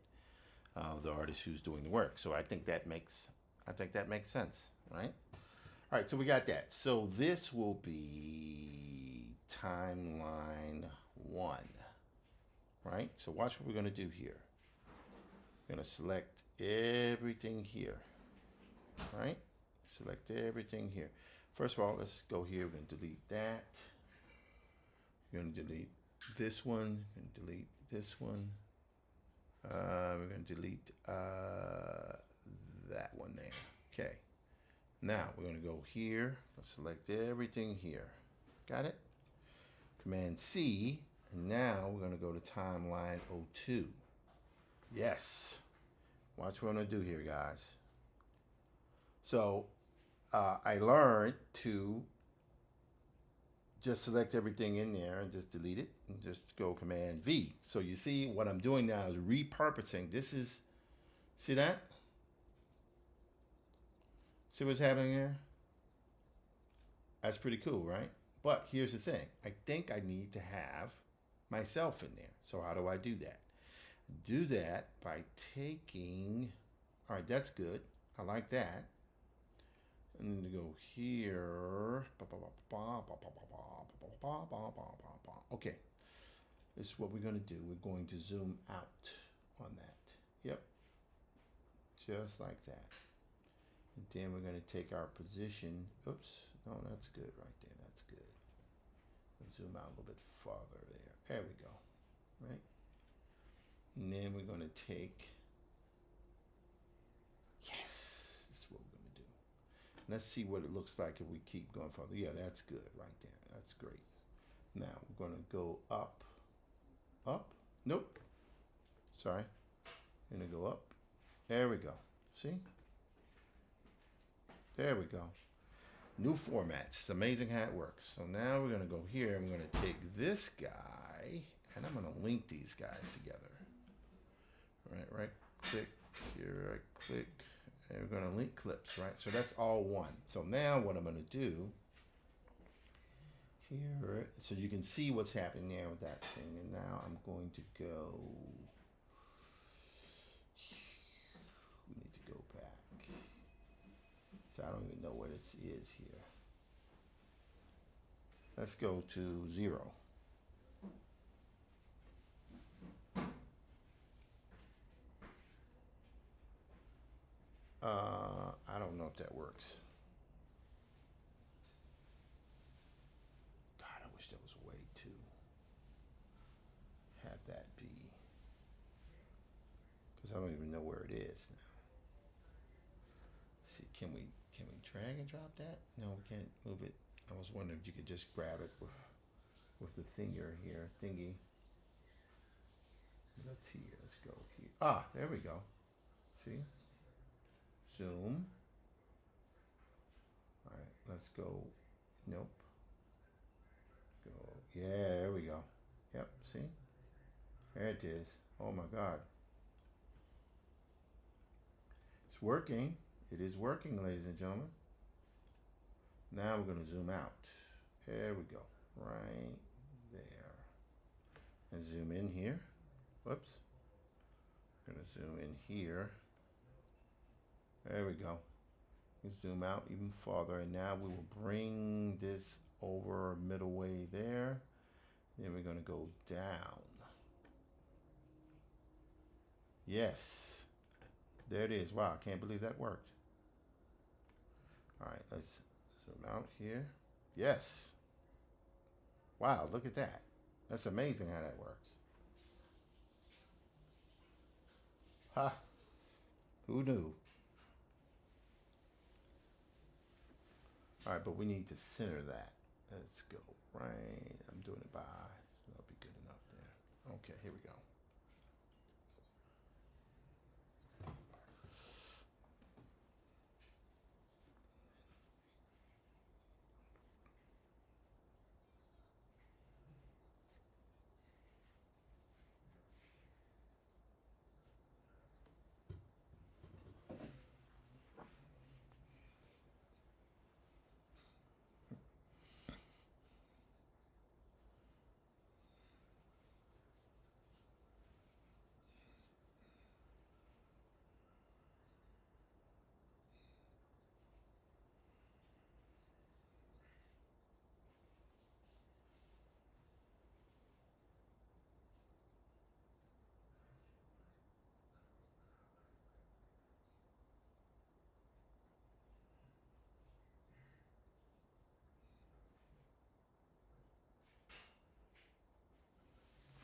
the artist who's doing the work. So I think that makes sense, right? All right, so we got that. So this will be timeline 1, right? So watch what we're going to do here. We're going to select everything here, right? Select everything here. First of all, let's go here. We're going to delete that. We're going to delete this one. We're going to delete this one. We're going to delete that one there. Okay. Now we're going to go here. Let's select everything here. Got it? Command C. And now we're going to go to timeline 02. Yes. Watch what I'm going to do here, guys. So I learned to just select everything in there and just delete it and just go Command V. So you see what I'm doing now is repurposing. See that? See what's happening there? That's pretty cool, right? But here's the thing. I think I need to have myself in there. So how do I do that? Do that by taking, all right, that's good. I like that. I need to go here. Okay, this is what we're going to do. We're going to zoom out on that. Yep, just like that. And then we're going to take our position. Oops, no, that's good right there. That's good. Zoom out a little bit farther there. There we go. Right? And then we're going to take. Yes, this is what we're going to do. Let's see what it looks like if we keep going further. Yeah, that's good right there. That's great. Now we're going to go up. Up. Nope. Sorry. We're going to go up. There we go. See? There we go. New formats. It's amazing how it works. So now we're going to go here. I'm going to take this guy and I'm going to link these guys together. Right click here, right click, and we're going to link clips, right? So that's all one. So now what I'm going to do here, so you can see what's happening there with that thing. And now I'm going to go, we need to go back. So I don't even know what it is here. Let's go to 0. I don't know if that works. God, I wish there was a way to have that be, because I don't even know where it is now. Let's see, can we drag and drop that? No, we can't move it. I was wondering if you could just grab it with the finger here, thingy. Let's see, let's go here. Ah, there we go. See? Zoom. All right, let's go. Nope. Go. Yeah, there we go. Yep, see? There it is. Oh my God. It's working. It is working, ladies and gentlemen. Now we're going to zoom out. There we go. Right there. And zoom in here. Whoops. Going to zoom in here. There we go. We zoom out even farther, and now we will bring this over middle way there. Then we're going to go down. Yes. There it is. Wow, I can't believe that worked. All right, let's zoom out here. Yes. Wow, look at that. That's amazing how that works. Ha. Who knew? All right, but we need to center that. Let's go right. I'm doing it by, so that'll be good enough there. Okay, here we go.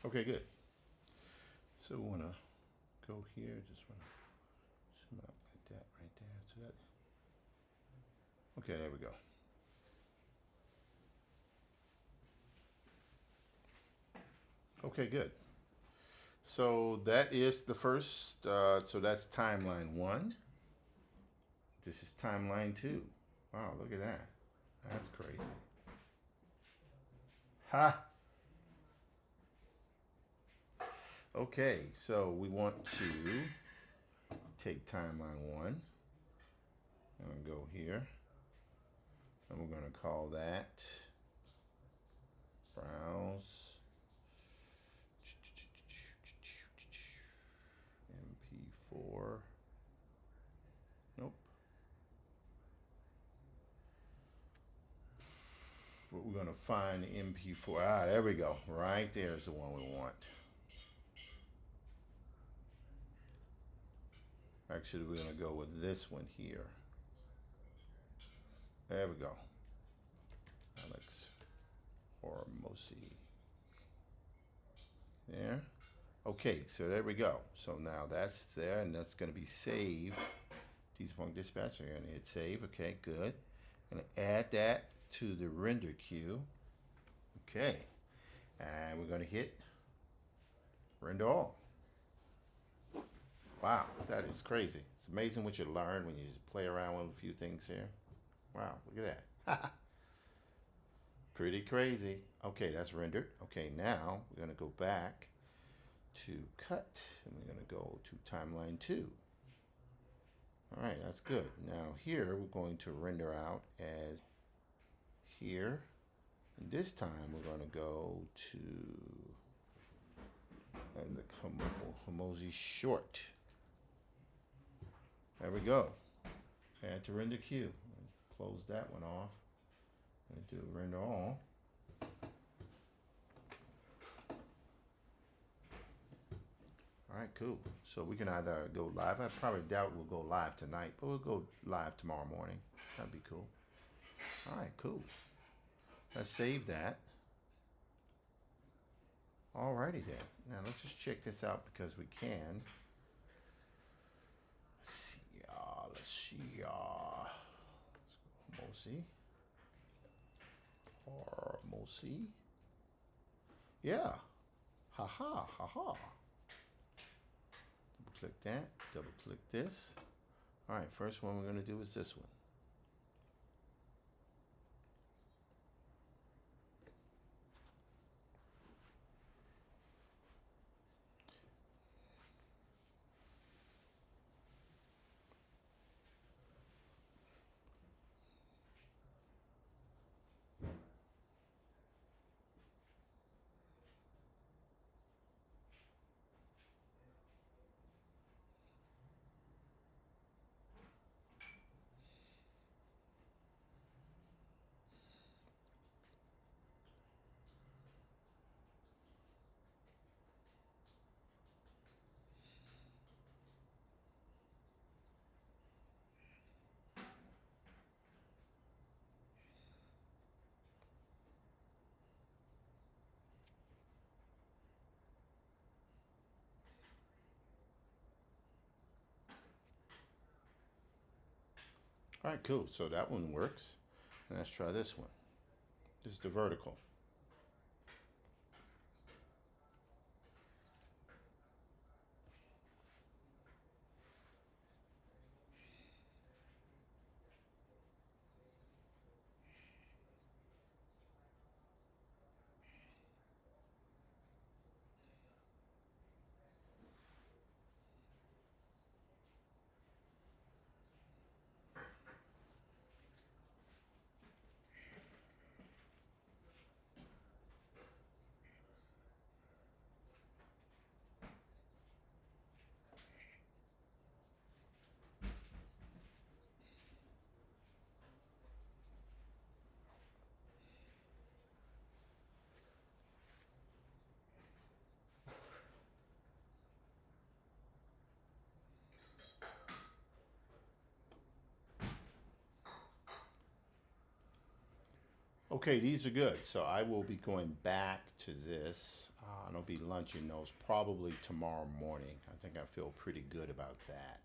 Okay, good. So we want to go here. Just want to zoom out like that right there. So that. Okay, there we go. Okay, good. So that is the first. So that's timeline 1. This is timeline 2. Wow, look at that. That's crazy. Ha. Okay, so we want to take timeline 1 and go here, and we're going to call that browse MP4. Nope. we're gonna find the MP4. Ah, there we go. Right there's the one we want. Actually, we're gonna go with this one here. There we go. Alex Hormozi. There. Okay, so there we go. So now that's there, and that's going to be saved. Deepunk Dispatch. I'm going to hit save. Okay, good. I'm going to add that to the render queue. Okay, and we're going to hit render all. Wow, that is crazy. It's amazing what you learn when you just play around with a few things here. Wow, look at that. Pretty crazy. Okay, that's rendered. Okay, now we're going to go back to cut, and we're going to go to timeline 2. All right, that's good. Now here we're going to render out as here, and this time we're going to go to the Hormozi short. There we go. Add to render queue. Close that one off and do render all. All right, cool. So we can either go live. I probably doubt we'll go live tonight, but we'll go live tomorrow morning. That'd be cool. All right, cool. Let's save that. Alrighty then. Now let's just check this out because we can. Let's see. Hormozi. Yeah. Ha. Click that, double click this. All right, first one we're going to do is this one. All right, cool. So that one works. And let's try this one. This is the vertical. Okay, these are good. So I will be going back to this. And I'll be launching those probably tomorrow morning. I think I feel pretty good about that.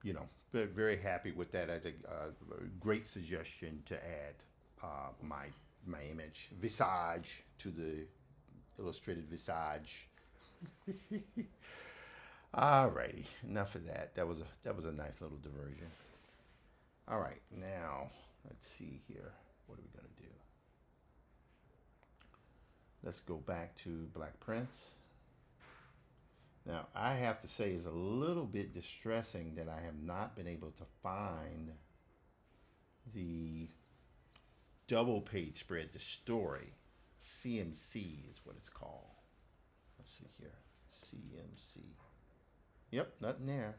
You know, very happy with that. I think a great suggestion to add my image visage to the illustrated visage. Alrighty, enough of that. That was a nice little diversion. All right, now let's see here. What are we gonna do? Let's go back to Black Prince. Now, I have to say it's a little bit distressing that I have not been able to find the double page spread, the story. CMC is what it's called. Let's see here. CMC. Yep, nothing there.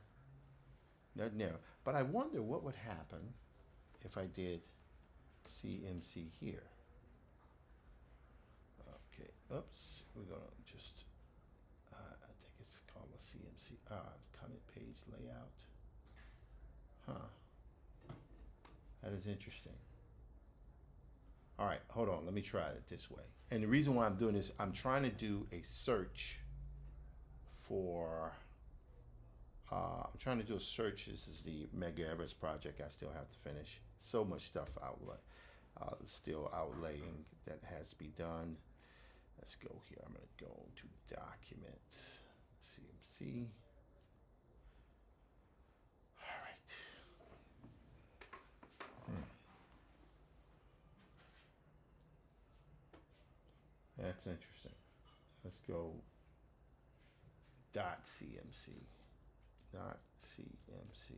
Nothing there. But I wonder what would happen if I did CMC here. Okay, oops, we're gonna just, I think it's called a CMC, comment page layout. Huh, that is interesting. All right, hold on, let me try it this way. And the reason why I'm doing this, I'm trying to do a search for, I'm trying to do a search. This is the Mega Everest project I still have to finish. So much stuff still outlaying that has to be done. Let's go here. I'm going to go to Documents, CMC. All right. That's interesting. Let's go .cmc. .cmc.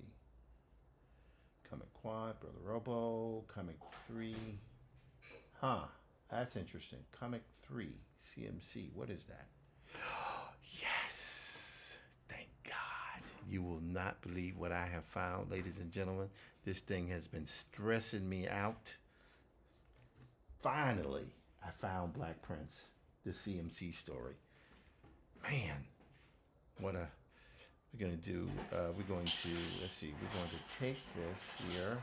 Comic Quad, Brother Robo, Comic 3. Huh, that's interesting. Comic 3, CMC. What is that? Yes! Thank God. You will not believe what I have found, ladies and gentlemen. This thing has been stressing me out. Finally, I found Black Prince, the CMC story. Man, what a... We're going to do, we're going to, let's see, we're going to take this here.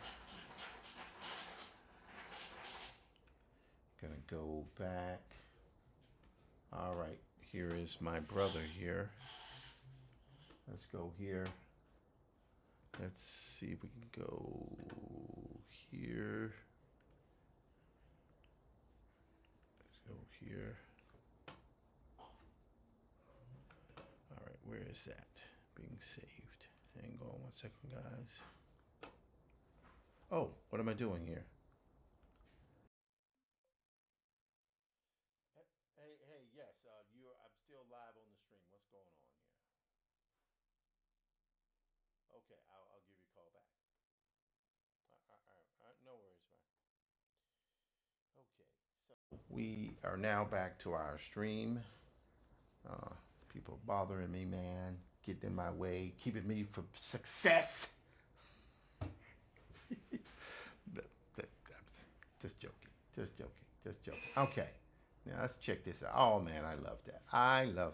Going to go back. All right, here is my brother here. Let's go here. Let's see if we can go here. Let's go here. All right, where is that? Being saved. Hang on 1 second, guys. Oh, what am I doing here? Hey, yes, I'm still live on the stream. What's going on here? Okay, I'll give you a call back. All right, no worries, man. Okay, so we are now back to our stream. People bothering me, man, getting in my way, keeping me from success. Just joking. Okay, now let's check this out. Oh man, I love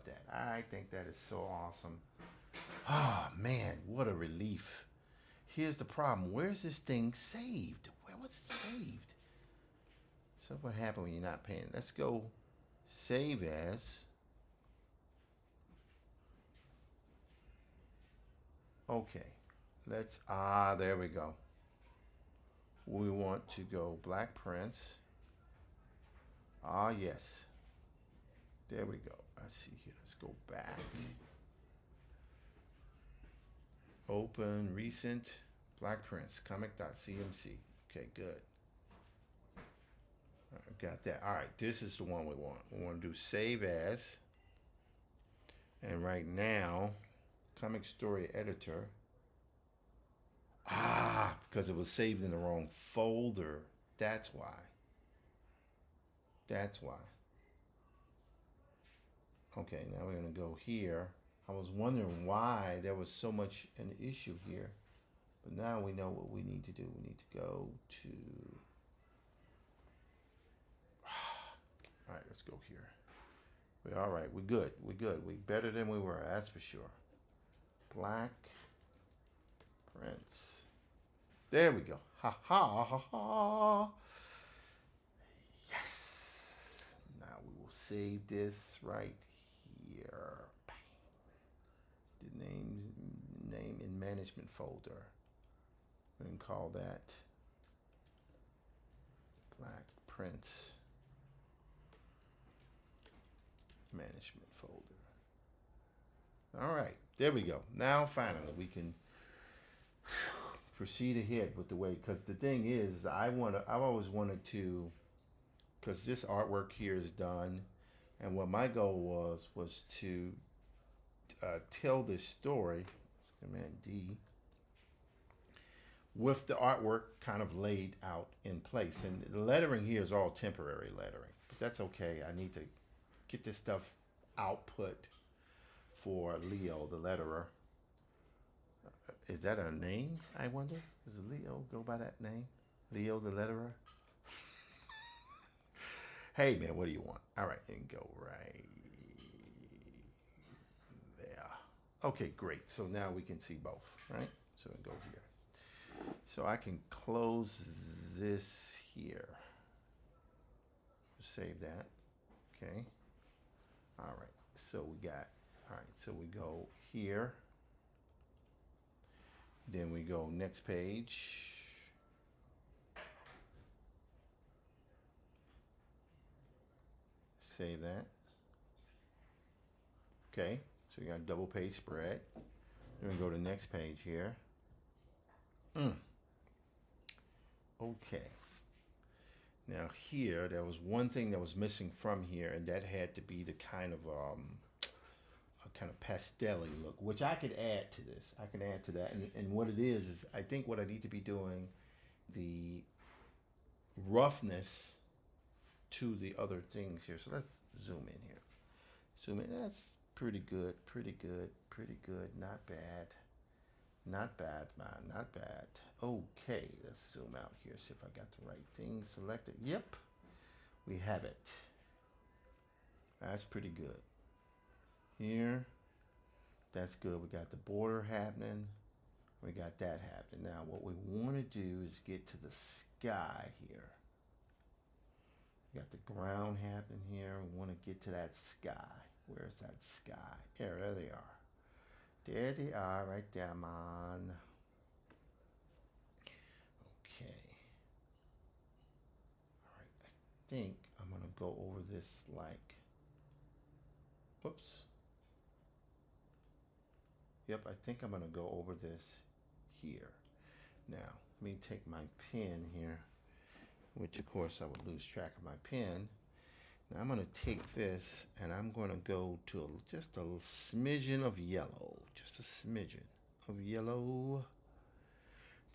that. I think that is so awesome. Oh man, what a relief. Here's the problem. Where's this thing saved? Where was it saved? So what happened when you're not paying? Let's go save as. Okay, let's, there we go. We want to go Black Prince. Yes. There we go. Let's see here. Let's go back. Open, recent, Black Prince, comic.cmc. Okay, good. All right, got that. All right, this is the one we want. We want to do save as. And right now, comic story editor. Because it was saved in the wrong folder. That's why. Okay, now we're going to go here. I was wondering why there was so much an issue here. But now we know what we need to do. We need to go to... All right, let's go here. We're all right. We're good. We're better than we were, that's for sure. Black Prince. There we go. Ha ha ha ha. Yes. Now we will save this right here. The name in management folder. We can call that Black Prince management folder. All right, there we go. Now finally we can proceed ahead with the way, because the thing is, I've always wanted to, because this artwork here is done, and what my goal was to tell this story, Command D, with the artwork kind of laid out in place. And the lettering here is all temporary lettering, but that's okay. I need to get this stuff output for Leo, the letterer. Is that a name, I wonder? Does Leo go by that name? Leo, the letterer? Hey man, what do you want? All right, and go right there. Okay, great. So now we can see both, right? So we go here. So I can close this here. Save that. Okay. All right. So we got, all right. So we go here. Then we go next page. Save that. Okay. So you got double page spread. Then we go to next page here. Okay. Now here, there was one thing that was missing from here, and that had to be the kind of a kind of pastel-y look, which I could add to this. I can add to that, and what it is I think what I need to be doing, the roughness to the other things here. So let's zoom in here. Zoom in. That's pretty good. Pretty good. Pretty good. Not bad. Not bad, man. Not bad. Okay, let's zoom out here. See if I got the right thing selected. Yep, we have it. That's pretty good. Here, that's good. We got the border happening. We got that happening. Now, what we want to do is get to the sky here. We got the ground happening here. We want to get to that sky. Where's that sky? There they are. There they are, right there, man. Okay. All right, I think I'm gonna go over this like, whoops. Yep, I think I'm gonna go over this here. Now, let me take my pen here, which of course I would lose track of my pen. Now I'm gonna take this and I'm gonna go to just a smidgen of yellow, just a smidgen of yellow.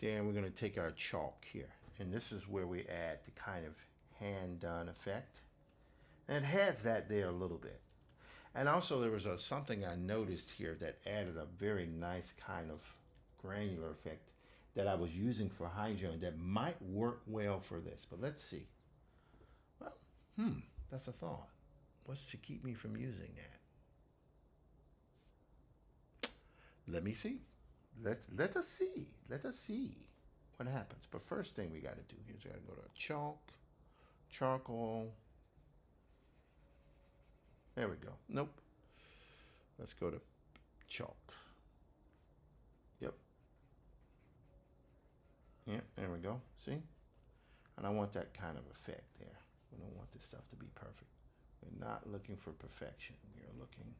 Then we're gonna take our chalk here, and this is where we add the kind of hand done effect. And it has that there a little bit. And also there was something I noticed here that added a very nice kind of granular effect that I was using for Hydro that might work well for this, but let's see. Well, that's a thought. What's to keep me from using that? Let me see. Let us see. Let us see what happens. But first thing we got to do here is we got to go to chalk, charcoal. There we go. Nope. Let's go to chalk. Yep. Yeah, there we go. See? And I want that kind of effect there. We don't want this stuff to be perfect. We're not looking for perfection. We are looking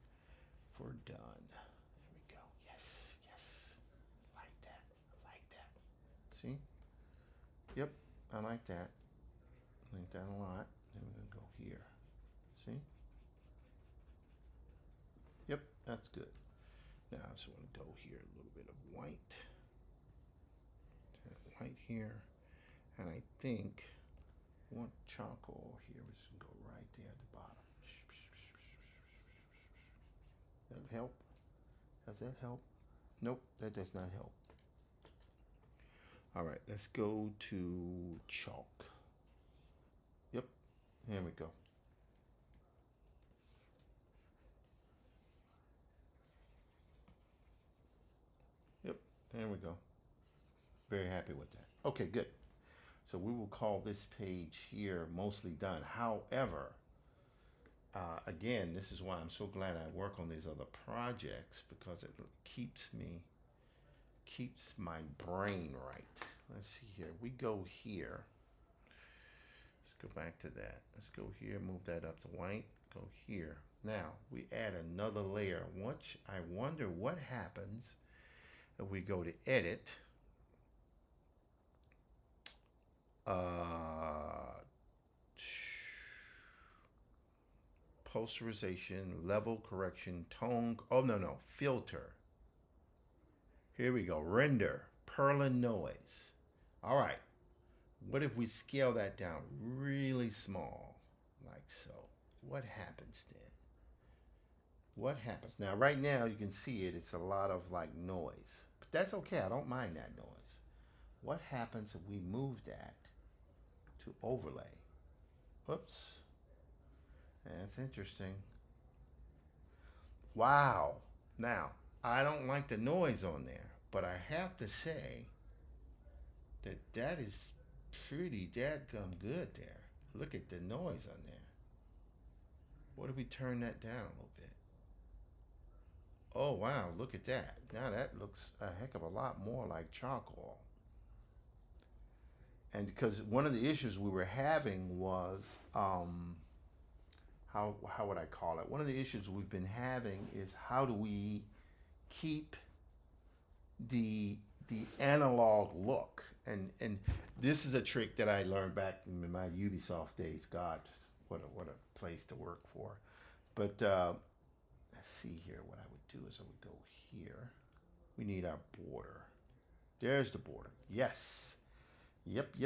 for done. There we go. Yes, yes. Like that. I like that. See? Yep, I like that. I like that a lot. Then we're going to go here. See? Yep, that's good. Now I just want to go here, a little bit of white. White here. And I think I want charcoal here. We're just going to go right there at the bottom. That'll help. Does that help? Nope, that does not help. All right, let's go to chalk. Yep, here we go. Yep, there we go. Very happy with that. Okay, good. So we will call this page here mostly done. However, again, this is why I'm so glad I work on these other projects, because it keeps my brain right. Let's see here. We go here. Let's go back to that. Let's go here, move that up to white. Go here. Now we add another layer. Which I wonder what happens if we go to edit. Posterization, level correction, tone. Oh, no, filter. Here we go. Render, Perlin noise. All right. What if we scale that down really small, like so? What happens then? What happens? Now, right now, you can see it. It's a lot of like noise. But that's okay. I don't mind that noise. What happens if we move that to overlay? Oops. That's interesting. Wow. Now, I don't like the noise on there, but I have to say that that is pretty dadgum good there. Look at the noise on there. What if we turn that down a little bit? Oh, wow, look at that. Now that looks a heck of a lot more like charcoal. And because one of the issues we were having was, how would I call it? One of the issues we've been having is how do we keep the analog look? And this is a trick that I learned back in my Ubisoft days. God, what a place to work for. But let's see here. What I would do is I would go here. We need our border. There's the border. Yes. Yep.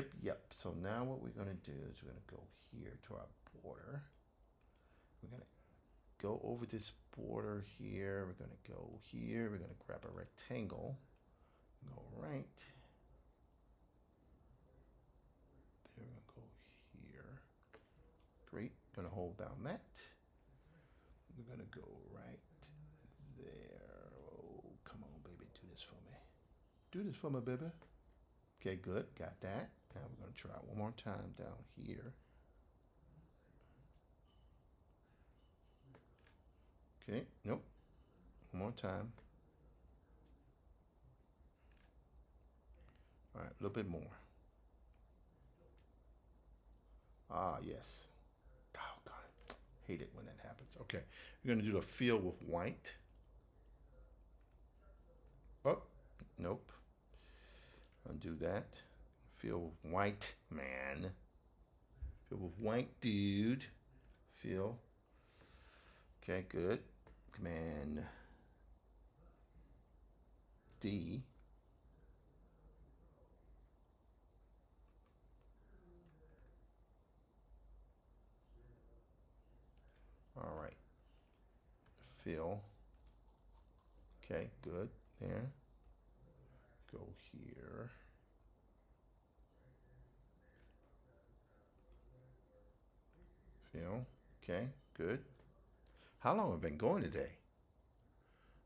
So now what we're going to do is we're going to go here to our border. We're going to go over this border here. We're going to go here. We're going to grab a rectangle. Go right. Then we're going to go here. Great. Going to hold down that. We're going to go right there. Oh, come on, baby. Do this for me. Do this for me, baby. Okay, good. Got that. Now we're going to try one more time down here. Okay, nope. One more time. All right, a little bit more. Ah, yes. Oh, God. Hate it when that happens. Okay, we're going to do the fill with white. Oh, nope. Undo that. Fill with white, man. Fill with white, dude. Fill. Okay, good. Command D. All right. Fill. Okay, good. There. Go here. Fill. Okay, good. How long have I been going today?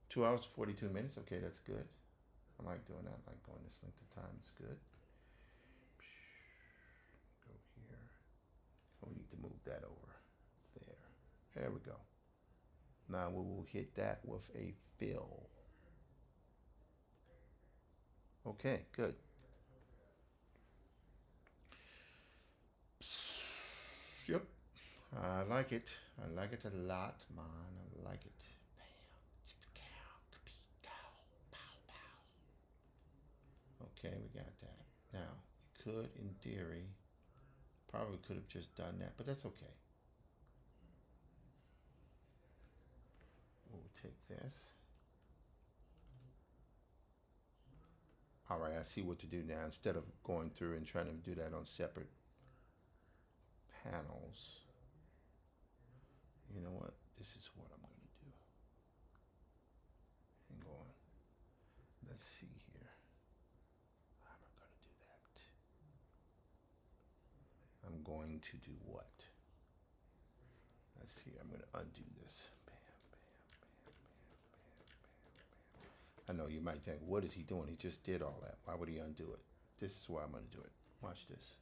2 hours, 42 minutes. Okay, that's good. I like doing that. I like going this length of time. It's good. Go here. Oh, we need to move that over. There. There we go. Now we will hit that with a fill. Okay, good. Yep. I like it. I like it a lot, man. I like it. Okay, we got that. Now, you could, in theory, probably could have just done that, but that's okay. We'll take this. All right, I see what to do now. Instead of going through and trying to do that on separate panels, you know what? This is what I'm going to do. Hang on. Let's see here. How am I going to do that? I'm going to do what? Let's see. I'm going to undo this. I know you might think, what is he doing? He just did all that. Why would he undo it? This is why I'm going to do it. Watch this.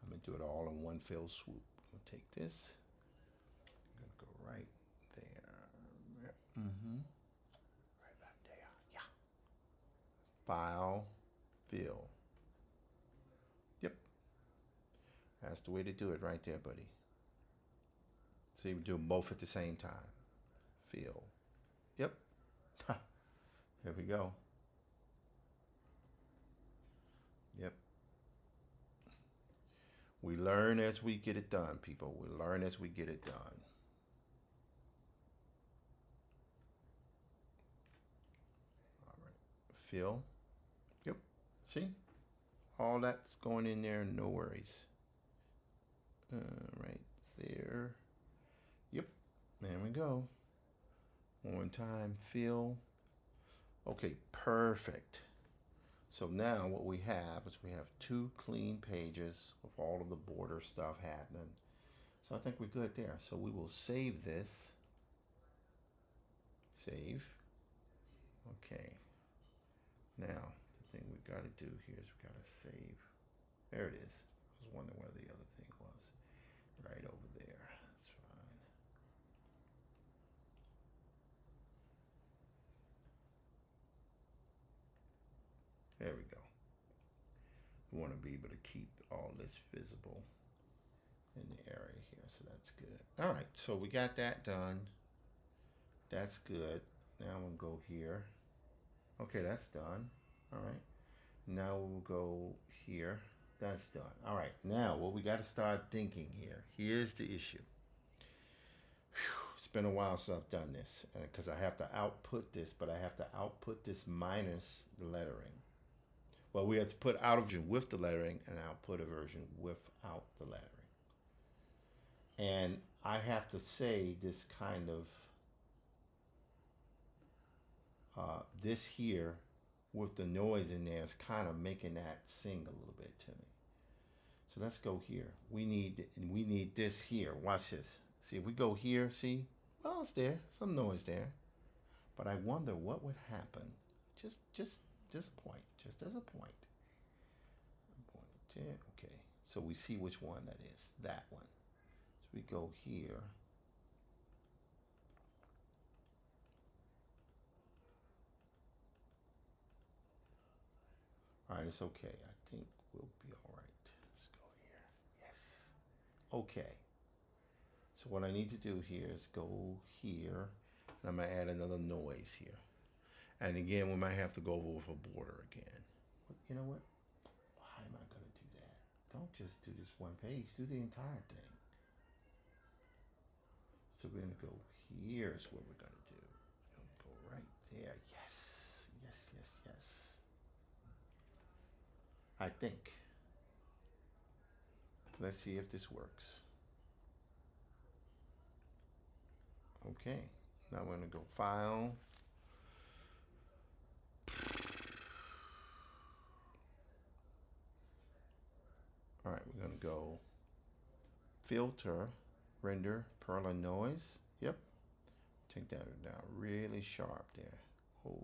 I'm going to do it all in one fell swoop. I'm going to take this. I'm going to go right there. Right about there. Yeah. File, fill. Yep. That's the way to do it right there, buddy. So you do them both at the same time. Fill. Yep. There we go. Yep. We learn as we get it done, people. We learn as we get it done. All right. Fill. Yep. See? All that's going in there, no worries. Right there. Yep. There we go. One time, fill. Okay, perfect. So now what we have is we have 2 clean pages with all of the border stuff happening. So I think we're good there. So we will save this. Save. Okay. Now, the thing we got to do here is we got to save. There it is. I was wondering where the other thing was. Right over there. That's fine. There we go. We want to be able to keep all this visible in the area here, so that's good. All right, so we got that done. That's good. Now we'll go here. Okay, that's done. All right. Now we'll go here. That's done. All right. Now what we got to start thinking here. Here's the issue. Whew, it's been a while since I've done this because I have to output this, but I have to output this minus the lettering. Well, we have to put out a version with the lettering and output a version without the lettering. And I have to say this kind of this here with the noise in there is kind of making that sing a little bit to me. So let's go here. We need this here. Watch this. See, if we go here, see? Well, it's there. Some noise there. But I wonder what would happen. Just point. Just as a point. Okay. So we see which one that is. That one. So we go here. All right, it's okay. I think we'll be all right. Let's go here. Yes. Okay. So what I need to do here is go here, and I'm gonna add another noise here. And again, we might have to go over with a border again. But you know what? Why am I gonna do that? Don't just do this one page. Do the entire thing. So we're gonna go here is what we're gonna do. We're gonna go right there. Yes. Yes, yes, yes. I think. Let's see if this works. Okay, now we're gonna go File. All right, we're gonna go Filter, Render, Perla Noise. Yep, take that down really sharp there. Oh,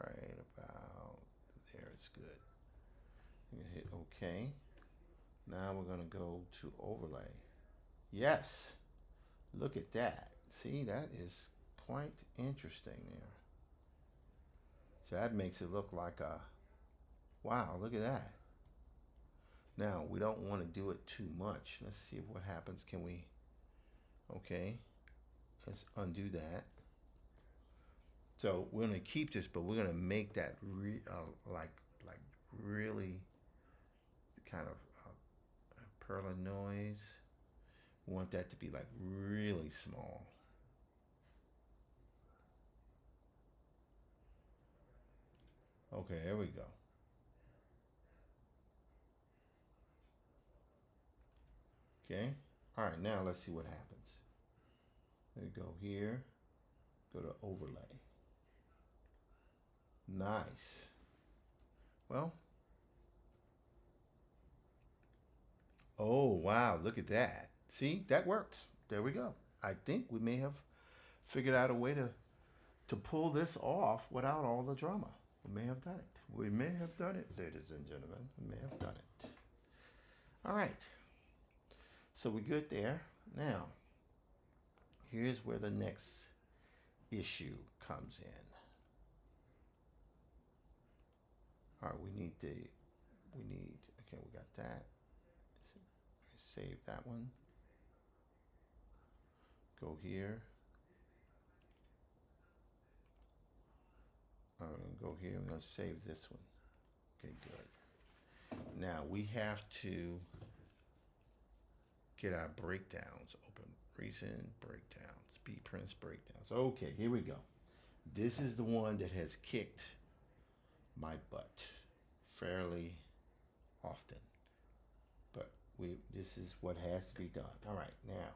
right about there, it's good. I'm gonna hit OK. Now we're gonna go to Overlay. Yes, look at that. See, that is quite interesting there. So that makes it look like a, wow, look at that. Now, we don't want to do it too much. Let's see what happens. Can we, okay, let's undo that. So we're going to keep this, but we're going to make that like really kind of Perla noise. We want that to be like really small. Okay, there we go. Okay. All right, now let's see what happens. There you go here. Go to Overlay. Nice. Well. Oh, wow. Look at that. See, that works. There we go. I think we may have figured out a way to pull this off without all the drama. We may have done it. We may have done it, ladies and gentlemen. We may have done it. All right. So we're good there. Now, here's where the next issue comes in. All right, we need, okay, we got that. Save that one. Go here. I'm gonna go here. I'm gonna save this one. Okay, good. Now we have to get our breakdowns open. Recent breakdowns, bprints breakdowns. Okay, here we go. This is the one that has kicked my butt fairly often. But this is what has to be done. All right, now,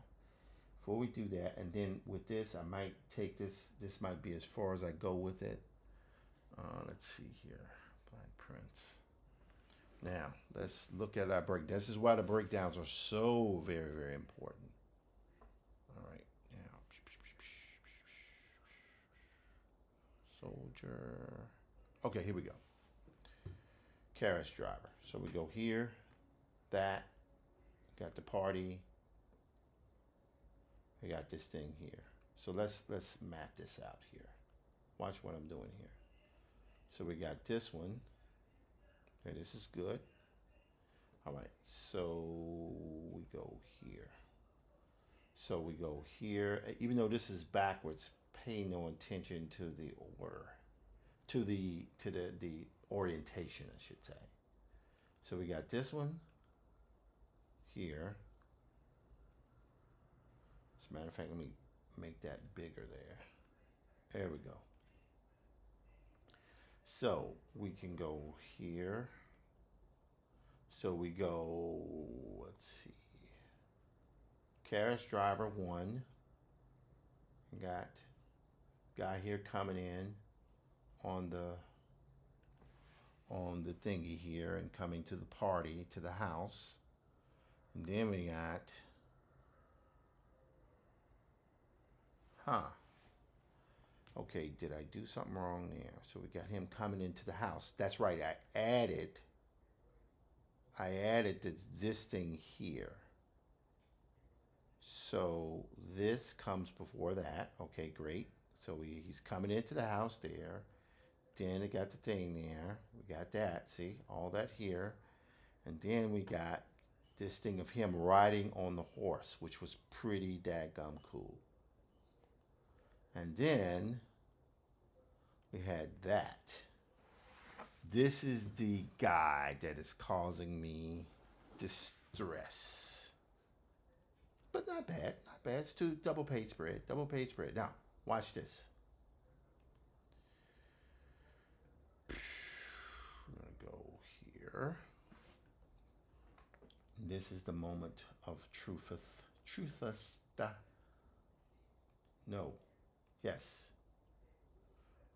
before we do that, and then with this, I might take this might be as far as I go with it. Let's see here, black prints. Now, let's look at our break. This is why the breakdowns are so very, very important. soldier. Okay, here we go. Carriage driver. So we go here, that, got the party. We got this thing here. So let's map this out here. Watch what I'm doing here. So we got this one. Okay, this is good. All right, so we go here. So we go here. Even though this is backwards, pay no attention to the order, to the orientation, I should say. So we got this one here. As a matter of fact, let me make that bigger there. There we go. So we can go here. So we go, let's see. Carriage driver 1. Got guy here coming in on the thingy here and coming to the party, to the house. And then we got, okay, did I do something wrong there? So we got him coming into the house. That's right, I added this thing here. So this comes before that. Okay, great. So he's coming into the house there. Then it got the thing there. We got that. See, all that here. And then we got this thing of him riding on the horse, which was pretty dadgum cool. And then we had that. This is the guy that is causing me distress. But not bad, not bad. It's 2 double page spread. Now, watch this. I'm gonna go here. This is the moment of truthest. No. Yes.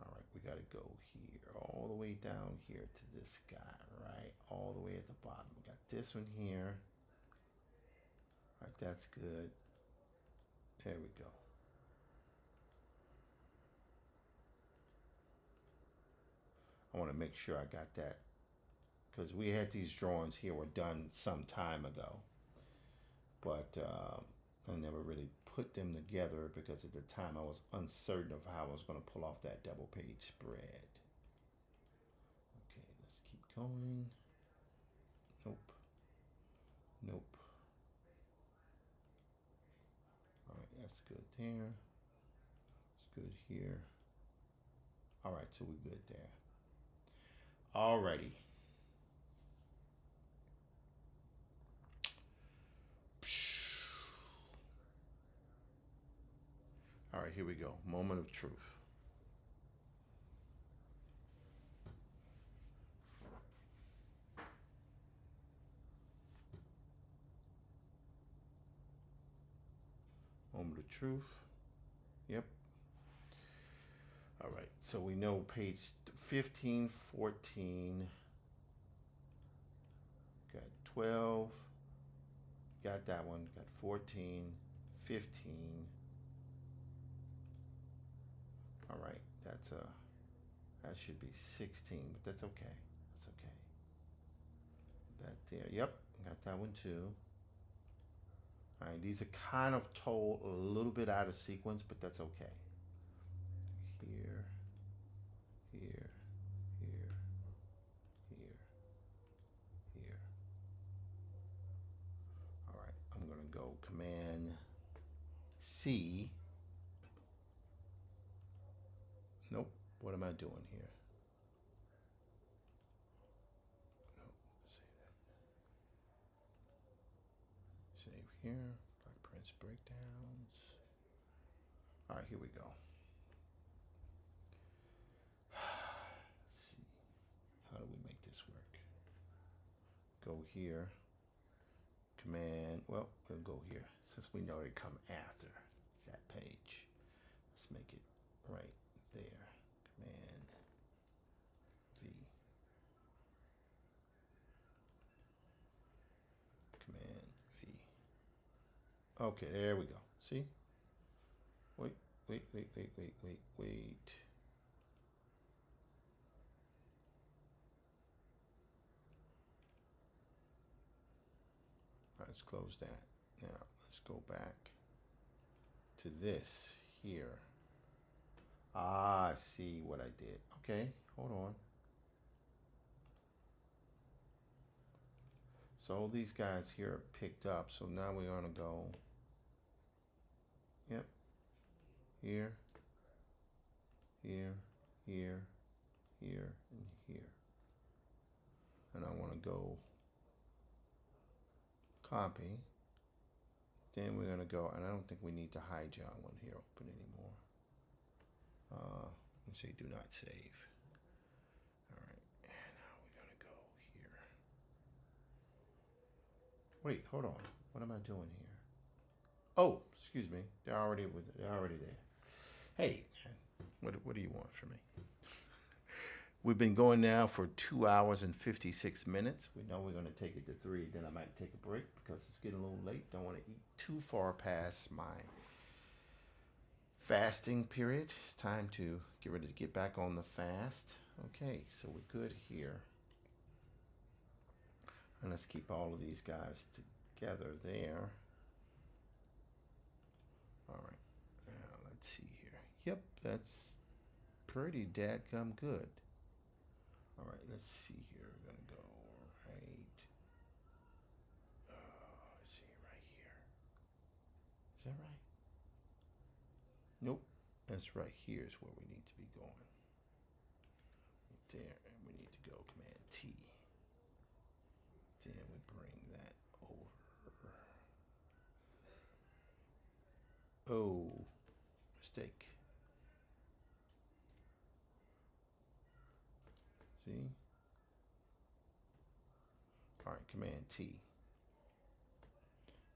All right, we gotta go here, all the way down here to this guy, right? All the way at the bottom. We got this one here. All right, that's good. There we go. I want to make sure I got that, because we had these drawings here were done some time ago, but I never really put them together because at the time I was uncertain of how I was going to pull off that double page spread. Okay, let's keep going. Nope. Nope. All right, that's good there. It's good here. All right, so we're good there. Alrighty. All right, here we go. Moment of truth. Moment of truth. Yep. All right, so we know page 15, 14, got 12, got that one, got 14, 15. All right, that should be 16, but that's okay. That's okay. That there, yep, got that one too. All right, these are kind of told a little bit out of sequence, but that's okay. Here, here, here, here, here. All right, I'm gonna go Command C. Nope, what am I doing here? Nope, save here, Black Prince breakdowns. All right, here we go. Let's see, how do we make this work? Go here, Command, well, we'll go here since we know they come after that page. Let's make it right there. Command V. Command V. Okay, there we go. See? Wait. let's close that. Now, let's go back to this here. Ah, I see what I did. Okay, hold on. So all these guys here are picked up. So now we're gonna go, yep, here, here, here, here, and here. And I wanna go copy. Then we're gonna go, and I don't think we need the Highjohn one here open anymore. Let's see, do not save. All right, and now we're gonna go here. Wait, hold on. What am I doing here? Oh, excuse me. They're already there. Hey, man, what do you want from me? We've been going now for 2 hours and 56 minutes. We know we're going to take it to 3. Then I might take a break because it's getting a little late. Don't want to eat too far past my fasting period. It's time to get ready to get back on the fast. Okay, so we're good here. And let's keep all of these guys together there. All right, now let's see here. Yep, that's pretty dadgum good. All right, let's see here. We're gonna go right. Let's see right here. Is that right? Nope. That's right here is where we need to be going. Right there, and we need to go Command T. Then we bring that over. Oh, mistake. See? All right, Command T.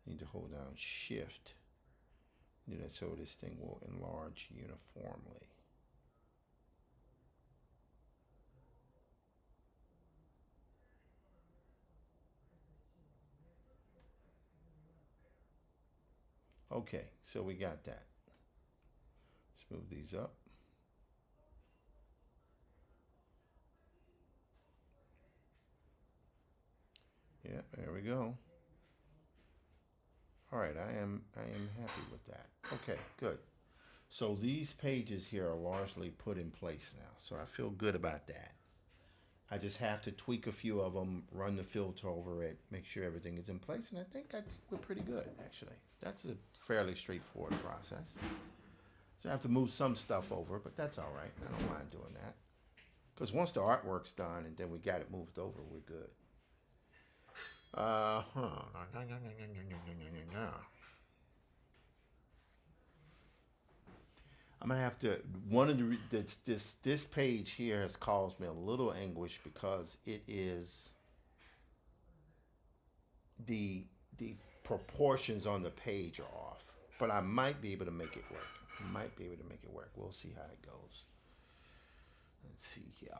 Need to hold down Shift. Do that so this thing will enlarge uniformly. Okay, so we got that. Let's move these up. Yeah, there we go. All right, I am happy with that. Okay, good. So these pages here are largely put in place now. So I feel good about that. I just have to tweak a few of them, run the filter over it, make sure everything is in place, and I think we're pretty good actually. That's a fairly straightforward process. So I have to move some stuff over, but that's all right. I don't mind doing that. Because once the artwork's done and then we got it moved over, we're good. I'm gonna have to. One of this page here has caused me a little anguish because it is the proportions on the page are off. But I might be able to make it work. We'll see how it goes. Let's see here,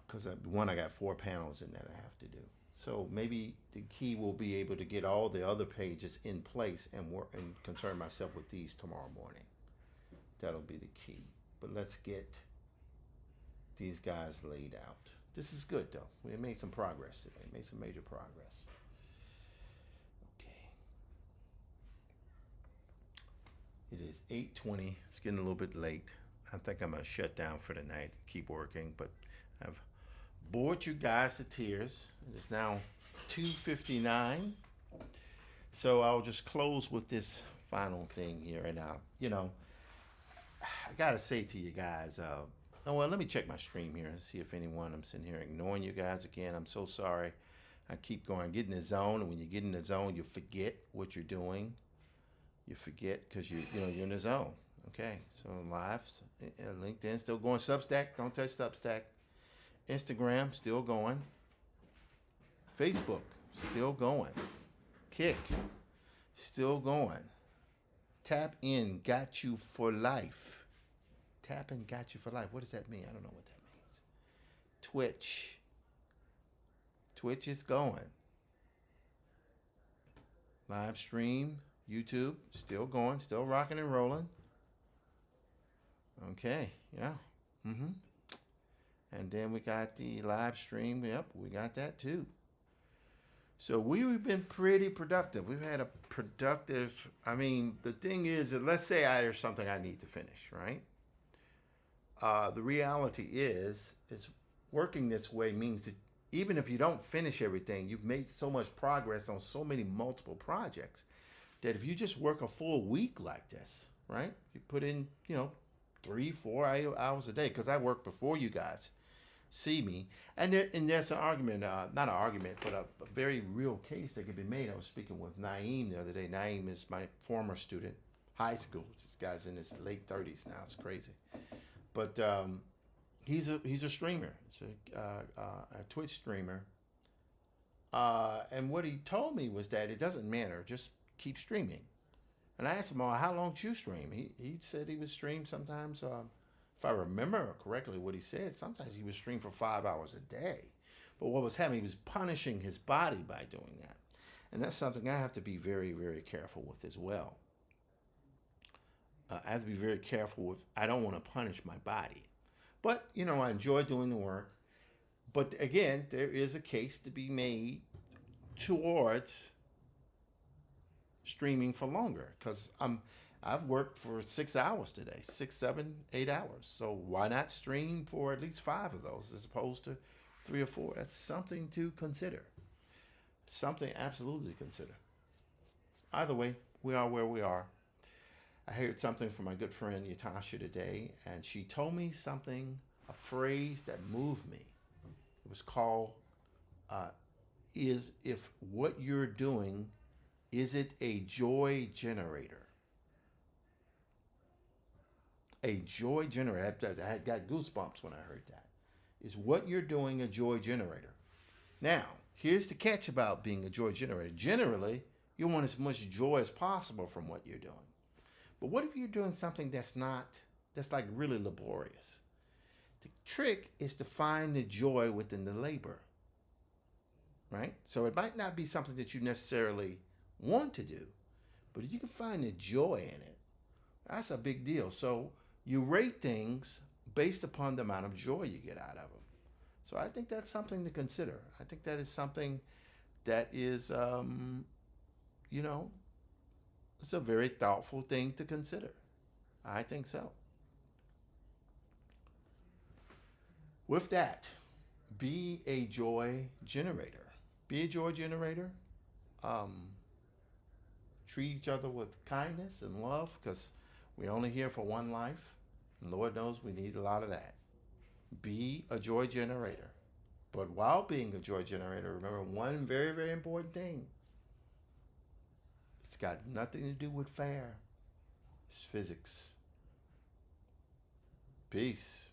because I got 4 panels in that I have to do. So maybe the key will be able to get all the other pages in place and work and concern myself with these tomorrow morning. That'll be the key. But let's get these guys laid out. This is good though. We made some progress today. Made some major progress. Okay. It is 8:20. It's getting a little bit late. I think I'm gonna shut down for the night. Keep working, but I've bored you guys to tears. It is now 2:59. So I'll just close with this final thing here. And I gotta say to you guys, let me check my stream here and see if anyone, I'm sitting here ignoring you guys again. I'm so sorry. I keep going, get in the zone, and when you get in the zone, you forget what you're doing. You forget because you're in the zone. Okay, so lives, LinkedIn still going. Substack, don't touch Substack. Instagram still going. Facebook still going. Kick still going. Tap in, got you for life. Tap in, got you for life. What does that mean? I don't know what that means. Twitch is going. Live stream, YouTube still going, still rocking and rolling. Okay, yeah. And then we got the live stream. Yep, we got that too. So we've been pretty productive. We've had a productive. I mean, the thing is, that let's say there's something I need to finish, right? The reality is working this way means that even if you don't finish everything, you've made so much progress on so many multiple projects that if you just work a full week like this, right? You put in, 3-4 hours a day, because I work before you guys see me. And there's an argument, not an argument, but a very real case that could be made. I was speaking with Naeem the other day. Naeem is my former student, high school. This guy's in his late 30s now. It's crazy. But he's a streamer. He's a Twitch streamer. And what he told me was that it doesn't matter. Just keep streaming. And I asked him, how long did you stream? He said he would stream sometimes, if I remember correctly what he said, sometimes he would stream for 5 hours a day. But what was happening, he was punishing his body by doing that. And that's something I have to be very, very careful with as well. I have to be very careful with, I don't want to punish my body. But, I enjoy doing the work. But again, there is a case to be made towards streaming for longer, because I've worked for 6 hours today, 6, 7, 8 hours. So why not stream for at least 5 of those as opposed to 3 or 4? That's something to consider. Something absolutely to consider. Either way, we are where we are. I heard something from my good friend Yatasha today, and she told me something, a phrase that moved me. It was called, if what you're doing, is it a joy generator? A joy generator. I had got goosebumps when I heard that. Is what you're doing a joy generator? Now, here's the catch about being a joy generator. Generally, you want as much joy as possible from what you're doing. But what if you're doing something that's like really laborious? The trick is to find the joy within the labor, right? So it might not be something that you necessarily want to do, but if you can find the joy in it, that's a big deal. So you rate things based upon the amount of joy you get out of them. So I think that's something to consider. I think that is something that is, it's a very thoughtful thing to consider. I think so. With that, be a joy generator. Be a joy generator. Treat each other with kindness and love, because we're only here for one life. And Lord knows we need a lot of that. Be a joy generator. But while being a joy generator, remember one very, very important thing. It's got nothing to do with fair. It's physics. Peace.